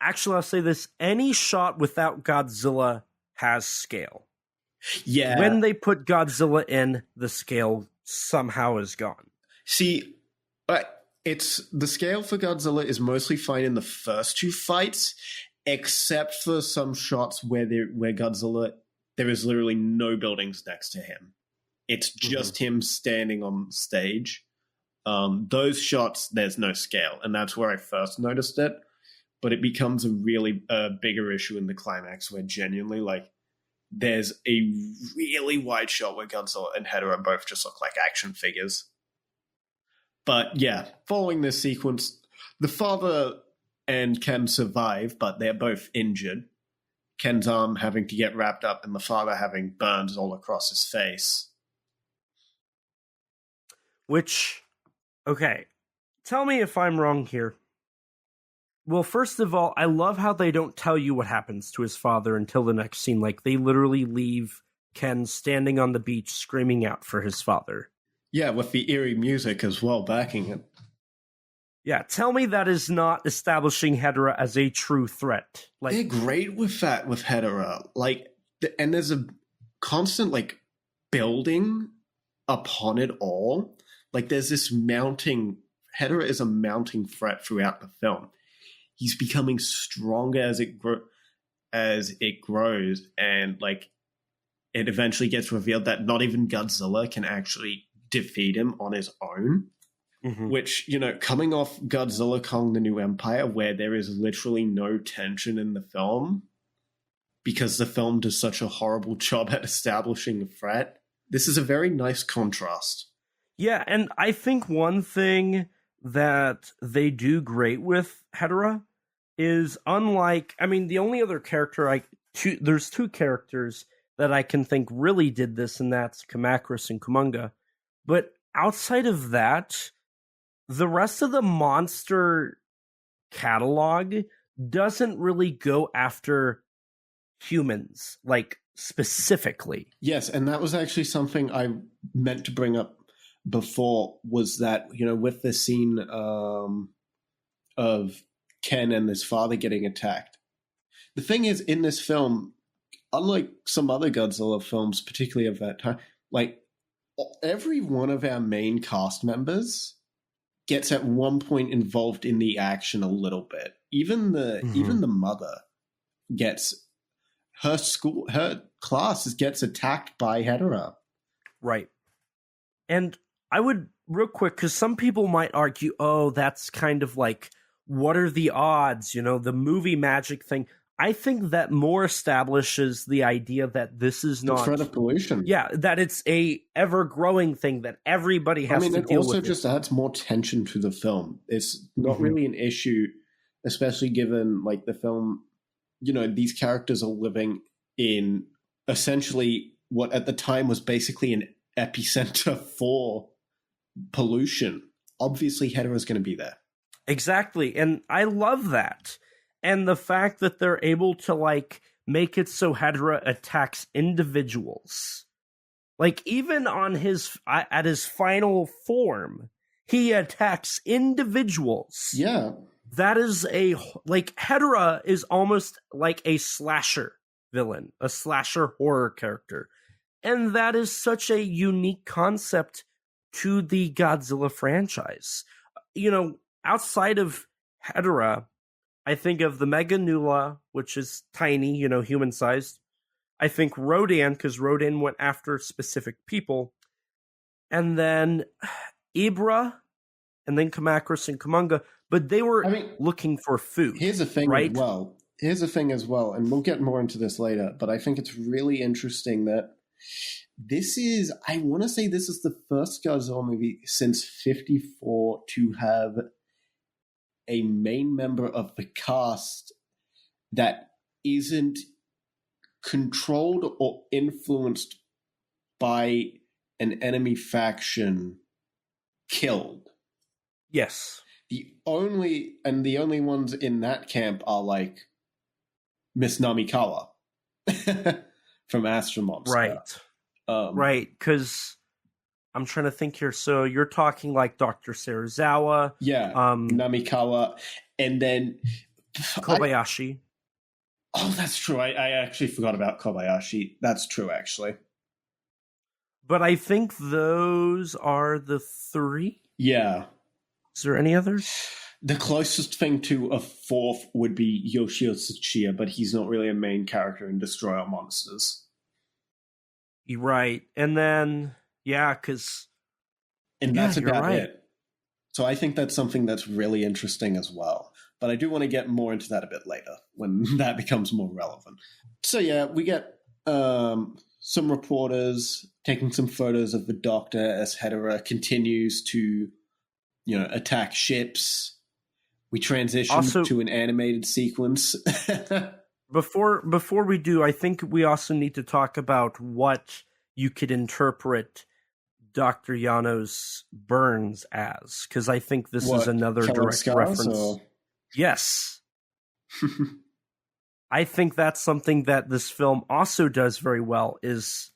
Actually, I'll say this: any shot without Godzilla has scale. Yeah. When they put Godzilla in, the scale somehow is gone. See, it's the scale for Godzilla is mostly fine in the first two fights, except for some shots where Godzilla, there is literally no buildings next to him. It's just him standing on stage. Those shots, there's no scale, and that's where I first noticed it. But it becomes a really bigger issue in the climax, where genuinely, there's a really wide shot where Godzilla and Hedorah both just look like action figures. But yeah, following this sequence, the father and Ken survive, but they're both injured. Ken's arm having to get wrapped up, and the father having burns all across his face. Which, okay, tell me if I'm wrong here. Well, first of all, I love how they don't tell you what happens to his father until the next scene. They literally leave Ken standing on the beach screaming out for his father. Yeah, with the eerie music as well backing it. Yeah, tell me that is not establishing Hedorah as a true threat. They're great with that, with Hedorah. And there's a constant, building upon it all. There's this mounting... Hedorah is a mounting threat throughout the film. he's becoming stronger as it grows, and like it eventually gets revealed that not even Godzilla can actually defeat him on his own. Mm-hmm. Which, you know, coming off Godzilla Kong the New Empire, where there is literally no tension in the film because the film does such a horrible job at establishing a threat, this is a very nice contrast. Yeah, and I think one thing that they do great with Hedorah is, unlike, I mean, the only other character there's two characters that I can think really did this, and that's Kamakris and Kumonga. But outside of that, the rest of the monster catalog doesn't really go after humans, like, specifically. Yes, and that was actually something I meant to bring up before, was that, you know, with the scene of Ken and his father getting attacked. The thing is, in this film, unlike some other Godzilla films, particularly of that time, like, every one of our main cast members gets at one point involved in the action a little bit. Even the mother gets her class gets attacked by Hedorah. Right. And I would, real quick, because some people might argue, oh, that's kind of like, what are the odds? You know, the movie magic thing. I think that more establishes the idea that this is not the threat of pollution. Yeah, that it's a ever-growing thing that everybody has to deal with. It also just adds more tension to the film. It's not really an issue, especially given, like, the film, you know, these characters are living in essentially what at the time was basically an epicenter for pollution. Obviously, Hedorah's going to be there. Exactly, and I love that. And the fact that they're able to, like, make it so Hedorah attacks individuals. Like, even on at his final form, he attacks individuals. Yeah. That is like, Hedorah is almost like a slasher villain, a slasher horror character. And that is such a unique concept to the Godzilla franchise. You know, outside of Hedorah, I think of the Mega Nula, which is tiny, you know, human-sized. I think Rodan, because Rodan went after specific people. And then Ibra, and then Kamakris and Kumonga. But they were looking for food. Here's the thing, right? Here's the thing as well, and we'll get more into this later, but I think it's really interesting that this is, I want to say this is the first Godzilla movie since 54 to have a main member of the cast that isn't controlled or influenced by an enemy faction killed. Yes. The only ones in that camp are, like, Miss Namikawa from Astro Monster. Right. Right, because I'm trying to think here. So you're talking like Dr. Serizawa. Yeah, Namikawa. And then Kobayashi. That's true. I actually forgot about Kobayashi. That's true, actually. But I think those are the three? Yeah. Is there any others? The closest thing to a fourth would be Yoshio Tsuchiya, but he's not really a main character in Destroy All Monsters. You're right. And then, yeah, because... And that's about it. So I think that's something that's really interesting as well. But I do want to get more into that a bit later, when that becomes more relevant. So yeah, we get some reporters taking some photos of the Doctor as Hedorah continues to, you know, attack ships. We transition also to an animated sequence. Before we do, I think we also need to talk about what you could interpret Dr. Yano's burns as, because I think this is another direct reference. Or? Yes. I think that's something that this film also does very well, is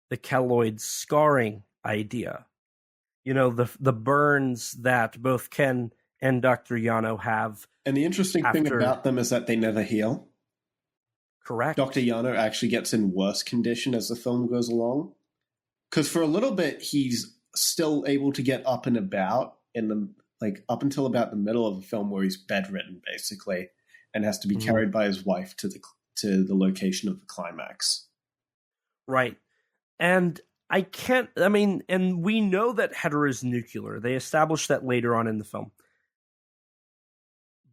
the keloid scarring idea. You know, the burns that both Ken and Dr. Yano have. And the interesting thing about them is that they never heal. Correct. Dr. Yano actually gets in worse condition as the film goes along. Because for a little bit, he's still able to get up and about up until about the middle of the film, where he's bedridden, basically. and has to be carried by his wife to the location of the climax. Right. And and we know that Hedorah is nuclear. They established that later on in the film.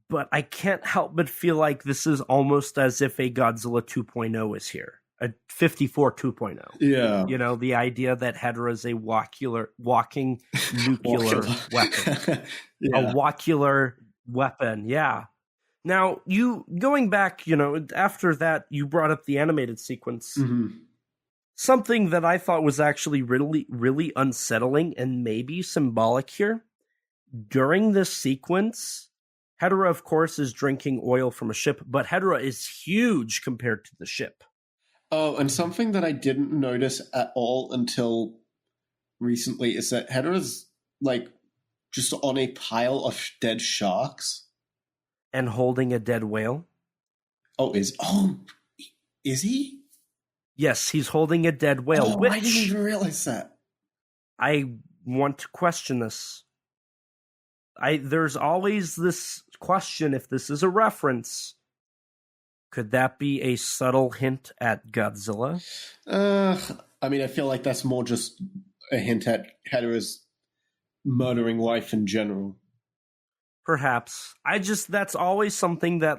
But I can't help but feel like this is almost as if a Godzilla 2.0 is here. A 54 2.0. Yeah. You know, the idea that Hedorah is a walking nuclear weapon. Yeah. A walkular weapon, yeah. Now, going back, after that, you brought up the animated sequence. Mm-hmm. Something that I thought was actually really, really unsettling and maybe symbolic here. During this sequence, Hedorah, of course, is drinking oil from a ship, but Hedorah is huge compared to the ship. Oh, and something that I didn't notice at all until recently is that Hedorah's, just on a pile of dead sharks. And holding a dead whale. Is he? Yes, he's holding a dead whale. I didn't even realize that. I want to question this. There's always this question if this is a reference. Could that be a subtle hint at Godzilla? I feel like that's more just a hint at Hedorah's murdering wife in general. Perhaps. That's always something that,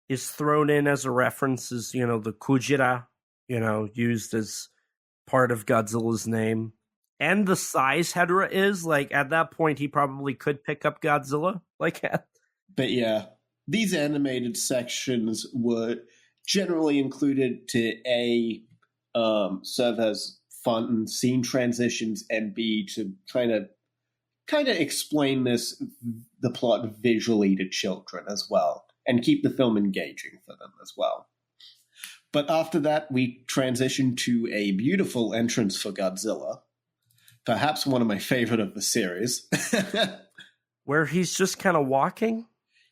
is thrown in as a reference is, the Kujira, used as part of Godzilla's name. And the size Hedorah is, at that point, he probably could pick up Godzilla like that. But yeah, these animated sections were generally included to serve as fun scene transitions, and B, to kind of explain the plot visually to children as well, and keep the film engaging for them as well. But after that, we transition to a beautiful entrance for Godzilla. Perhaps one of my favorite of the series. Where he's just kind of walking?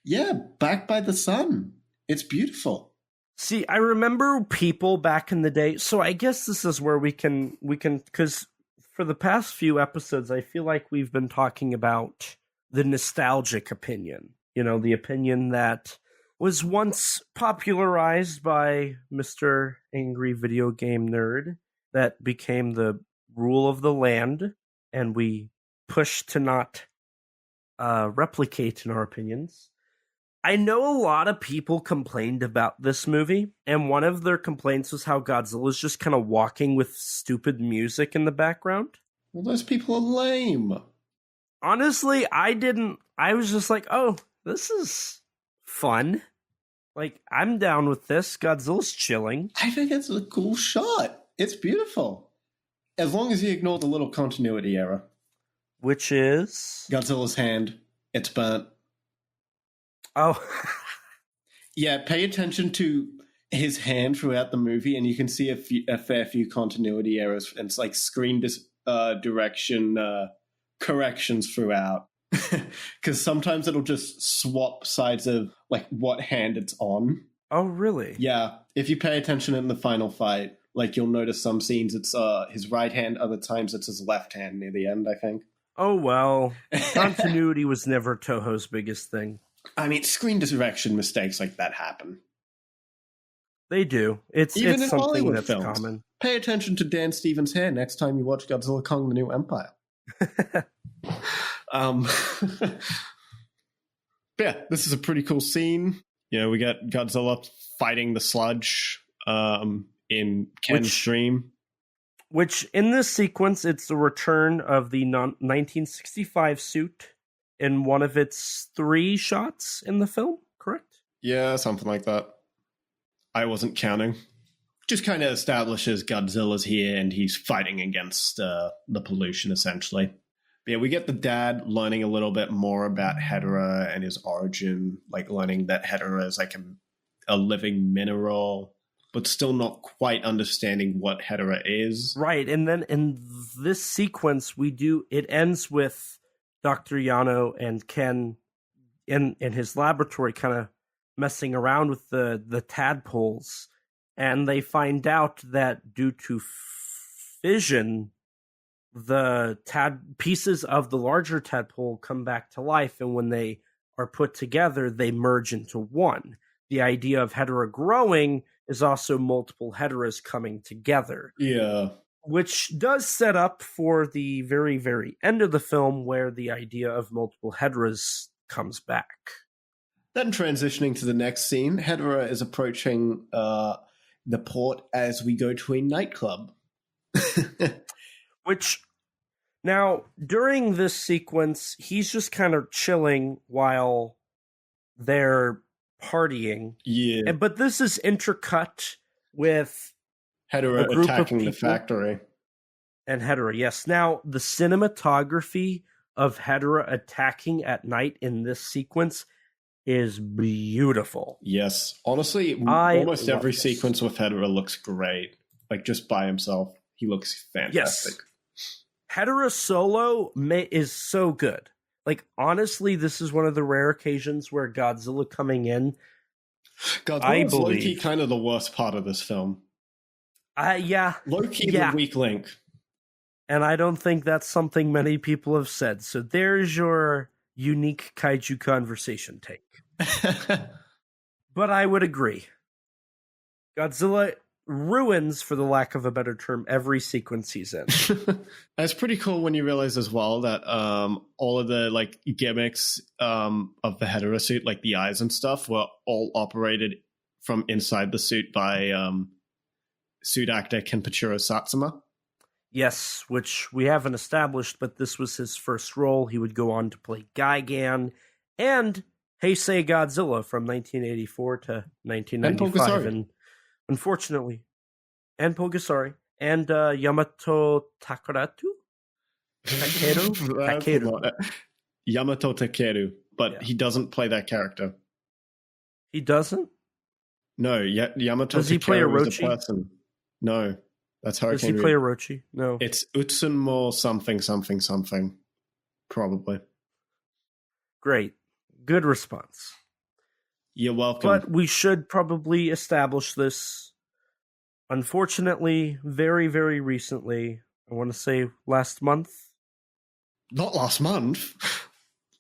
Yeah, back by the sun. It's beautiful. See, I remember people back in the day, so I guess this is where we can, because for the past few episodes, I feel like we've been talking about the nostalgic opinion. The opinion that was once popularized by Mr. Angry Video Game Nerd that became the rule of the land, and we push to not replicate in our opinions. I know a lot of people complained about this movie, and one of their complaints was how Godzilla's just kind of walking with stupid music in the background. Well, those people are lame. Honestly, I was just like, oh, this is fun. I'm down with this. Godzilla's chilling. I think it's a cool shot. It's beautiful. As long as you ignore the little continuity error. Which is? Godzilla's hand. It's burnt. Oh. Yeah, pay attention to his hand throughout the movie, and you can see a fair few continuity errors. And it's like screen direction corrections throughout. Because sometimes it'll just swap sides of what hand it's on. Oh, really? Yeah. If you pay attention in the final fight, you'll notice some scenes it's his right hand, other times it's his left hand near the end, I think. Oh, well. Continuity was never Toho's biggest thing. Screen direction mistakes like that happen. They do. It's something Hollywood that's films. Common. Pay attention to Dan Stevens' hair next time you watch Godzilla Kong: The New Empire. Yeah, this is a pretty cool scene. We got Godzilla fighting the sludge in Ken's dream. Which, in this sequence, it's the return of the 1965 suit in one of its 3 shots in the film, correct? Yeah, something like that. I wasn't counting. Just kind of establishes Godzilla's here and he's fighting against the pollution, essentially. But yeah, we get the dad learning a little bit more about Hedorah and his origin, learning that Hedorah is a living mineral, but still not quite understanding what Hedorah is. Right, and then in this sequence, it ends with Dr. Yano and Ken in his laboratory kind of messing around with the tadpoles, and they find out that due to fission, the pieces of the larger tadpole come back to life, and when they are put together, they merge into one. The idea of Hedorah growing is also multiple Hedorahs coming together. Yeah. Which does set up for the very, very end of the film where the idea of multiple Hedorahs comes back. Then transitioning to the next scene, Hedorah is approaching the port as we go to a nightclub. Which, now, during this sequence, he's just kind of chilling while they're partying. Yeah. But this is intercut with Hedorah attacking the factory. And Hedorah, yes. Now, the cinematography of Hedorah attacking at night in this sequence is beautiful. Yes. Honestly, almost every sequence with Hedorah looks great. Like, just by himself, he looks fantastic. Yes. Hedorah solo is so good. Like, honestly, this is one of the rare occasions where Godzilla coming in, Godzilla's low-key kind of the worst part of this film. Yeah. Low-key the weak link. And I don't think that's something many people have said. So there's your unique Kaiju Conversation take. But I would agree. Godzilla ruins, for the lack of a better term, every sequence he's in. It's pretty cool when you realize as well that all of the like gimmicks of the Hedorah suit, like the eyes and stuff, were all operated from inside the suit by suit actor Kenpachiro Satsuma. Yes, which we haven't established, but this was his first role. He would go on to play Gigan and Heisei Godzilla from 1984 to 1995. And unfortunately, and Pulgasari, and Yamato Takeru? Yamato Takeru, but he doesn't play that character. He doesn't? No, Yamato Does he play Takeru is Orochi? a person. No, that's Hurricane. Does he play Orochi? No. It's Utsunmo something, probably. Great. Good response. You're welcome. But we should probably establish this. Unfortunately, very, very recently, I want to say last month. Not last month.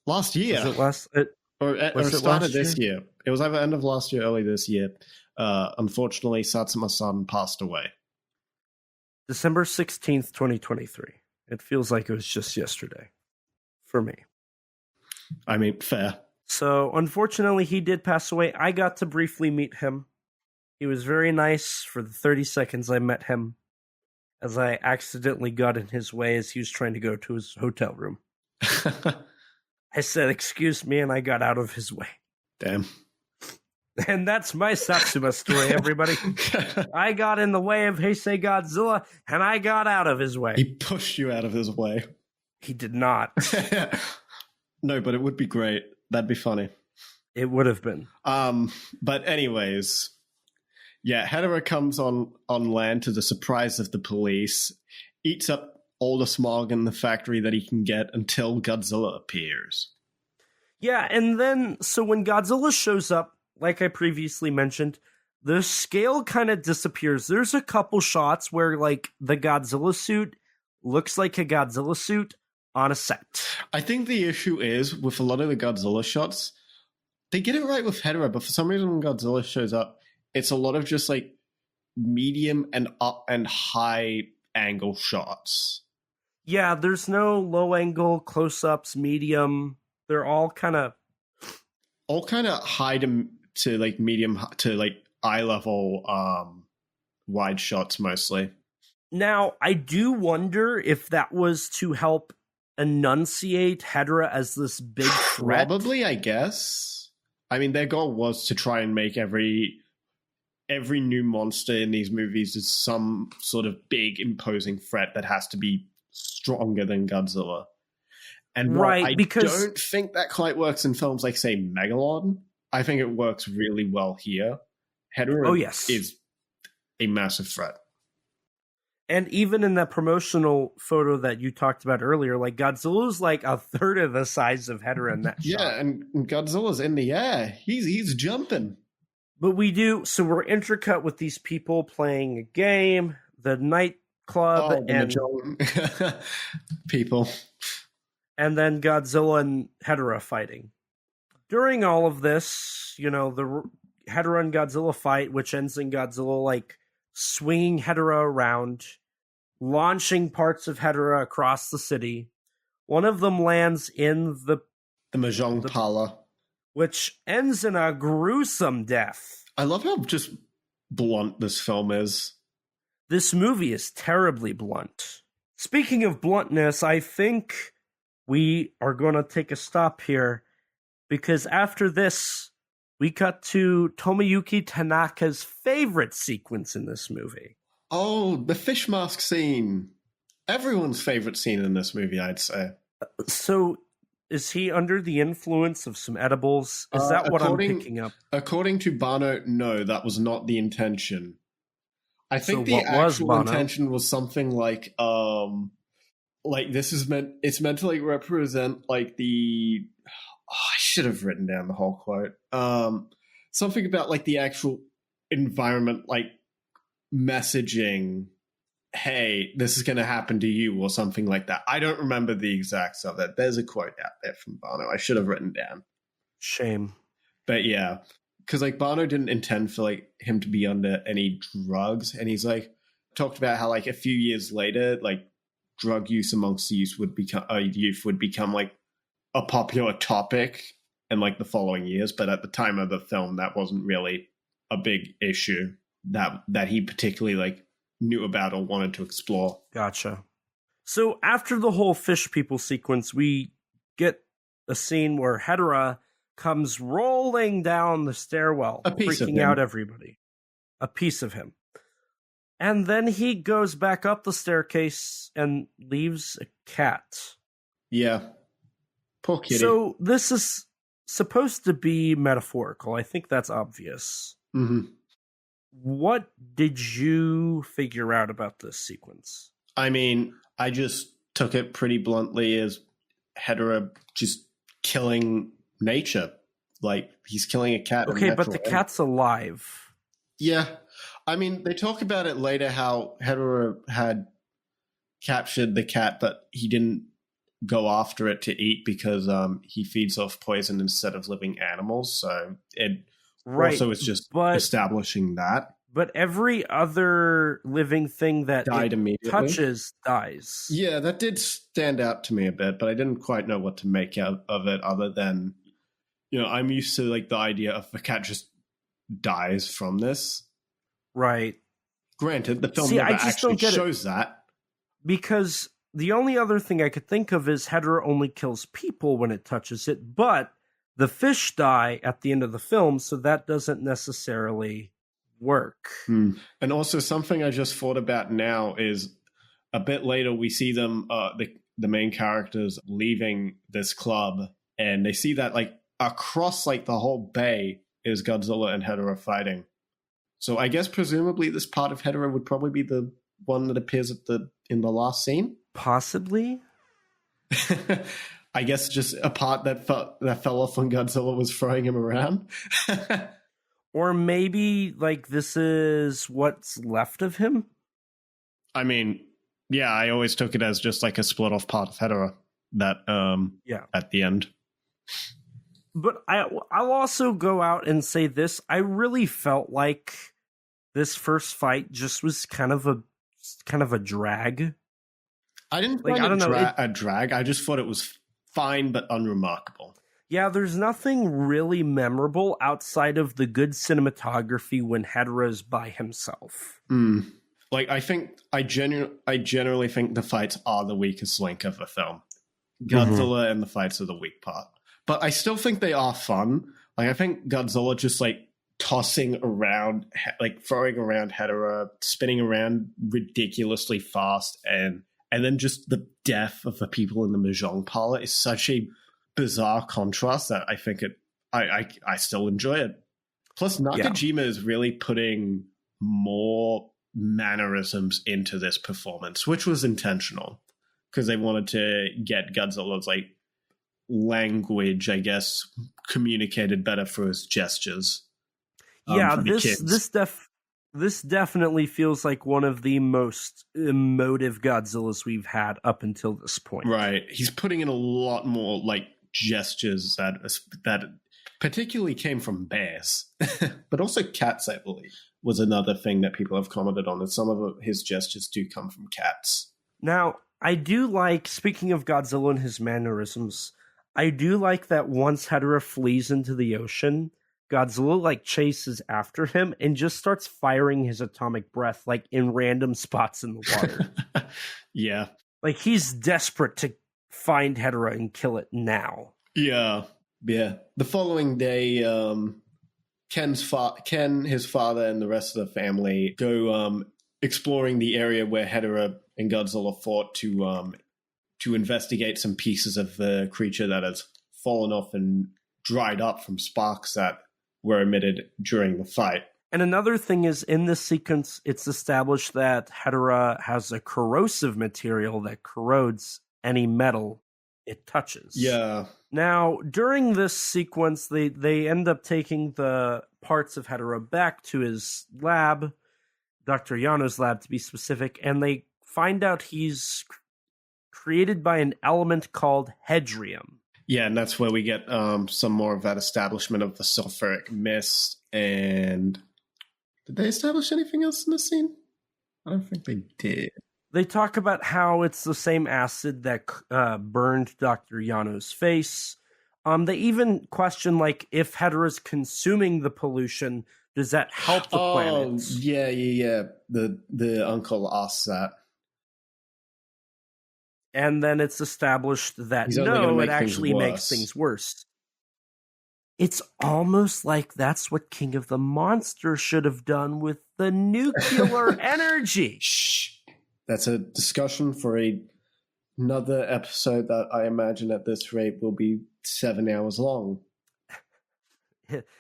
Last year. Was it Or started this year. It was either end of last year, early this year. Unfortunately, Satsuma-san passed away. December 16th, 2023. It feels like it was just yesterday. For me. I mean, fair. So, unfortunately, he did pass away. I got to briefly meet him. He was very nice for the 30 seconds I met him, as I accidentally got in his way as he was trying to go to his hotel room. I said, "Excuse me," and I got out of his way. Damn. And that's my Satsuma story, everybody. I got in the way of Heisei Godzilla, and I got out of his way. He pushed you out of his way. He did not. No, but it would be great. That'd be funny. It would have been. But anyways, yeah, Hedorah comes on land to the surprise of the police, eats up all the smog in the factory that he can get until Godzilla appears. Yeah, and then, so when Godzilla shows up, like I previously mentioned, the scale kind of disappears. There's a couple shots where, like, the Godzilla suit looks like a Godzilla suit on a set. I think the issue is, with a lot of the Godzilla shots, they get it right with Hedorah, but for some reason when Godzilla shows up, it's a lot of just, like, medium and up and high angle shots. Yeah, there's no low angle, close-ups, medium. They're all kind of high to like medium to like eye level wide shots mostly. Now, I do wonder if that was to help enunciate Hedorah as this big threat. Probably, I guess. I mean, their goal was to try and make every new monster in these movies is some sort of big imposing threat that has to be stronger than Godzilla. And I don't think that quite works in films like, say, Megalon. I think it works really well here. Hedorah is a massive threat. And even in that promotional photo that you talked about earlier, like, Godzilla's like a third of the size of Hedorah in that shot. Yeah, and Godzilla's in the air. He's jumping. But we're intercut with these people playing a game, the nightclub, and people. And then Godzilla and Hedorah fighting. during all of this, the Hedorah and Godzilla fight, which ends in Godzilla, swinging Hedorah around, launching parts of Hedorah across the city. One of them lands in the Mahjong parlor, which ends in a gruesome death. I love how just blunt this film is. This movie is terribly blunt. Speaking of bluntness, I think we are going to take a stop here, because after this, we cut to Tomoyuki Tanaka's favorite sequence in this movie. Oh, the fish mask scene. Everyone's favorite scene in this movie, I'd say. So, is he under the influence of some edibles? Is that what I'm picking up? According to Banno, no, that was not the intention. I think the actual intention was something like this is meant. It's meant to represent the. I should have written down the whole quote. Something about the actual environment, messaging. Hey, this is going to happen to you, or something like that. I don't remember the exacts of it. There's a quote out there from Banno. I should have written down. Shame. But yeah, because Banno didn't intend for him to be under any drugs, and he's talked about how a few years later, drug use amongst youth would become a popular topic in the following years. But at the time of the film, that wasn't really a big issue that he particularly knew about or wanted to explore. Gotcha. So after the whole fish people sequence, we get a scene where Hedorah comes rolling down the stairwell, freaking out everybody. A piece of him. And then he goes back up the staircase and leaves a cat. Yeah. Poor kitty. So this is supposed to be metaphorical. I think that's obvious. Mm-hmm. What did you figure out about this sequence? I mean, I just took it pretty bluntly as Hedorah just killing nature. He's killing a cat. Okay, but the cat's alive. Yeah. I mean, they talk about it later how Hedorah had captured the cat, but he didn't go after it to eat because he feeds off poison instead of living animals. So it also is just establishing that. But every other living thing that died immediately. Touches dies. Yeah, that did stand out to me a bit, but I didn't quite know what to make out of it other than, I'm used to the idea of the cat just dies from this. Right. Granted, the film never actually shows that. Because the only other thing I could think of is Hedorah only kills people when it touches it, but the fish die at the end of the film, so that doesn't necessarily work. And also something I just thought about now is a bit later we see them, the main characters leaving this club, and they see that across the whole bay is Godzilla and Hedorah fighting. So I guess presumably this part of Hedorah would probably be the one that appears in the last scene. Possibly. I guess just a part that fell off when Godzilla was throwing him around. Or maybe this is what's left of him. I mean, yeah, I always took it as just a split off part of Hedorah that at the end. But I'll also go out and say this. I really felt like this first fight just was kind of a drag. I didn't find a drag. I just thought it was fine but unremarkable. Yeah, there's nothing really memorable outside of the good cinematography when Hedorah's by himself. I generally think the fights are the weakest link of the film. Godzilla and the fights are the weak part. But I still think they are fun. I think Godzilla just tossing around, throwing around Hedorah, spinning around ridiculously fast, and then just the death of the people in the Mahjong parlor is such a bizarre contrast that I think I still enjoy it. Plus, Nakajima is really putting more mannerisms into this performance, which was intentional because they wanted to get Godzilla's language, I guess, communicated better through his gestures. This definitely feels like one of the most emotive Godzillas we've had up until this point. Right. He's putting in a lot more gestures that particularly came from bears, but also cats, I believe, was another thing that people have commented on, that some of his gestures do come from cats. Now, I do like, speaking of Godzilla and his mannerisms, I do like that once Hedorah flees into the ocean, Godzilla chases after him and just starts firing his atomic breath in random spots in the water. Yeah. He's desperate to find Hedorah and kill it now. Yeah. The following day, Ken, his father, and the rest of the family go exploring the area where Hedorah and Godzilla fought to investigate some pieces of the creature that has fallen off and dried up from sparks that were emitted during the fight. And another thing is, in this sequence, it's established that Hedorah has a corrosive material that corrodes any metal it touches. Yeah. Now, during this sequence, they end up taking the parts of Hedorah back to his lab, Dr. Yano's lab to be specific, and they find out he's created by an element called hedrium. Yeah, and that's where we get some more of that establishment of the sulfuric mist. And did they establish anything else in this scene? I don't think they did. They talk about how it's the same acid that burned Dr. Yano's face. They even question, if Hedorah's consuming the pollution, does that help the planet? Oh, yeah. The uncle asks that. And then it's established that no, it actually makes things worse. It's almost like that's what King of the Monsters should have done with the nuclear energy. Shh. That's a discussion for another episode that I imagine at this rate will be 7 hours long.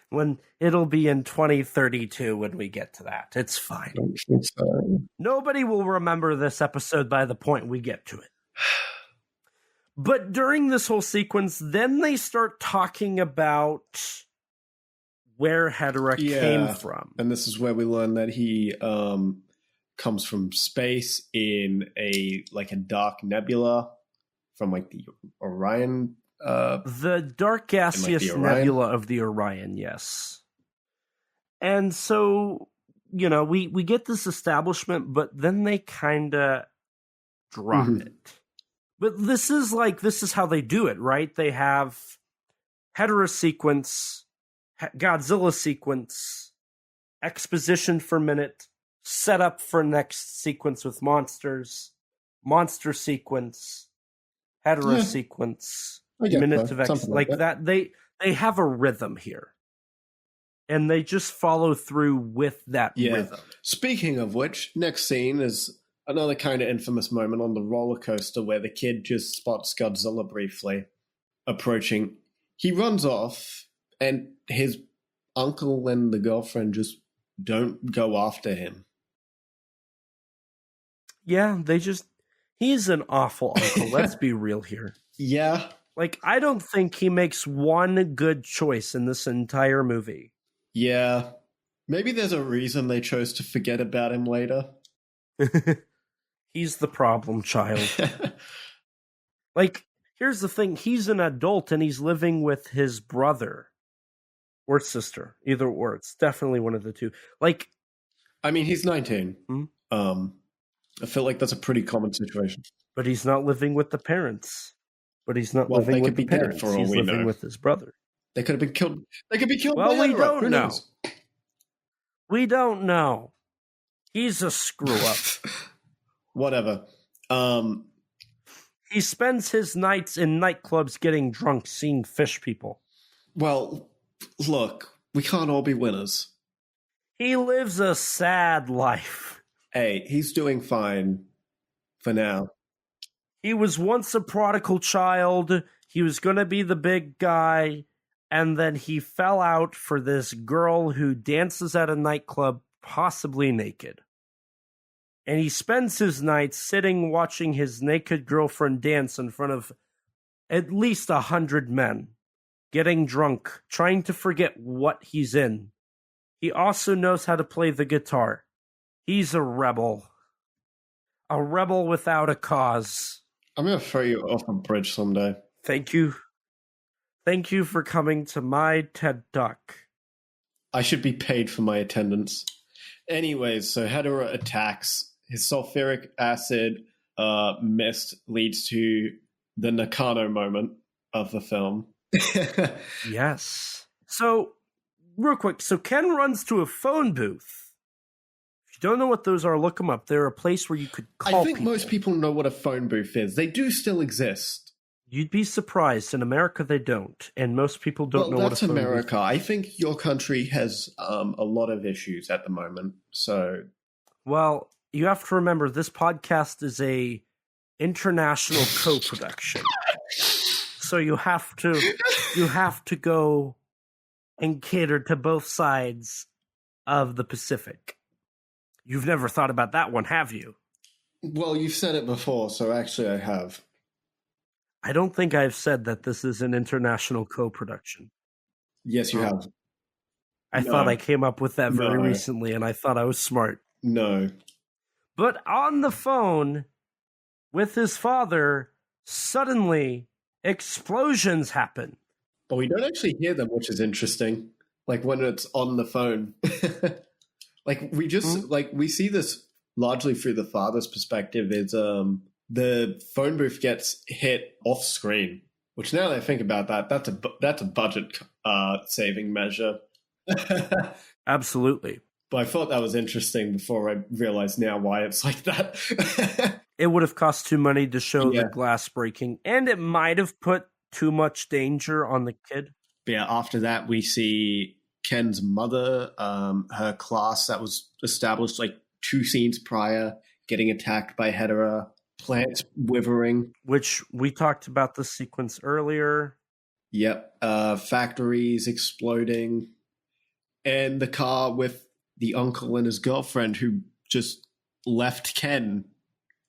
When it'll be in 2032 when we get to that. It's fine. I don't think so. Nobody will remember this episode by the point we get to it. But during this whole sequence, then they start talking about where Hedorah came from. And this is where we learn that he comes from space in a dark nebula from the Orion. The dark gaseous nebula of the Orion, yes. And so, we get this establishment, but then they kind of drop it. But this is how they do it, right? They have Hedorah sequence, Godzilla sequence, exposition for minute, setup for next sequence with monsters, monster sequence, Hedorah sequence, minute of that. They have a rhythm here. And they just follow through with that rhythm. Speaking of which, next scene is another kind of infamous moment on the roller coaster where the kid just spots Godzilla briefly approaching. He runs off, and his uncle and the girlfriend just don't go after him. Yeah, he's an awful uncle. Let's be real here. Yeah. I don't think he makes one good choice in this entire movie. Yeah. Maybe there's a reason they chose to forget about him later. He's the problem child. Here's the thing. He's an adult and he's living with his brother or sister. Either or. It's definitely one of the two. He's 19. I feel like that's a pretty common situation. But he's not living with the parents. He's living with his brother. They could have been killed. They could be killed. Well, we don't know. We don't know. He's a screw up. Whatever. He spends his nights in nightclubs getting drunk, seeing fish people. Well, look, we can't all be winners. He lives a sad life. Hey, he's doing fine for now. He was once a prodigal child. He was going to be the big guy. And then he fell out for this girl who dances at a nightclub, possibly naked. And he spends his nights sitting watching his naked girlfriend dance in front of at least 100 men, getting drunk, trying to forget what he's in. He also knows how to play the guitar. He's a rebel. A rebel without a cause. I'm going to throw you off a bridge someday. Thank you. Thank you for coming to my TED Talk. I should be paid for my attendance. Anyways, so Hedorah attacks. His sulfuric acid mist leads to the Nakano moment of the film. Yes. So, real quick, so Ken runs to a phone booth. If you don't know what those are, look them up. They're a place where you could call I think most people know what a phone booth is. They do still exist. You'd be surprised. In America, they don't. And most people don't know what a phone booth is. That's America. I think your country has a lot of issues at the moment. So, well, you have to remember, this podcast is a international co-production. So you have to go and cater to both sides of the Pacific. You've never thought about that one, have you? Well, you've said it before, so actually I have. I don't think I've said that this is an international co-production. Yes, you have. I thought I came up with that very recently, and I thought I was smart. No. But on the phone with his father, suddenly explosions happen. But we don't actually hear them, which is interesting. Like when it's on the phone. Like we just we see this largely through the father's perspective. Is the phone booth gets hit off screen, which now that I think about that, that's a budget saving measure. Absolutely. But I thought that was interesting before I realized now why it's like that. It would have cost too money to show the glass breaking, and it might have put too much danger on the kid. But yeah, after that, we see Ken's mother, her class that was established like 2 scenes prior, getting attacked by Hedorah, plants withering. Which we talked about the sequence earlier. Yep. Factories exploding. And the car with the uncle and his girlfriend who just left Ken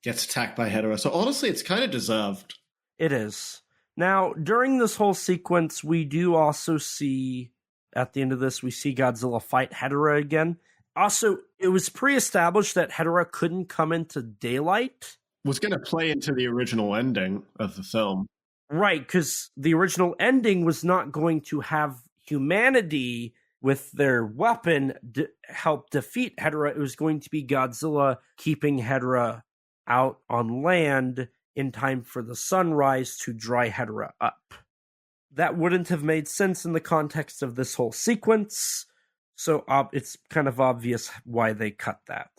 gets attacked by Hedorah. So honestly, it's kind of deserved. It is. Now, during this whole sequence, we do also see, at the end of this, we see Godzilla fight Hedorah again. Also, it was pre-established that Hedorah couldn't come into daylight. Was going to play into the original ending of the film. Right, because the original ending was not going to have humanity with their weapon help defeat Hedorah. It was going to be Godzilla keeping Hedorah out on land in time for the sunrise to dry Hedorah up. That wouldn't have made sense in the context of this whole sequence, so it's kind of obvious why they cut that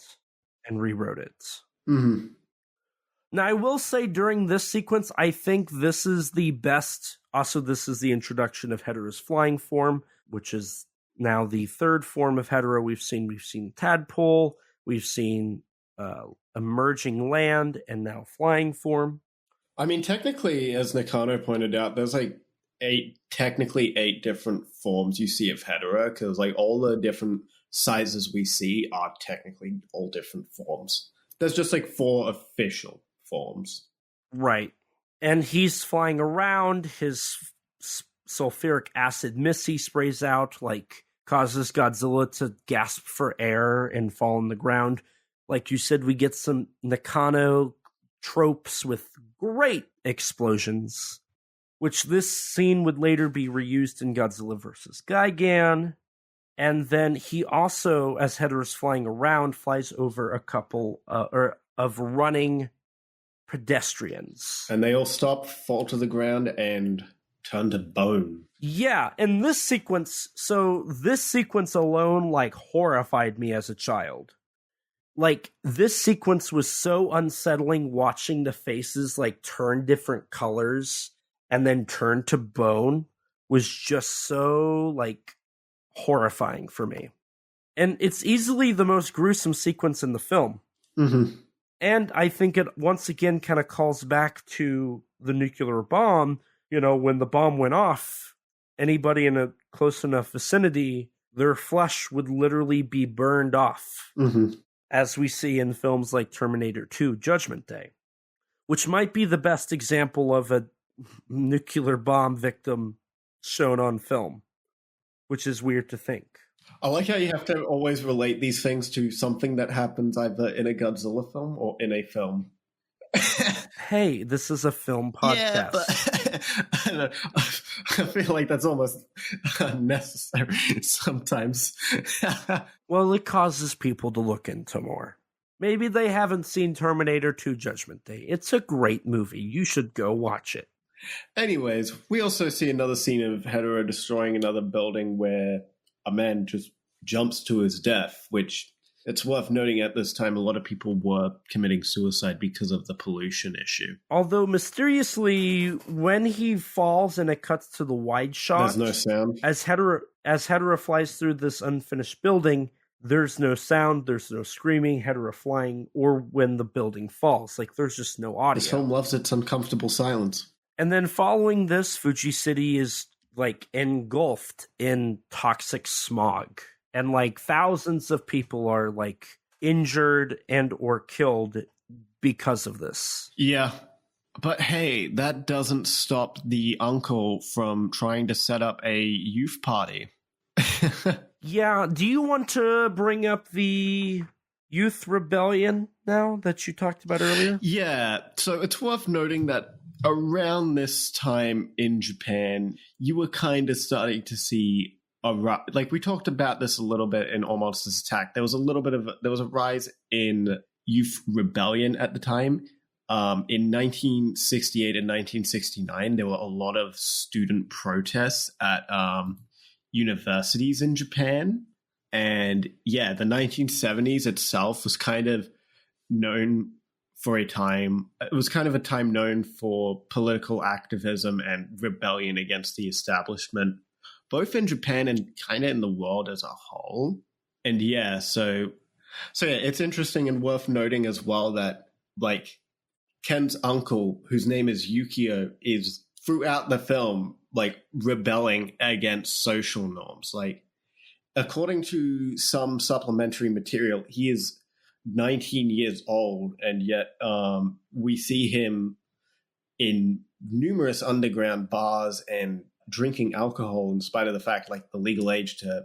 and rewrote it. Mm-hmm. Now, I will say during this sequence, I think this is the best. Also, this is the introduction of Hedorah's flying form, which is now the 3rd form of Hedorah we've seen. We've seen Tadpole, we've seen emerging land, and now flying form. I mean, technically, as Nakano pointed out, there's like 8 different forms you see of Hedorah, because like all the different sizes we see are technically all different forms. There's just like 4 official forms. Right. And he's flying around, his sulfuric acid mist he sprays out, like, causes Godzilla to gasp for air and fall on the ground. Like you said, we get some Nakano tropes with great explosions, which this scene would later be reused in Godzilla vs. Gigan. And then he also, as Hedorah's flying around, flies over a couple of running pedestrians. And they all stop, fall to the ground, and turn to bone. Yeah, and this sequence alone, like, horrified me as a child. Like, this sequence was so unsettling, watching the faces, like, turn different colors and then turn to bone was just so, like, horrifying for me. And it's easily the most gruesome sequence in the film. Mm-hmm. And I think it once again kind of calls back to the nuclear bomb. You know, when the bomb went off, anybody in a close enough vicinity, their flesh would literally be burned off, as we see in films like Terminator 2, Judgment Day, which might be the best example of a nuclear bomb victim shown on film, which is weird to think. I like how you have to always relate these things to something that happens either in a Godzilla film or in a film. Hey, this is a film podcast. Yeah, but I don't know. I feel like that's almost unnecessary sometimes. Well, it causes people to look into more. Maybe they haven't seen Terminator 2 Judgment Day. It's a great movie. You should go watch it. Anyways, we also see another scene of Hedorah destroying another building where a man just jumps to his death, which it's worth noting at this time a lot of people were committing suicide because of the pollution issue. Although mysteriously, when he falls and it cuts to the wide shot, there's no sound. As Hedorah flies through this unfinished building, there's no sound, there's no screaming, Hedorah flying, or when the building falls. Like, there's just no audio. This film loves its uncomfortable silence. And then following this, Fuji City is, like, engulfed in toxic smog. And, like, thousands of people are, like, injured and or killed because of this. Yeah. But hey, that doesn't stop the uncle from trying to set up a youth party. Yeah, do you want to bring up the youth rebellion now that you talked about earlier? Yeah, so it's worth noting that around this time in Japan, you were kind of starting to see like we talked about this a little bit in All Monsters Attack. There was a rise in youth rebellion at the time. In 1968 and 1969, there were a lot of student protests at universities in Japan. And yeah, the 1970s itself was kind of known for a time. It was kind of a time known for political activism and rebellion against the establishment, both in Japan and kind of in the world as a whole. And yeah, so yeah, it's interesting and worth noting as well that, like, Ken's uncle, whose name is Yukio, is throughout the film, like, rebelling against social norms. Like, according to some supplementary material, he is 19 years old, and yet we see him in numerous underground bars and drinking alcohol in spite of the fact, like, the legal age to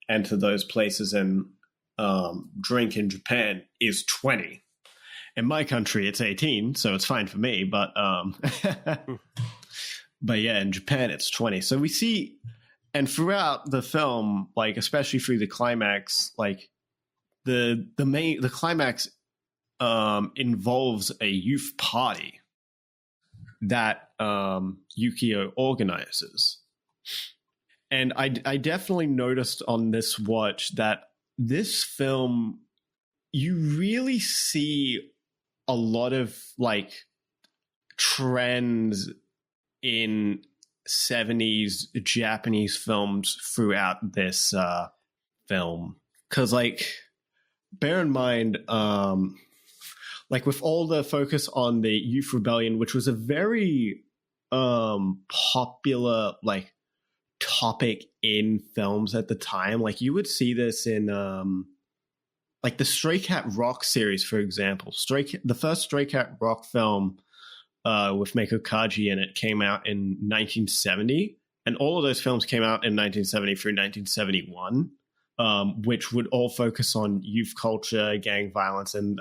enter those places and drink in Japan is 20. In my country, it's 18, so it's fine for me. But but yeah, in Japan, it's 20. So we see, and throughout the film, like especially through the climax, like the climax involves a youth party that Yukio organizes. And I definitely noticed on this watch that this film, you really see a lot of like trends in 70s Japanese films throughout this film. Because, like, bear in mind, like with all the focus on the youth rebellion, which was a very popular like topic in films at the time, like you would see this in like the Stray Cat Rock series, for example. The first Stray Cat Rock film with Meiko Kaji in it came out in 1970, and all of those films came out in 1970 through 1971, which would all focus on youth culture, gang violence, and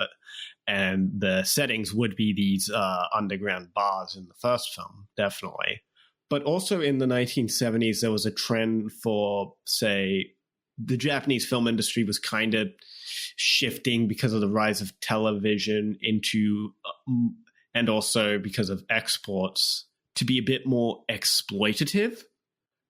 the settings would be these underground bars in the first film, definitely. But also in the 1970s, there was a trend for, say, the Japanese film industry was kind of shifting because of the rise of television into, and also because of exports, to be a bit more exploitative.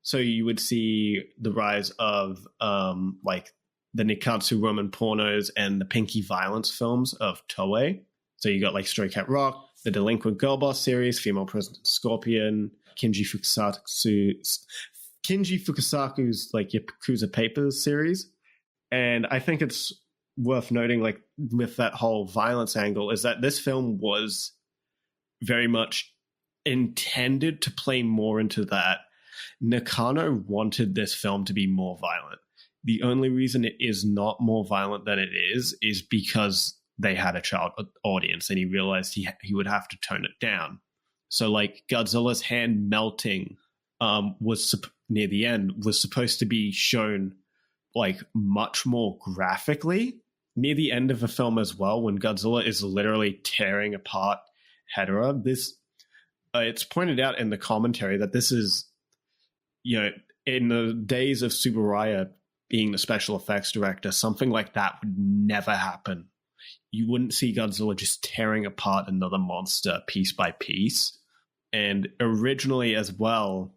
So you would see the rise of like the Nikatsu Roman pornos and the Pinky Violence films of Toei. So you got like Stray Cat Rock, the Delinquent Girl Boss series, Female President Scorpion, Kinji Fukasaku's like Yakuza Papers series. And I think it's worth noting, like with that whole violence angle, is that this film was very much intended to play more into that. Nakano wanted this film to be more violent. The only reason it is not more violent than it is because they had a child audience, and he realized he would have to tone it down. So like Godzilla's hand melting was near the end was supposed to be shown like much more graphically near the end of the film as well, when Godzilla is literally tearing apart Hedorah, it's pointed out in the commentary that this is, in the days of Tsuburaya being the special effects director, something like that would never happen. You wouldn't see Godzilla just tearing apart another monster piece by piece. And originally as well,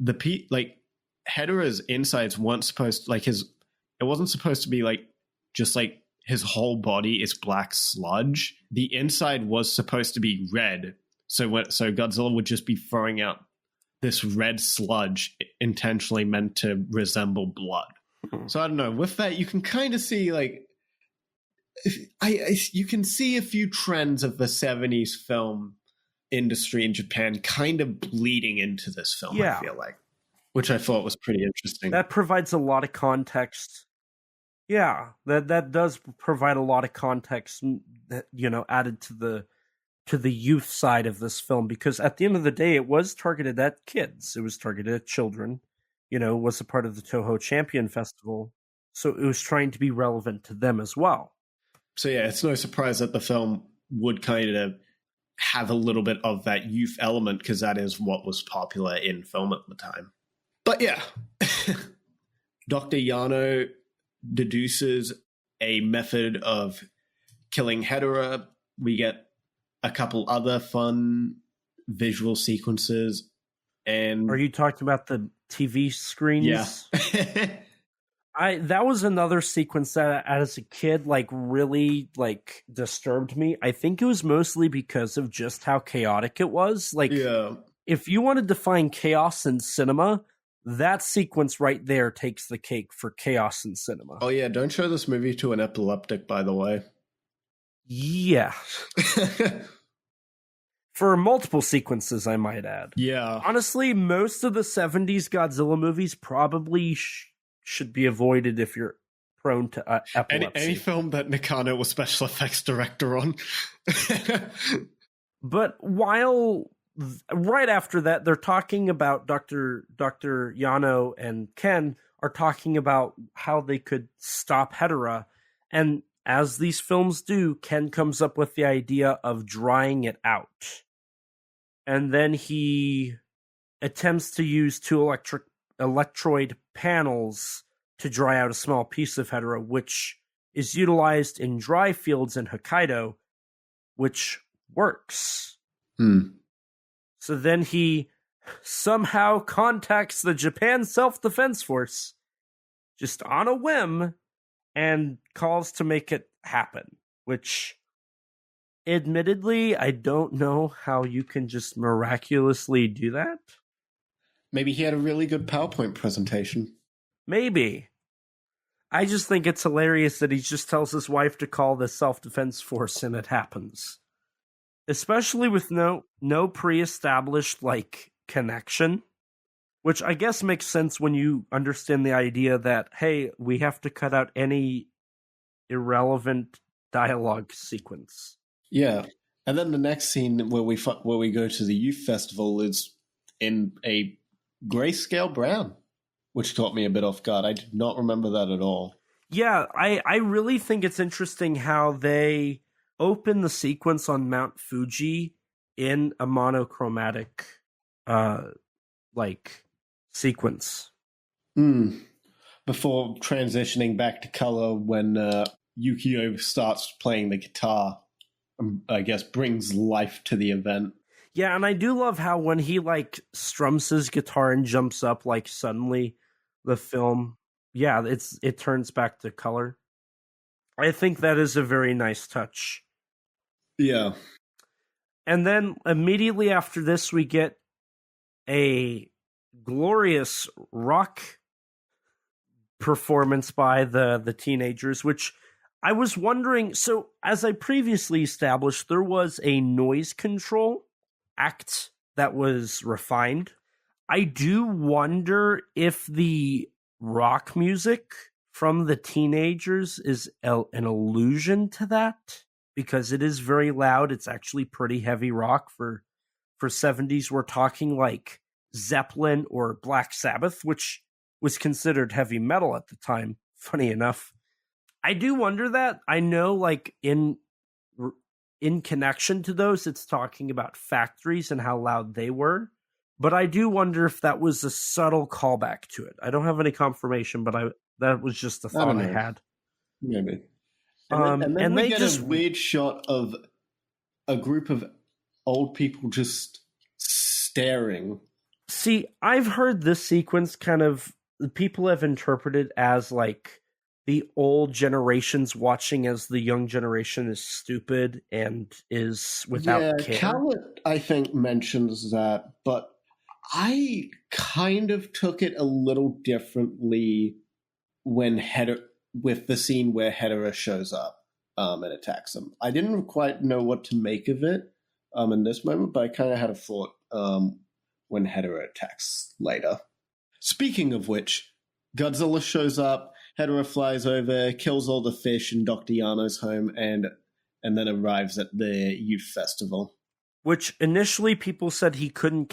Hedorah's insides weren't supposed to, it wasn't supposed to be just his whole body is black sludge. The inside was supposed to be red. So Godzilla would just be throwing out this red sludge intentionally meant to resemble blood. So I don't know. With that, you can kind of see you can see a few trends of the 70s film industry in Japan kind of bleeding into this film, I feel like. Which I thought was pretty interesting. That provides a lot of context. Yeah, that does provide a lot of context, added to the youth side of this film, because at the end of the day, it was targeted at kids. It was targeted at children. Was a part of the Toho Champion Festival, so it was trying to be relevant to them as well. So yeah, it's no surprise that the film would kind of have a little bit of that youth element, because that is what was popular in film at the time. But yeah, Dr. Yano deduces a method of killing Hedorah. We get a couple other fun visual sequences. And are you talking about the TV screens? Yeah. That was another sequence that as a kid really disturbed me. I think it was mostly because of just how chaotic it was. If you wanted to find chaos in cinema, that sequence right there takes the cake for chaos in cinema. Oh yeah, don't show this movie to an epileptic, by the way. Yeah. For multiple sequences, I might add. Yeah. Honestly, most of the 70s Godzilla movies probably should be avoided if you're prone to epilepsy. Any film that Nakano was special effects director on. But right after that, they're talking about Dr. Yano and Ken are talking about how they could stop Hedorah. And as these films do, Ken comes up with the idea of drying it out. And then he attempts to use two electroid panels to dry out a small piece of Hedorah, which is utilized in dry fields in Hokkaido, which works. So then he somehow contacts the Japan Self-Defense Force, just on a whim, and calls to make it happen, which, admittedly, I don't know how you can just miraculously do that. Maybe he had a really good PowerPoint presentation. Maybe. I just think it's hilarious that he just tells his wife to call the Self-Defense Force and it happens. Especially with no pre-established, connection. Which I guess makes sense when you understand the idea that, hey, we have to cut out any irrelevant dialogue sequence. Yeah. And then the next scene where we go to the youth festival is in a grayscale brown, which caught me a bit off guard. I did not remember that at all. Yeah, I really think it's interesting how they open the sequence on Mount Fuji in a monochromatic sequence. Before transitioning back to color when Yukio starts playing the guitar, I guess brings life to the event. Yeah, and I do love how when he strums his guitar and jumps up, suddenly the film, it turns back to color. I think that is a very nice touch. Yeah. And then immediately after this, we get a glorious rock performance by the teenagers, which I was wondering, so as I previously established, there was a noise control act that was refined. I do wonder if the rock music from the teenagers is an allusion to that, because it is very loud. It's actually pretty heavy rock for 70s. We're talking Zeppelin or Black Sabbath, which was considered heavy metal at the time, funny enough. I do wonder that. I know, like, in connection to those, it's talking about factories and how loud they were. But I do wonder if that was a subtle callback to it. I don't have any confirmation, but that was just a thought I had. Maybe. And then we get a weird shot of a group of old people just staring. See, I've heard this sequence kind of, people have interpreted as like the old generation's watching as the young generation is stupid and is without care. Cowlett, I think, mentions that, but I kind of took it a little differently when with the scene where Hedorah shows up and attacks them. I didn't quite know what to make of it in this moment, but I kind of had a thought when Hedorah attacks later. Speaking of which, Godzilla shows up, Hedorah flies over, kills all the fish in Dr. Yano's home, and then arrives at the youth festival. Which initially people said he couldn't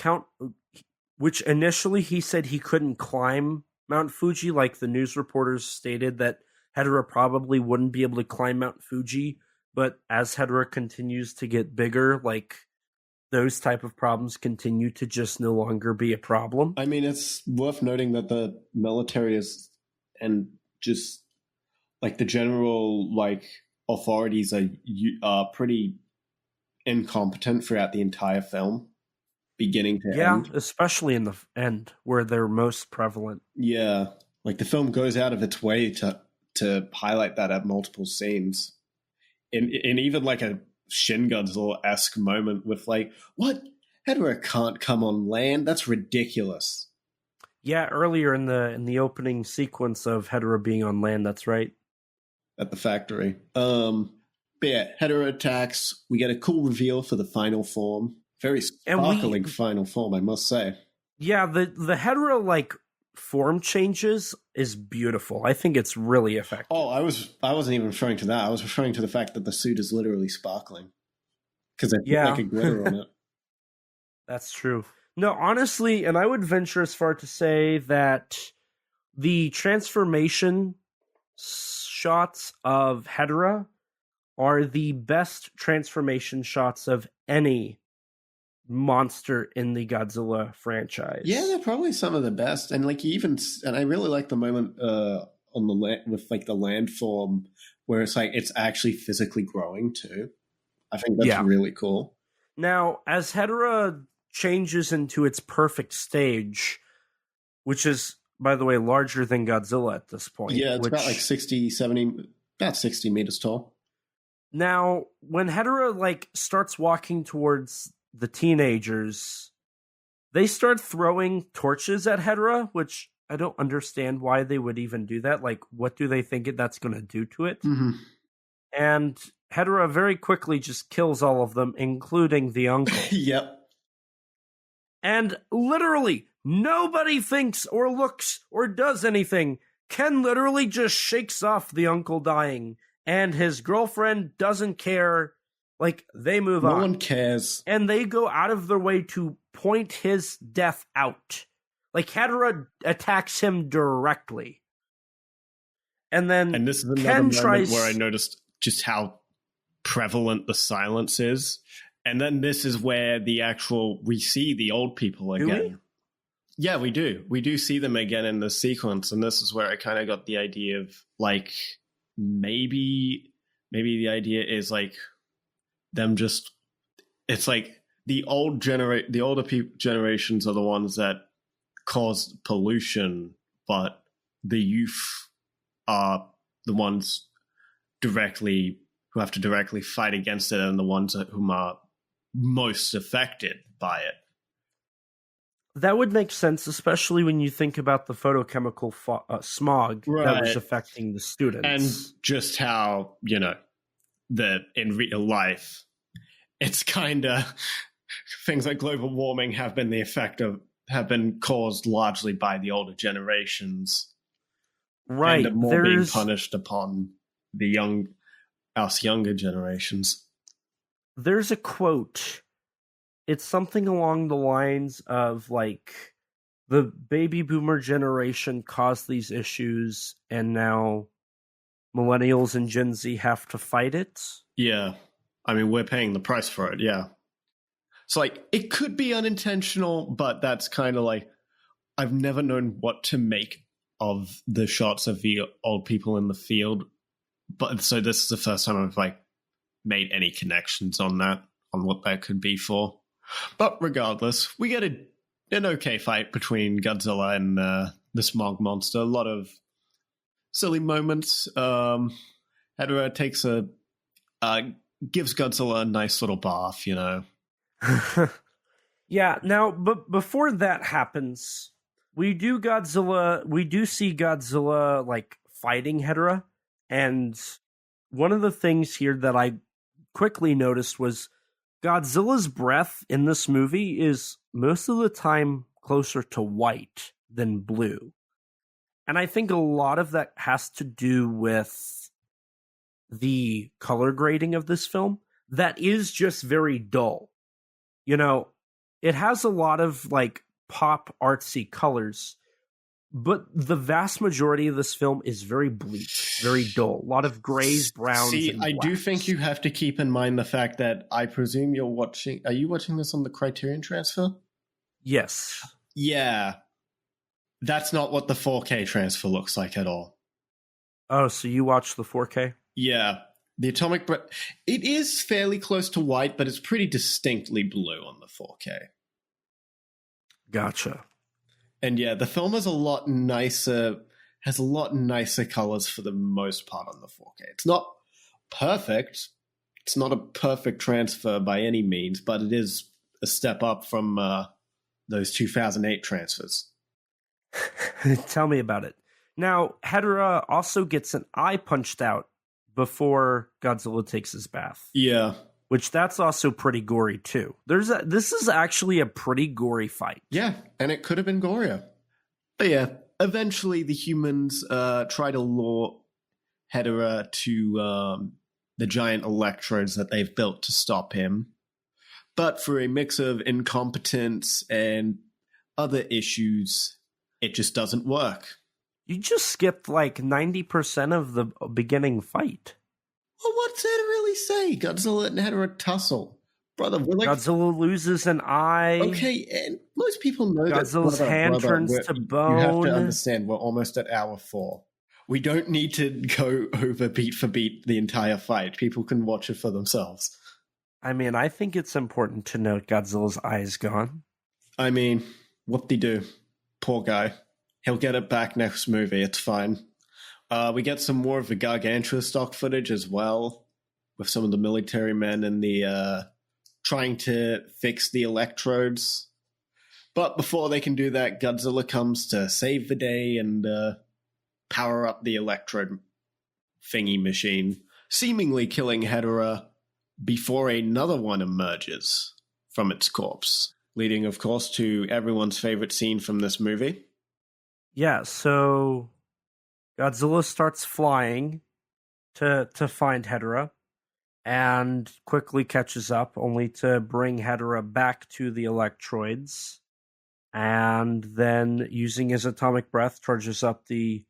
he said he couldn't climb Mount Fuji, like the news reporters stated that Hedorah probably wouldn't be able to climb Mount Fuji, but as Hedorah continues to get bigger, like, those type of problems continue to just no longer be a problem. I mean, it's worth noting that the military is, and just like the general like authorities are pretty incompetent throughout the entire film, beginning to end. Yeah, especially in the end where they're most prevalent. Yeah, like the film goes out of its way to highlight that at multiple scenes, in even like a Shin Godzilla-esque moment with like, what? Hedorah can't come on land? That's ridiculous. Yeah, earlier in the opening sequence of Hedorah being on land, that's right. At the factory. But yeah, Hedorah attacks. We get a cool reveal for the final form. Very sparkling final form, I must say. Yeah, the Hedorah like form changes is beautiful. I think it's really effective. Oh, I wasn't even referring to that. I was referring to the fact that the suit is literally sparkling. Because it put like a glitter on it. That's true. No, honestly, and I would venture as far to say that the transformation shots of Hedorah are the best transformation shots of any monster in the Godzilla franchise. Yeah, they're probably some of the best. And like and I really like the moment on the land with like the landform where it's like it's actually physically growing too. I think that's really cool. Now, as Hedorah changes into its perfect stage, which is, by the way, larger than Godzilla at this point. Yeah, it's about like 60, 70, about 60 meters tall. Now, when Hedorah like starts walking towards the teenagers, they start throwing torches at Hedorah, which I don't understand why they would even do that. Like, what do they think that's going to do to it? Mm-hmm. And Hedorah very quickly just kills all of them, including the uncle. Yep. And literally, nobody thinks or looks or does anything. Ken literally just shakes off the uncle dying, and his girlfriend doesn't care. Like, they move on. No one cares. And they go out of their way to point his death out. Like, Hedorah attacks him directly. And then and this is another moment where I noticed just how prevalent the silence is. And then this is where we see the old people again. Do we? Yeah, we do. We do see them again in the sequence. And this is where I kind of got the idea of, like, maybe the idea is, like, them just... It's like the older generations are the ones that cause pollution, but the youth are the ones who have to directly fight against it, and the ones whom are most affected by it. That would make sense, especially when you think about the photochemical smog that was affecting the students. And just how, that in real life, it's kind of things like global warming have been caused largely by the older generations. Right. And more being punished upon us younger generations. There's a quote. It's something along the lines of, like, the baby boomer generation caused these issues, and now millennials and Gen Z have to fight it. Yeah. I mean, we're paying the price for it, yeah. It's like, it could be unintentional, but that's kind of like, I've never known what to make of the shots of the old people in the field. But so this is the first time I've like made any connections on that, on what that could be for. But regardless, we get an okay fight between Godzilla and the smog monster. A lot of silly moments. Hedorah takes gives Godzilla a nice little bath, you know. Yeah, now, but before that happens, we do see Godzilla like fighting Hedorah, and one of the things here that I quickly noticed was Godzilla's breath in this movie is most of the time closer to white than blue. And I think a lot of that has to do with the color grading of this film that is just very dull. You know, it has a lot of like pop artsy colors, but the vast majority of this film is very bleak, very dull. A lot of grays, browns. See, and I blacks. do think you have to keep in mind the fact that I presume are you watching this on the Criterion transfer? Yes. Yeah. That's not what the 4K transfer looks like at all. Oh, so you watched the 4K? Yeah. The atomic breath, it is fairly close to white, but it's pretty distinctly blue on the 4K. Gotcha. And yeah, the film is a lot nicer, has a lot nicer colors for the most part on the 4K. It's not perfect. It's not a perfect transfer by any means, but it is a step up from those 2008 transfers. Tell me about it. Now, Hedorah also gets an eye punched out before Godzilla takes his bath. Yeah. Which that's also pretty gory too. This is actually a pretty gory fight. Yeah, and it could have been gorier. But yeah, eventually the humans try to lure Hedorah to the giant electrodes that they've built to stop him. But for a mix of incompetence and other issues, it just doesn't work. You just skipped like 90% of the beginning fight. Well, what's there to really say? Godzilla and Hedorah tussle. Brother, we're like... Godzilla loses an eye. Okay, and most people know Godzilla's that... hand turns to bone. You have to understand, we're almost at hour 4. We don't need to go over beat for beat the entire fight. People can watch it for themselves. I mean, I think it's important to note Godzilla's eye is gone. I mean, whoop-de-doo. Poor guy. He'll get it back next movie. It's fine. We get some more of the Gargantua stock footage as well, with some of the military men and the trying to fix the electrodes. But before they can do that, Godzilla comes to save the day and power up the electrode thingy machine, seemingly killing Hedorah before another one emerges from its corpse, leading, of course, to everyone's favorite scene from this movie. Yeah, so Godzilla starts flying to find Hedorah and quickly catches up, only to bring Hedorah back to the electrodes, and then using his atomic breath charges up the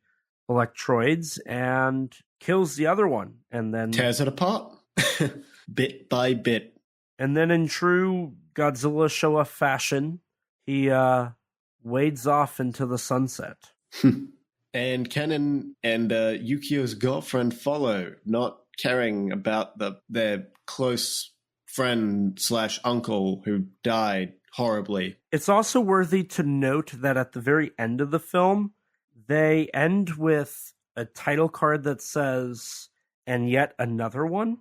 electrodes and kills the other one, and then tears it apart bit by bit. And then in true Godzilla Showa fashion, he wades off into the sunset. And Ken and Yukio's girlfriend follow, not caring about their close friend / uncle who died horribly. It's also worthy to note that at the very end of the film, they end with a title card that says, "And yet another one."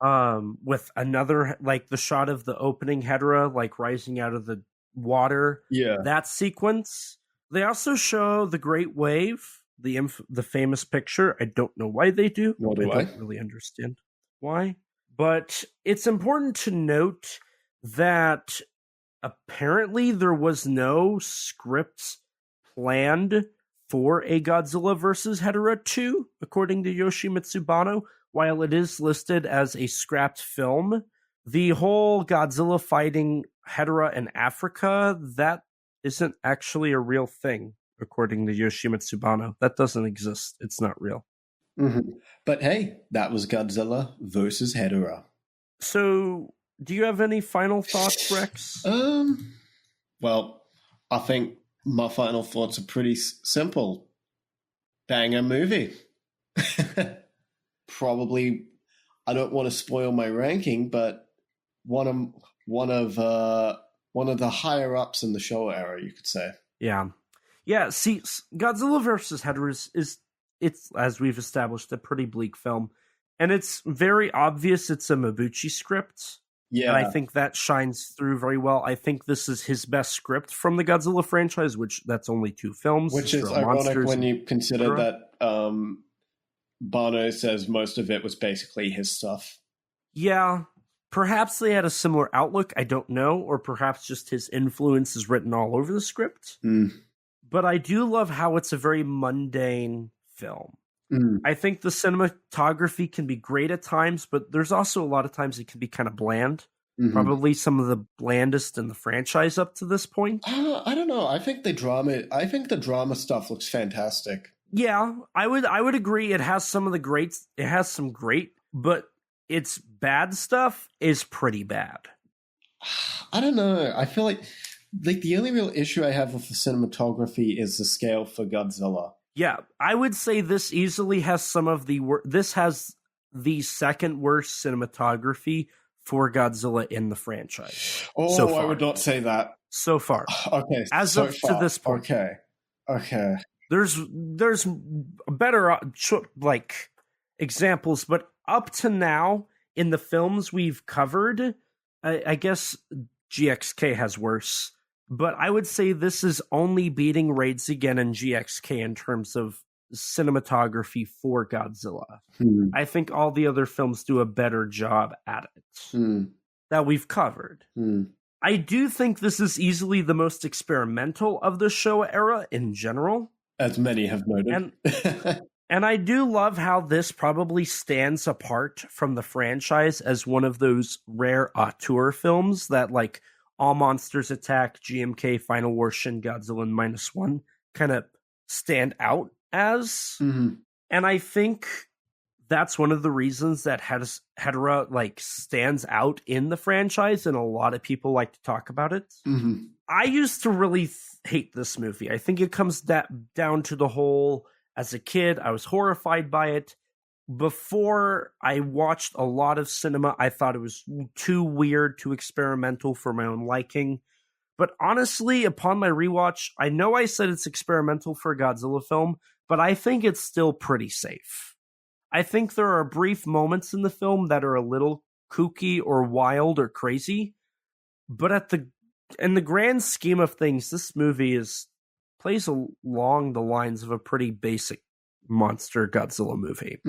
With another, like the shot of the opening Hedorah, like rising out of the water. Yeah. That sequence. They also show the Great Wave, the famous picture. I don't know why they do. Nor do I don't really understand why. But it's important to note that apparently there was no script planned for a Godzilla vs. Hedorah 2, according to Yoshimitsu Banno. While it is listed as a scrapped film, the whole Godzilla fighting Hedorah in Africa, that isn't actually a real thing, according to Yoshimitsu Banno. That doesn't exist. It's not real. Mm-hmm. But hey, that was Godzilla versus Hedorah. So, do you have any final thoughts, Rex? Well, I think my final thoughts are pretty simple. Banger movie. Probably, I don't want to spoil my ranking, but one of the higher ups in the show era, you could say. Yeah. See, Godzilla vs. Hedorah is it's, as we've established, a pretty bleak film, and it's very obvious it's a Mabuchi script. Yeah, and I think that shines through very well. I think this is his best script from the Godzilla franchise, which that's only 2 films. Which is ironic when you consider that Banno says most of it was basically his stuff. Yeah, perhaps they had a similar outlook, I don't know, or perhaps just his influence is written all over the script. But I do love how it's a very mundane film. I think the cinematography can be great at times, but there's also a lot of times it can be kind of bland. Probably some of the blandest in the franchise up to this point. I don't know. I think the drama stuff looks fantastic. Yeah, I would agree. It has some of the greats. It has some great, but its bad stuff is pretty bad. I don't know. I feel like the only real issue I have with the cinematography is the scale for Godzilla. Yeah, I would say this easily has some of the this has the second worst cinematography for Godzilla in the franchise. Oh, so I would not say that. So far. Okay. As so of far. To this point. Okay. There's better like examples, but up to now in the films we've covered, I guess GXK has worse. But I would say this is only beating Raids Again and GXK in terms of cinematography for Godzilla. I think all the other films do a better job at it that we've covered. I do think this is easily the most experimental of the Showa era in general. As many have noted. And I do love how this probably stands apart from the franchise as one of those rare auteur films that, like, All Monsters Attack, GMK, Final War, Shin Godzilla, and -1 kind of stand out as. And I think that's one of the reasons that Hedorah like stands out in the franchise, and a lot of people like to talk about it. I used to really hate this movie. I think it comes down to the whole, as a kid, I was horrified by it. Before I watched a lot of cinema, I thought it was too weird, too experimental for my own liking. But honestly, upon my rewatch, I know I said it's experimental for a Godzilla film, but I think it's still pretty safe. I think there are brief moments in the film that are a little kooky or wild or crazy, but in the grand scheme of things, this movie plays along the lines of a pretty basic monster Godzilla movie.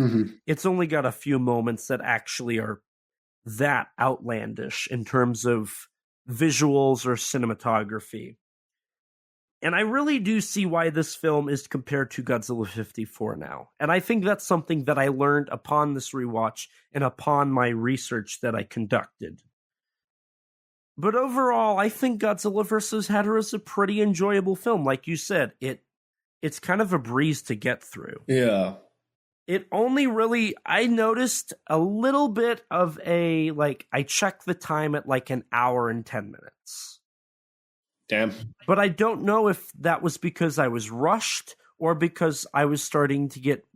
It's only got a few moments that actually are that outlandish in terms of visuals or cinematography. And I really do see why this film is compared to Godzilla 54 now. And I think that's something that I learned upon this rewatch and upon my research that I conducted. But overall, I think Godzilla vs. Hedorah is a pretty enjoyable film. Like you said, it's kind of a breeze to get through. Yeah. It only really, I noticed a little bit of I checked the time at like an hour and 10 minutes. Damn. But I don't know if that was because I was rushed or because I was starting to get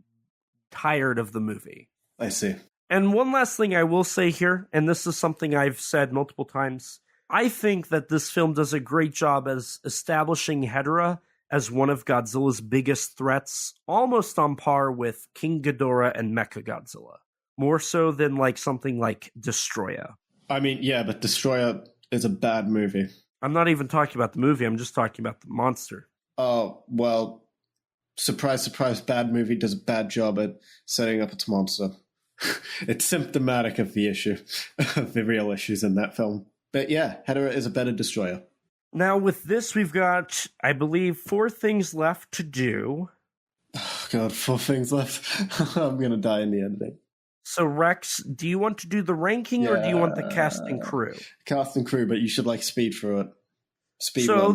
tired of the movie. I see. And one last thing I will say here, and this is something I've said multiple times, I think that this film does a great job as establishing Hedorah as one of Godzilla's biggest threats, almost on par with King Ghidorah and Mechagodzilla. More so than like something like Destroya. I mean, yeah, but Destroya is a bad movie. I'm not even talking about the movie, I'm just talking about the monster. Oh, well, surprise, surprise, bad movie does a bad job at setting up its monster. It's symptomatic of the issue, of the real issues in that film. But yeah, Hedorah is a better Destroyer. Now, with this, we've got, I believe, 4 things left to do. Oh, God, 4 things left. I'm going to die in the editing. So, Rex, do you want to do the ranking or do you want the cast and crew? Cast and crew, but you should speed through it.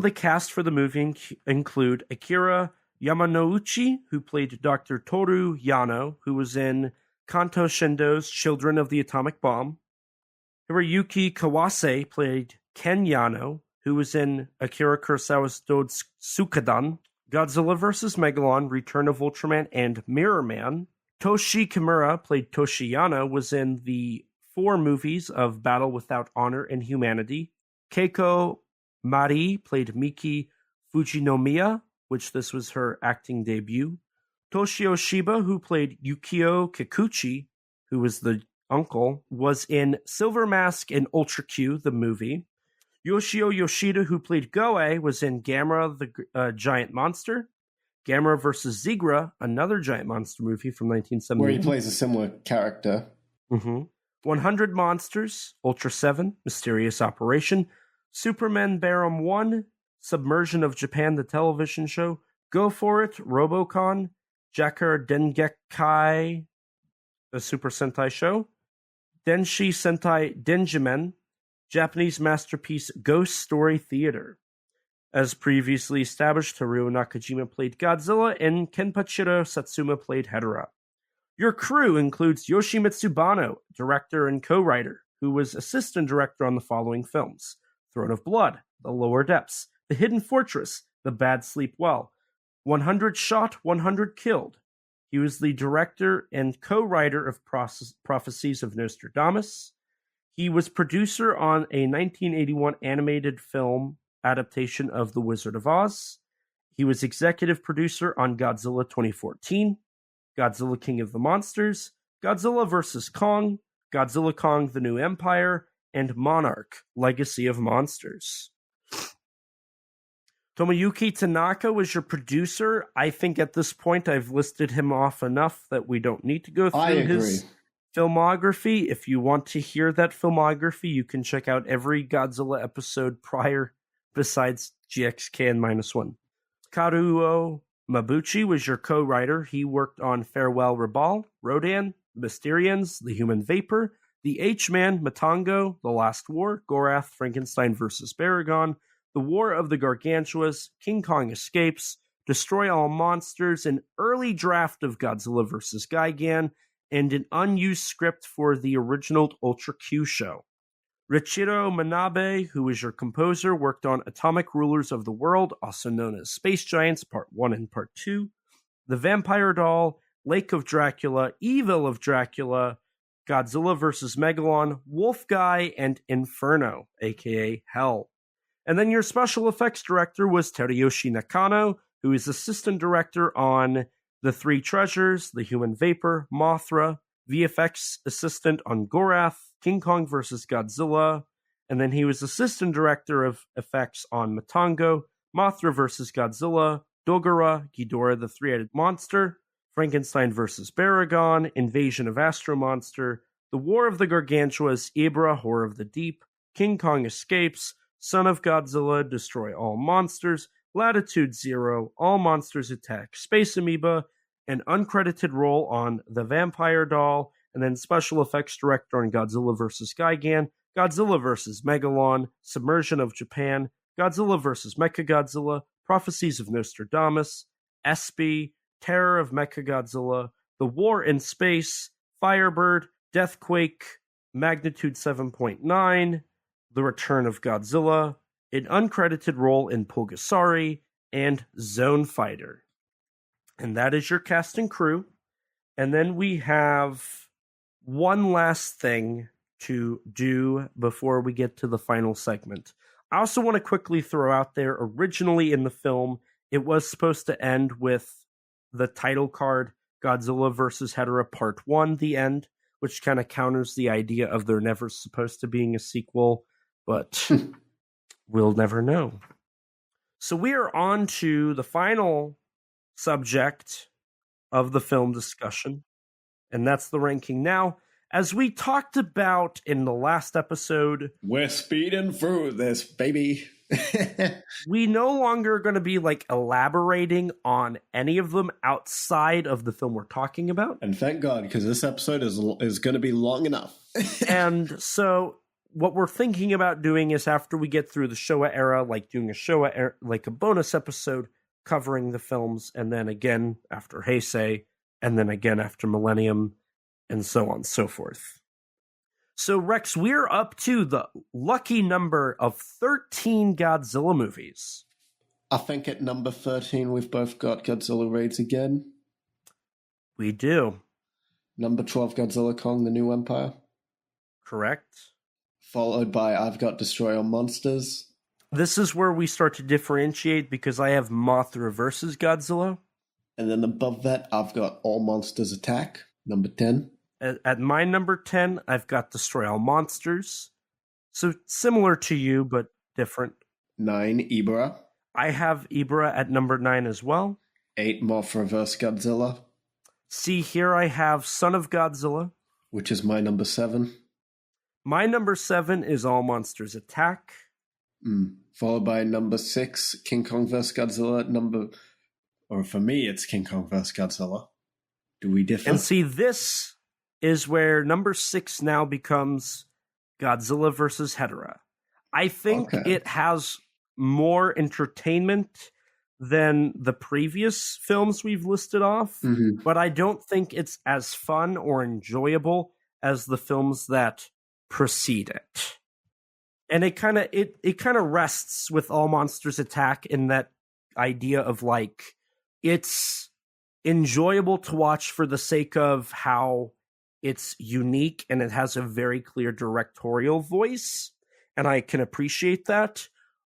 The cast for the movie include Akira Yamanouchi, who played Dr. Toru Yano, who was in Kanto Shindo's Children of the Atomic Bomb. Hiroyuki Kawase played Ken Yano, who was in Akira Kurosawa's Dotsukadan, Godzilla vs. Megalon, Return of Ultraman, and Mirror Man. Toshi Kimura played Toshi Yano, was in the 4 movies of Battle Without Honor and Humanity. Keiko Mari played Miki Fujinomiya, which this was her acting debut. Toshio Shiba, who played Yukio Kikuchi, who was the uncle, was in Silver Mask and Ultra Q, the movie. Yoshio Yoshida, who played Goe, was in Gamera, the Giant Monster. Gamera vs. Zigra, another giant monster movie from 1970. Where he plays a similar character. 100 Monsters, Ultra 7, Mysterious Operation, Superman Barum 1, Submersion of Japan, the television show, Go For It, Robocon, Jakar Dengekai, the Super Sentai show, Denshi Sentai Denjimen, Japanese masterpiece Ghost Story Theater. As previously established, Haruo Nakajima played Godzilla and Kenpachiro Satsuma played Hedorah. Your crew includes Yoshimitsu Banno, director and co-writer, who was assistant director on the following films: Throne of Blood, The Lower Depths, The Hidden Fortress, The Bad Sleep Well, 100 Shot, 100 Killed. He was the director and co-writer of Prophecies of Nostradamus. He was producer on a 1981 animated film adaptation of The Wizard of Oz. He was executive producer on Godzilla 2014, Godzilla King of the Monsters, Godzilla vs. Kong, Godzilla Kong The New Empire, and Monarch, Legacy of Monsters. Tomoyuki Tanaka was your producer. I think at this point I've listed him off enough that we don't need to go through his filmography. If you want to hear that filmography, you can check out every Godzilla episode prior besides GXK and -1. Karuo Mabuchi was your co-writer. He worked on Farewell Rabal, Rodan, The Mysterians, The Human Vapor, The H-Man, Matango, The Last War, Gorath, Frankenstein vs. Baragon, The War of the Gargantuas, King Kong Escapes, Destroy All Monsters, an early draft of Godzilla vs. Gigan, and an unused script for the original Ultra Q show. Richiro Manabe, who is your composer, worked on Atomic Rulers of the World, also known as Space Giants, Part 1 and Part 2, The Vampire Doll, Lake of Dracula, Evil of Dracula, Godzilla vs. Megalon, Wolf Guy, and Inferno, aka Hell. And then your special effects director was Teruyoshi Nakano, who is assistant director on The Three Treasures, The Human Vapor, Mothra, VFX assistant on Gorath, King Kong vs. Godzilla, and then he was assistant director of effects on Matango, Mothra vs. Godzilla, Dogora, Ghidorah the Three-Headed Monster, Frankenstein vs. Baragon, Invasion of Astro Monster, The War of the Gargantuas, Ibra, Horror of the Deep, King Kong Escapes, Son of Godzilla, Destroy All Monsters, Latitude Zero, All Monsters Attack, Space Amoeba, an uncredited role on The Vampire Doll, and then special effects director on Godzilla vs. Gigan, Godzilla vs. Megalon, Submersion of Japan, Godzilla vs. Mechagodzilla, Prophecies of Nostradamus, Espy, Terror of Mechagodzilla, The War in Space, Firebird, Deathquake, Magnitude 7.9, The Return of Godzilla, an uncredited role in Pulgasari, and Zone Fighter. And that is your cast and crew. And then we have one last thing to do before we get to the final segment. I also want to quickly throw out there, originally in the film, it was supposed to end with the title card, Godzilla vs. Hedorah Part 1, the end, which kind of counters the idea of there never supposed to being a sequel, but we'll never know. So we are on to the final subject of the film discussion, and that's the ranking. Now, as we talked about in the last episode, we're speeding through this, baby. We no longer are going to be elaborating on any of them outside of the film we're talking about. And thank God, because this episode is going to be long enough. And so what we're thinking about doing is, after we get through the Showa era, doing a Showa era, a bonus episode covering the films, and then again after Heisei, and then again after Millennium, and so on and so forth. So, Rex, we're up to the lucky number of 13 Godzilla movies. I think at number 13, we've both got Godzilla Raids again. We do. Number 12, Godzilla Kong, The New Empire. Correct. Followed by I've got Destroy All Monsters. This is where we start to differentiate because I have Mothra versus Godzilla. And then above that, I've got All Monsters Attack, number 10. At my number 10, I've got Destroy All Monsters. So similar to you, but different. 9, Ibra. I have Ibra at number 9 as well. 8, Mothra vs. Godzilla. See, here I have Son of Godzilla. Which is my number 7. My number 7 is All Monsters Attack. Followed by number 6, King Kong vs. Godzilla. Or for me, it's King Kong vs. Godzilla. Do we differ? And see, this is where number 6 now becomes Godzilla versus Hedorah. I think it has more entertainment than the previous films we've listed off, but I don't think it's as fun or enjoyable as the films that precede it. And it kind of rests with All Monsters Attack in that idea of like it's enjoyable to watch for the sake of how it's unique and it has a very clear directorial voice, and I can appreciate that.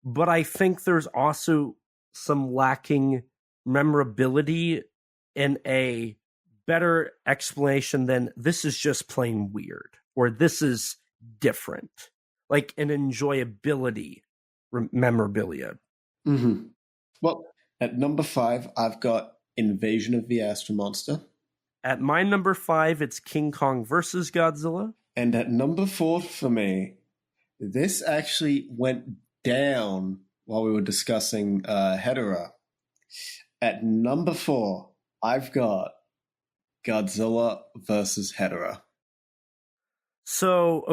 But I think there's also some lacking memorability in a better explanation than this is just plain weird or this is different, like an enjoyability memorabilia. Well, at number 5, I've got Invasion of the Astro Monster. At my number 5, it's King Kong versus Godzilla. And at number 4 for me, this actually went down while we were discussing Hedorah. At number 4, I've got Godzilla versus Hedorah. So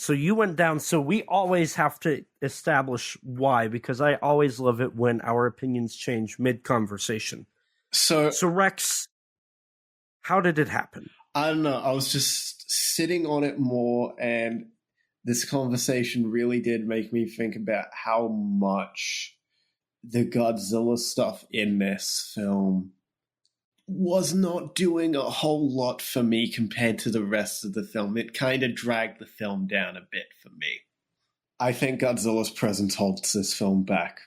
you went down. So we always have to establish why, because I always love it when our opinions change mid-conversation. So Rex, how did it happen? I don't know. I was just sitting on it more, and this conversation really did make me think about how much the Godzilla stuff in this film was not doing a whole lot for me compared to the rest of the film. It kind of dragged the film down a bit for me. I think Godzilla's presence holds this film back,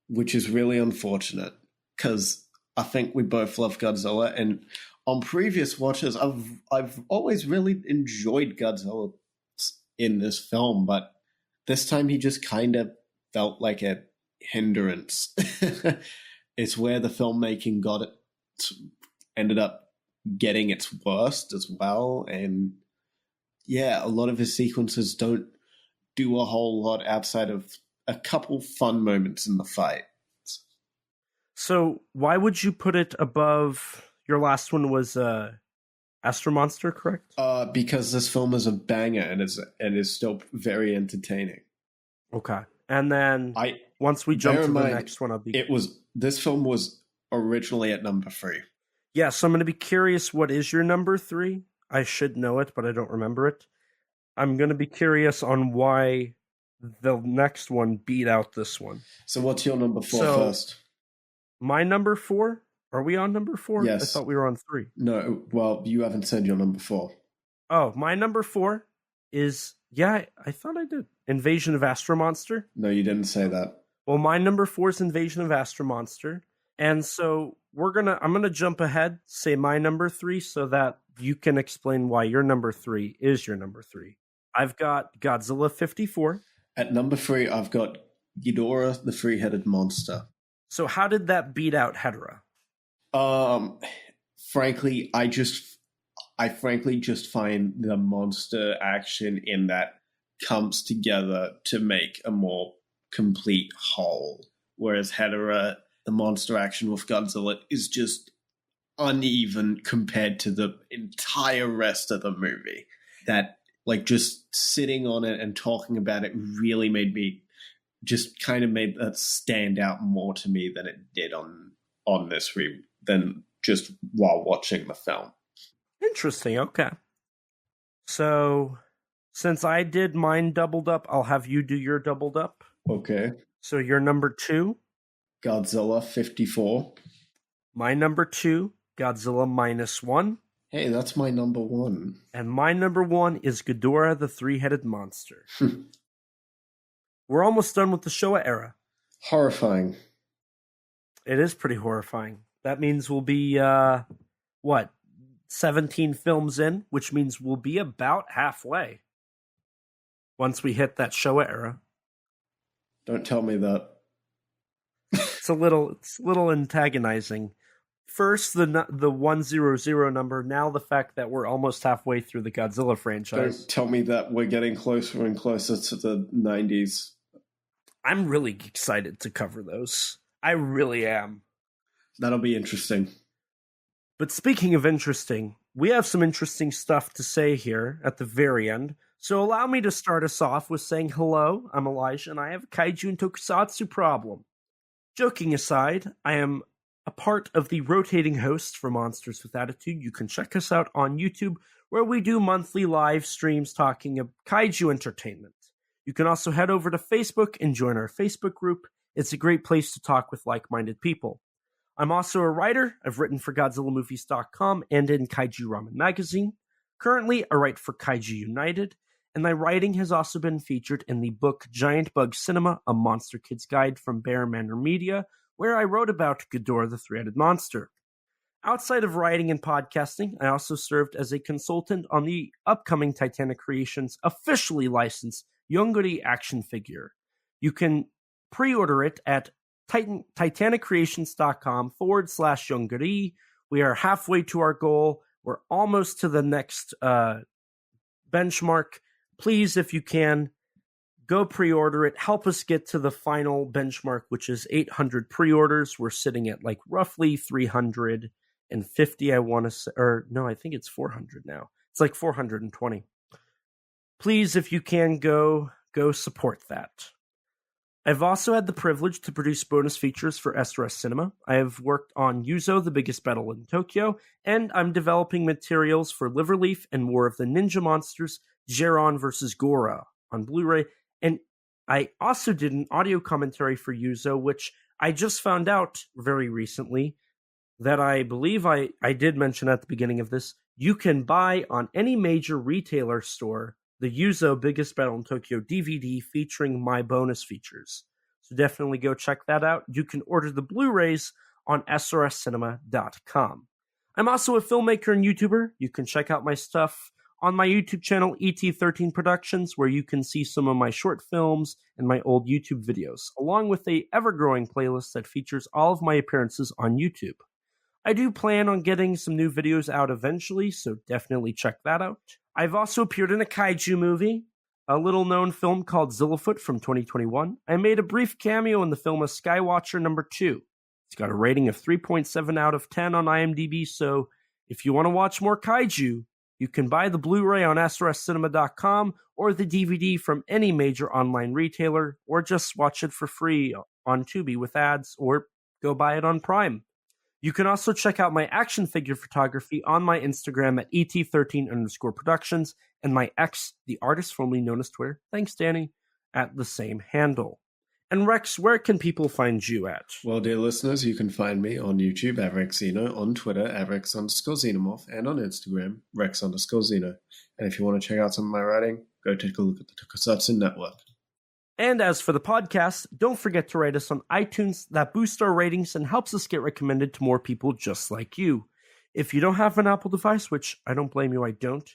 which is really unfortunate because I think we both love Godzilla, and on previous watches, I've always really enjoyed Godzilla in this film, but this time he just kind of felt like a hindrance. It's where the filmmaking ended up getting its worst as well, and yeah, a lot of his sequences don't do a whole lot outside of a couple fun moments in the fight. So why would you put it above your last one was Astro Monster, correct? Because this film is a banger and is still very entertaining. Okay. And then once we jump to the next one, this film was originally at number 3. Yeah, so I'm going to be curious, what is your number 3? I should know it, but I don't remember it. I'm going to be curious on why the next one beat out this one. So what's your number 4 first? My number 4? Are we on number 4? Yes. I thought we were on 3. No, well, you haven't said your number 4. Oh, my number 4 is, I thought I did. Invasion of Astro Monster. No, you didn't say that. Well, my number 4 is Invasion of Astro Monster. And so I'm gonna jump ahead, say my number 3, so that you can explain why your number 3 is your number 3. I've got Godzilla 54. At number 3, I've got Ghidorah, the three-headed monster. So how did that beat out Hedorah? Frankly, I frankly just find the monster action in that comes together to make a more complete whole. Whereas Hedorah, the monster action with Godzilla, is just uneven compared to the entire rest of the movie. That, like, just sitting on it and talking about it really made that stand out more to me than it did on on this than just while watching the film. Interesting. Okay. So, since I did mine doubled up, I'll have you do your doubled up. Okay. So, your number 2? Godzilla 54. My number 2, Godzilla -1. Hey, that's my number 1. And my number 1 is Hedorah the Three-Headed Monster. We're almost done with the Showa era. Horrifying. It is pretty horrifying. That means we'll be, 17 films in, which means we'll be about halfway once we hit that Showa era. Don't tell me that. It's a little antagonizing. First, the 100 number. Now the fact that we're almost halfway through the Godzilla franchise. Don't tell me that we're getting closer and closer to the 90s. I'm really excited to cover those. I really am. That'll be interesting. But speaking of interesting, we have some interesting stuff to say here at the very end. So allow me to start us off with saying hello, I'm Elijah, and I have a Kaiju and Tokusatsu problem. Joking aside, I am a part of the rotating hosts for Monsters with Attitude. You can check us out on YouTube, where we do monthly live streams talking of Kaiju entertainment. You can also head over to Facebook and join our Facebook group. It's a great place to talk with like-minded people. I'm also a writer. I've written for GodzillaMovies.com and in Kaiju Ramen Magazine. Currently, I write for Kaiju United, and my writing has also been featured in the book Giant Bug Cinema, A Monster Kid's Guide from Bear Manor Media, where I wrote about Hedorah the Three-Headed Monster. Outside of writing and podcasting, I also served as a consultant on the upcoming Titanic Creations officially licensed Yonguri action figure. You can pre-order it at TitanicCreations.com/Yonguri. We are halfway to our goal. We're almost to the next benchmark. Please, if you can, go pre-order it. Help us get to the final benchmark, which is 800 pre-orders. We're sitting at like roughly 350, I want to say. Or no, I think it's 400 now. It's like 420. Please, if you can, go support that. I've also had the privilege to produce bonus features for SRS Cinema. I have worked on Yuzo, the Biggest Battle in Tokyo, and I'm developing materials for Liverleaf and War of the Ninja Monsters, Zeiram vs. Gora on Blu-ray, and I also did an audio commentary for Yuzo, which I just found out very recently that I believe I did mention at the beginning of this. You can buy on any major retailer store the Yuzo Biggest Battle in Tokyo DVD featuring my bonus features. So definitely go check that out. You can order the Blu-rays on srscinema.com. I'm also a filmmaker and YouTuber. You can check out my stuff on my YouTube channel, ET13 Productions, where you can see some of my short films and my old YouTube videos, along with a ever-growing playlist that features all of my appearances on YouTube. I do plan on getting some new videos out eventually, so definitely check that out. I've also appeared in a kaiju movie, a little-known film called Zillafoot from 2021. I made a brief cameo in the film A Skywatcher No. 2. It's got a rating of 3.7 out of 10 on IMDb, so if you want to watch more kaiju, you can buy the Blu-ray on srscinema.com or the DVD from any major online retailer, or just watch it for free on Tubi with ads, or go buy it on Prime. You can also check out my action figure photography on my Instagram at ET13_productions and my ex, the artist formerly known as Twitter, thanks Danny, at the same handle. And Rex, where can people find you at? Well, dear listeners, you can find me on YouTube at RexZeno, on Twitter at Rex_Xenomorph, and on Instagram, Rex_Xeno. And if you want to check out some of my writing, go take a look at the Tokusatsu Network. And as for the podcast, don't forget to rate us on iTunes. That boosts our ratings and helps us get recommended to more people just like you. If you don't have an Apple device, which I don't blame you, I don't.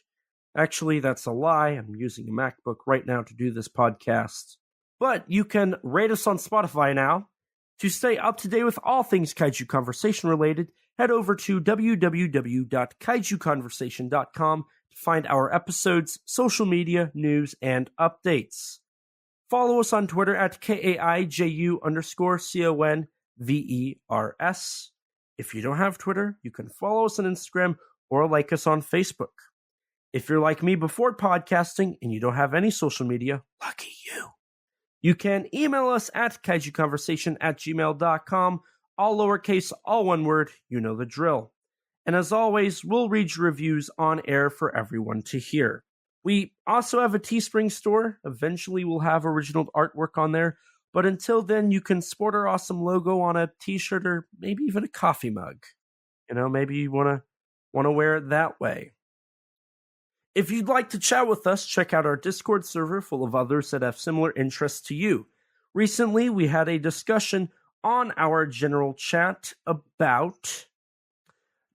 Actually, that's a lie. I'm using a MacBook right now to do this podcast. But you can rate us on Spotify now. To stay up to date with all things Kaiju Conversation related, head over to www.kaijuconversation.com to find our episodes, social media, news, and updates. Follow us on Twitter at KAIJU_CONVERS. If you don't have Twitter, you can follow us on Instagram or like us on Facebook. If you're like me before podcasting and you don't have any social media, lucky you. You can email us at kaijuconversation@gmail.com. all lowercase, all one word, you know the drill. And as always, we'll read your reviews on air for everyone to hear. We also have a Teespring store. Eventually we'll have original artwork on there. But until then, you can sport our awesome logo on a t-shirt or maybe even a coffee mug. Maybe you want to wear it that way. If you'd like to chat with us, check out our Discord server full of others that have similar interests to you. Recently, we had a discussion on our general chat about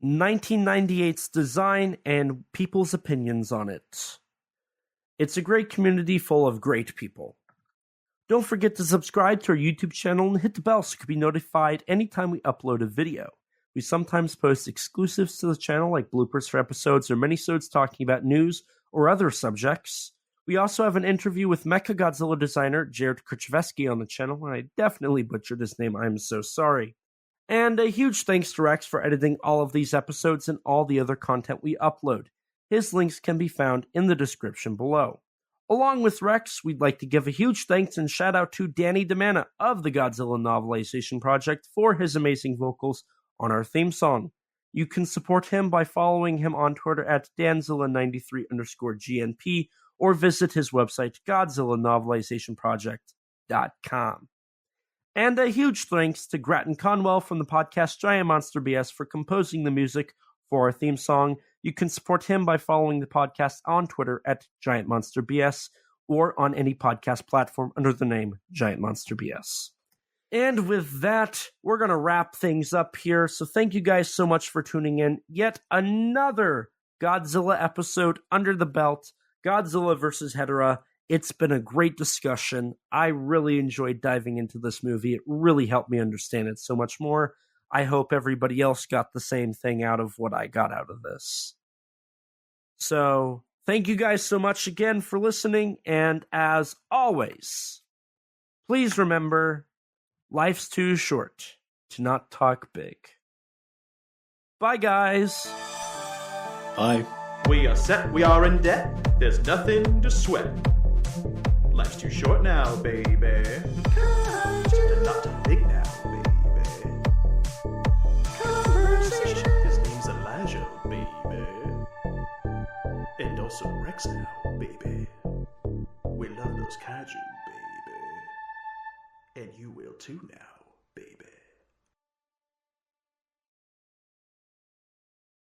1998's design and people's opinions on it. It's a great community full of great people. Don't forget to subscribe to our YouTube channel and hit the bell so you can be notified anytime we upload a video. We sometimes post exclusives to the channel like bloopers for episodes or minisodes talking about news or other subjects. We also have an interview with MechaGodzilla designer Jared Krichevsky on the channel, and I definitely butchered his name, I'm so sorry. And a huge thanks to Rex for editing all of these episodes and all the other content we upload. His links can be found in the description below. Along with Rex, we'd like to give a huge thanks and shout out to Danny DiManna of the Godzilla Novelization Project for his amazing vocals on our theme song. You can support him by following him on Twitter at danzilla93_GNP or visit his website, GodzillaNovelizationProject.com. And a huge thanks to Grattan Conwell from the podcast Giant Monster BS for composing the music for our theme song. You can support him by following the podcast on Twitter at Giant Monster BS or on any podcast platform under the name Giant Monster BS. And with that, we're going to wrap things up here. So thank you guys so much for tuning in. Yet another Godzilla episode under the belt. Godzilla vs. Hedorah. It's been a great discussion. I really enjoyed diving into this movie. It really helped me understand it so much more. I hope everybody else got the same thing out of what I got out of this. So thank you guys so much again for listening. And as always, please remember, life's too short to not talk big. Bye, guys. Bye. We are set, we are in debt, there's nothing to sweat. Life's too short now, baby. And not too big now, baby. Conversation. His name's Elijah, baby. And also Rex now, baby. We love those kaiju, baby. And you will too now.